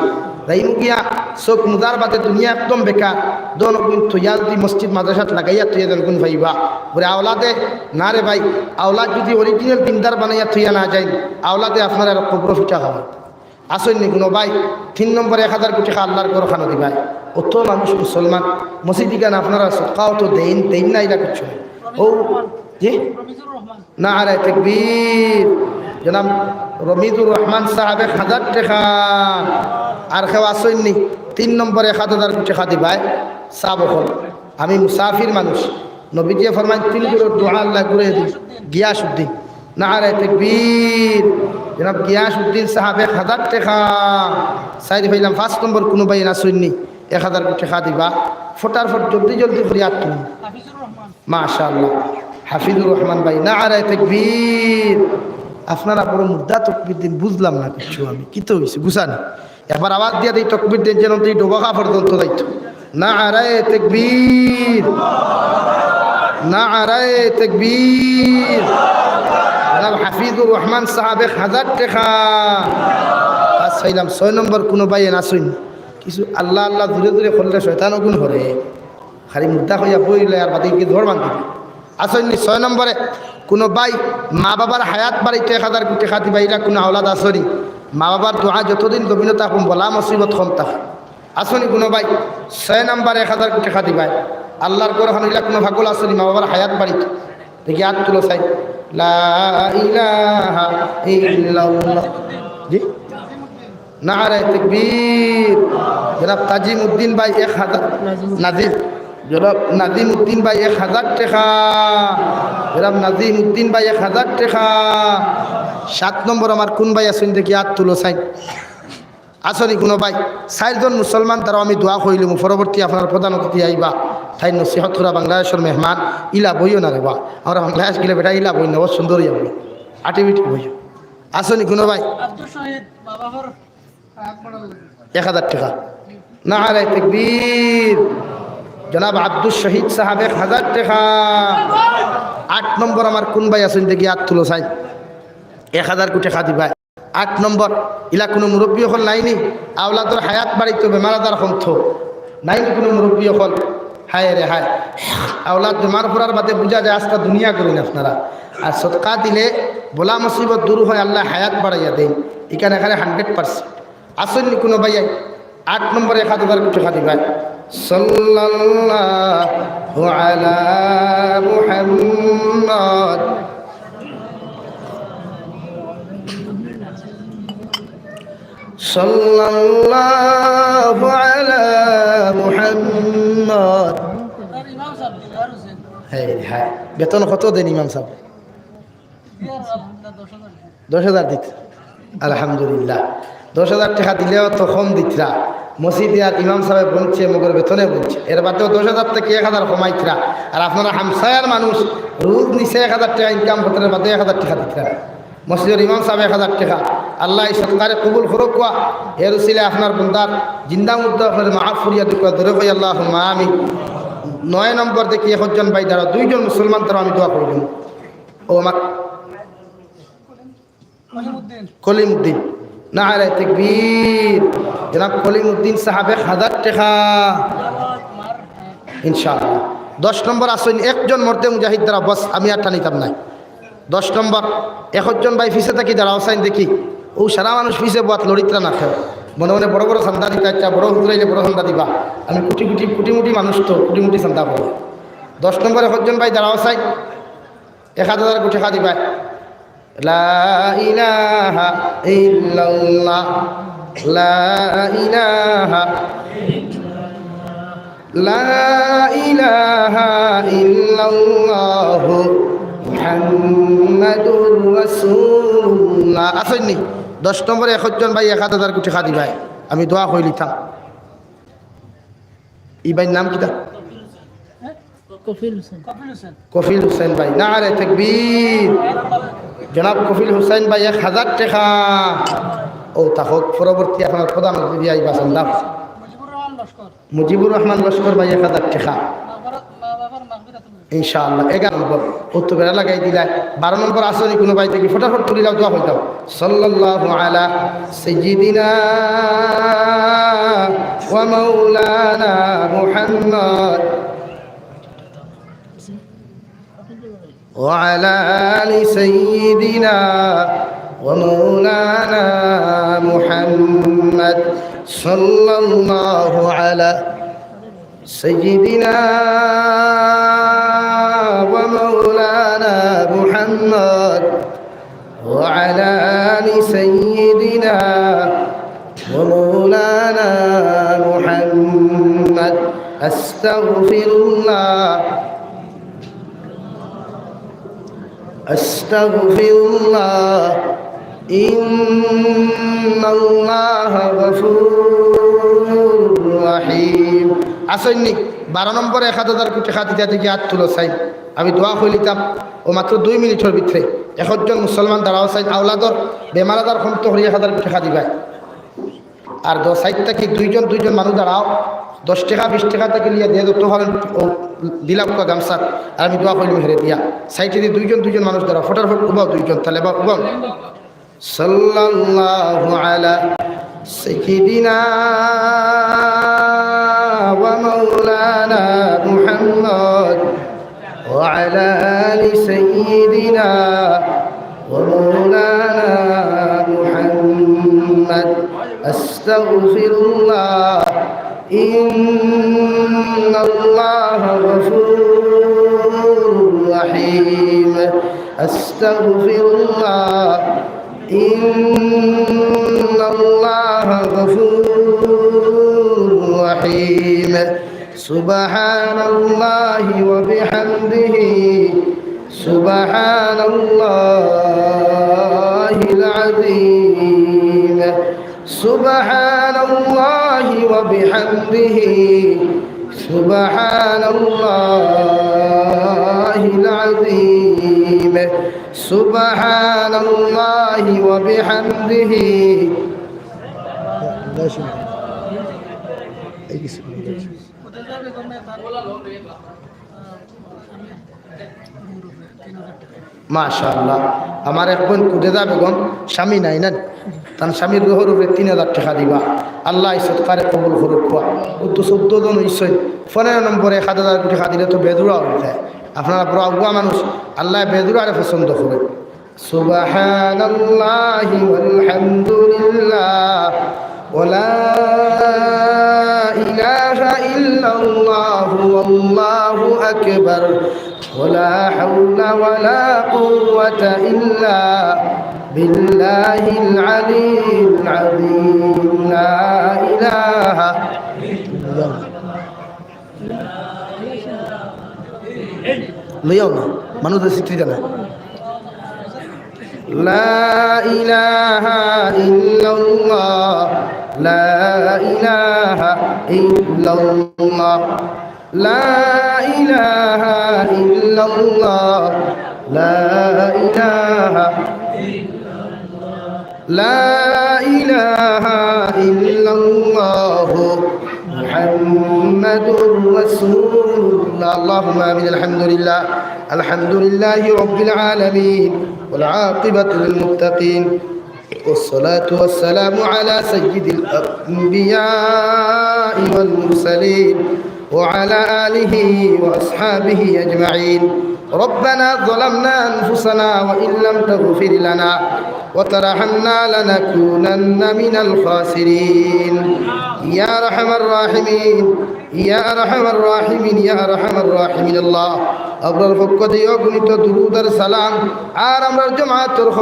রাইমু গিয়া চোখ মুদার বাদে দুনিয়া একদম বেকার। দোন গুণ থইয়া যদি মসজিদ মাদ্রাসাত লাগাইয়া থইয়া দেন গুণ ভাইবা বলে আওলাদে না রে ভাই, আওলাদ যদি অরিজিনাল দিনদার বানাইয়া থইয়া না যায় আওলাদে আপনারা কবর ফিটা হবে। আসেননি কোনো ভাই 3 নম্বরে 1000 টাকা আল্লাহর ঘর খানো দিবাই। অত মানুষ মুসলমান মসজিদ গান আপনারা সকাও তো দেন দেন না এটা কিছু ও জি না আরে তাকবীর। জনাব রমিজুর রহমান সাহাব 1000 টাকা। আর কেউ আসেননি 3 নম্বরে 1000 টাকা দিবাই সাবকল। আমি মুসাফির মানুষ নবীজি ফরমান 3 গুরুর দোয়া আল্লাহ ঘুরে দিই। গিয়াসউদ্দিন না আরে তাকবীর। জনাব গিয়াসউদ্দিন সাহাব 1000 টাকা। সাইড হইলাম 5 নম্বর কোনো ভাই না শুননি 1000 টাকা দিবা ফটার ফট জলদি জলদি ফরিয়াদ তুমি মাশাআল্লাহ হাফিজুর রহমান ভাই না আরে তাকবীর। আপনারা বড় মুদ্রা তকবীর দিন বুঝলাম না কিছু আমি কি তো হইছে বুঝান একবার আওয়াজ দিয়া দেই তকবীর দেন যেন তুই ডোবাকা পর্যন্ত যাইতো। না আরে তাকবীর না আরে তাকবীর। জনাব হাফিজুর রহমান সাহাব 1000 টাকা। আসসালাম 6 নম্বর কোনো ভাই না শুন কিছু আল্লাহ আল্লাহ দূরে দূরে করলে শয়তান গুণ করে খালি মুদ্রা হইয়া বইলে আর বাদে কি ধর বান্ধি আসেননি। 6 নম্বরে কোনো ভাই মা বাবার হায়াত বাড়িতে 1000 টাকা দিবা। এরা কোনো আওলাদ আসনি মা বাবার দোয়া যতদিন জমিনে থাকুন বলা মুসিবত কম থাক আসনি কোনো ভাই 6 নম্বরে 1000 টাকা দিবা আল্লাহর ঘর খান। এরা কোনো ভাগল আসনি মা বাবার হায়াত বাড়িতে দেখি হাত তুলো চাই লা ইলাহা ইল্লাল্লাহ জি নারে তাকবীর। জনাব তাজিম উদ্দিন ভাই 1000 নাজিম জনাব নাজিম উদ্দিন ভাই 1000 টাকা। জনাব নাজিম উদ্দিন ভাই 1000 টাকা। 7 নম্বর আমার কোন ভাই আছেন দেখি হাত তুলো চাই আসনি কোনো ভাই 4 জন মুসলমান তারা আমি দোয়া কইলাম পরবর্তী আপনার প্রধান অতিথি আইবা তাই নসিহত করা বাংলাদেশের মেহমান ইলা বইও না রে বা আমরা বাংলাদেশ গেলে বেটা ইলা বই না ও সুন্দর যাবো আটিবিটি বইও আসনি কোনো ভাই 1000 টাকা। না আরে তাকবীর। জনাব আব্দুল শহীদ সাহাব 1000 টাকা। 8 নম্বর আমার কোন ভাই আছেন দেখি হাত তুলো চাই 1000 টাকা দিবা। 8 নম্বর ইলা কোনো মুরব্বী হল নাইনি আওলাদর হায়াত বাড়িতে বেমার আদার কমথ নাইনি কোনো মুরব্বী হল হায় রে হায় আওলাদ বেমার পড়ার বাদে বোঝা যায় আজকে দুনিয়া করেন আপনারা। আর সদকা দিলে বলা মুসিবত দূর হয় আল্লাহ হায়াত বাড়াইয়া দেন এখানে 100% আসেননি কোনো ভাইয়াই 8 নম্বরে 1000 কোটি টাকা দিবা সাল্লাল্লাহু আলা মুহাম্মদ সাল্লাল্লাহু আলা মুহাম্মদ। হ্যাঁ হ্যাঁ, বেতন কত দেন ইমাম সাহেব? 10,000 দিত। আলহামদুলিল্লাহ, 10,000 টাকা দিলেও তো কম দিতরা। মসজিদে আর ইমাম সাহেব বলছে, মগর বেতনে বলছে, এর বাদেও 10,000 থেকে 1,000 কমাইতরা। আর আপনারা হামসায়ার মানুষ রোজ নিচে 1,000 টাকা ইনকাম করতে বাদে 1,000 টাকা দিতরা। মসজিদের ইমাম সাহেব 1,000 টাকা। আল্লাহ এই সরকারে কবুল করুক। কোয়া এর উসিলে আপনার বন্দার জিন্দা মুদ্দা আপনার মাফ করিয়া দিকা ধরে কই আল্লাহুম্মা আমিন। 9 নম্বর দেখি 1 জন ভাই দ্বারা 2 জন মুসলমান দ্বারা আমি দোয়া করব। ও আমার কলিমউদ্দিন, নারে তাকবীর। জনাব কলিমউদ্দিন সাহেব 1000 টাকা ইনশাআল্লাহ। 10 নম্বর আসুন একজন মর্দে মুজাহিদ দ্বারা, বস আমি আর টানিতাম নাই। 10 নম্বর 1 জন ভাই ফিসে থাকি দ্বারা আসাইন দেখি। ও সারা মানুষ ফিসে বাত লড়িতরা না খায়, মনে মনে বড় বড় চান্দা দিতে ইচ্ছা, বড় হুজুরাইলে বড় চান্দা দিবা। আমি কোটি মুটি মানুষ তো কোটি মুটি চান্দা করবো। 10 নম্বর 1 জন ভাই দ্বারা আসাই 1000 কোটি টাকা দিবা। লা ইলাহা ইল্লাল্লাহ, লা ইলাহা, লা ইলাহা ইল্লাল্লাহ মুহাম্মাদুর রাসূলুল্লাহ। আসেননি 10 নম্বরে 1 জন ভাই 1000 কোটি টাকা দিবা। আমি দোয়া কই লিতাম। ই ভাই নাম কিটা? কফিল হোসেন ভাই, নারে তাকবীর। জনাব কফিল হোসেন ভাই 1000 টাকা। ও তাহক পরবর্তী আপনার প্রধানমন্ত্রী আইবা সন্দাম মুজিবুর রহমান লস্কর ভাই 1000 টাকা ইনশাআল্লাহ। 11 নম্বর উত্তর বেড়া লাগাই দিলাই। 12 নম্বর আসনি কোনো ভাই থেকে ফটাফট তুলিলাও দোয়া হইতাম। সাল্লাল্লাহু আলা সাইয়্যিদিনা ওয়া মাওলানা মুহাম্মদ وعلى آل سيدنا ومولانا محمد صلى الله على سيدنا ومولانا محمد وعلى آل سيدنا ومولانا محمد أستغفر الله أستغفر الله إن الله غفور رحيم। আসেননি 12 নম্বরে 1000 কোটি টাকা দিতে থেকে হাত তুলো চাই। আমি দোয়া কইলিতাম ও মাত্র 2 মিনিটের ভিতরে 1 জন মুসলমান দাঁড়াও চাই আওলাদর বেমারাদার ক্ষমতা হয়ে 1000 কোটি টাকা দিবা। আর 10 সাইড থেকে 2 জন মানুষ দাঁড়াও 10 টাকা 20 টাকা থেকে নিয়ে দিয়ে তো হলেন দিলাম কা গামছা। আর আমি দোয়া কইলি হেরে দিয়া সাইডে দিয়ে 2 জন মানুষ দাঁড়াও ফটাফট উবাও 2 জন তাহলে বা উবাও। সাল্লাল্লাহু আলা সাইয়্যিদিনা ওয়া মাওলানা মুহাম্মদ ওয়া আলা আলি সাইয়্যিদিনা ওয়া মাওলানা মুহাম্মদ আস্তাগফিরুল্লাহ إن الله غفور رحيم أستغفر الله إن الله غفور رحيم سبحان الله وبحمده سبحان الله العظيم سبحان الله وبحمده سبحان الله العظيم سبحان الله وبحمده মাশাআল্লাহ। আমার এক বোন কুদেদা বেগম স্বামী নাই না, তার স্বামীর রোহর উপরে 3000 টাকা দিবা। আল্লাহ সৎকারে কবুল করুক। ও তো 14 জন হইছে। 15 নম্বরে 1000 টাকা দিলে তো বেদুরা হয়ে যায়। আপনারা বড় আগুয়া মানুষ, আল্লাহ বেদুরারে পছন্দ করে। সুবহানাল্লাহি ওয়াল হামদুলিল্লাহ ولا إله إلا الله والله أكبر ولا حول ولا قوة إلا بالله العلي العظيم لا إله ليونا منو ذا لا إله إلا الله لا إله إلا الله لا إله إلا الله لا إله لا إله إلا الله محمد رسول الله اللهم آمين الحمد لله رب العالمين والعاقبة للمتقين والصلاة والسلام على سيد الأنبياء والمرسلين وعلى آله وأصحابه أجمعين ربنا ظلمنا أنفسنا وإن لم تغفر لنا وترحمنا لنكونن من الخاسرين يا أرحم الراحمين يا أرحم الراحمين يا أرحم الراحمين الله أبرر فقد يغني درود السلام আর আমরা জামাতের খবর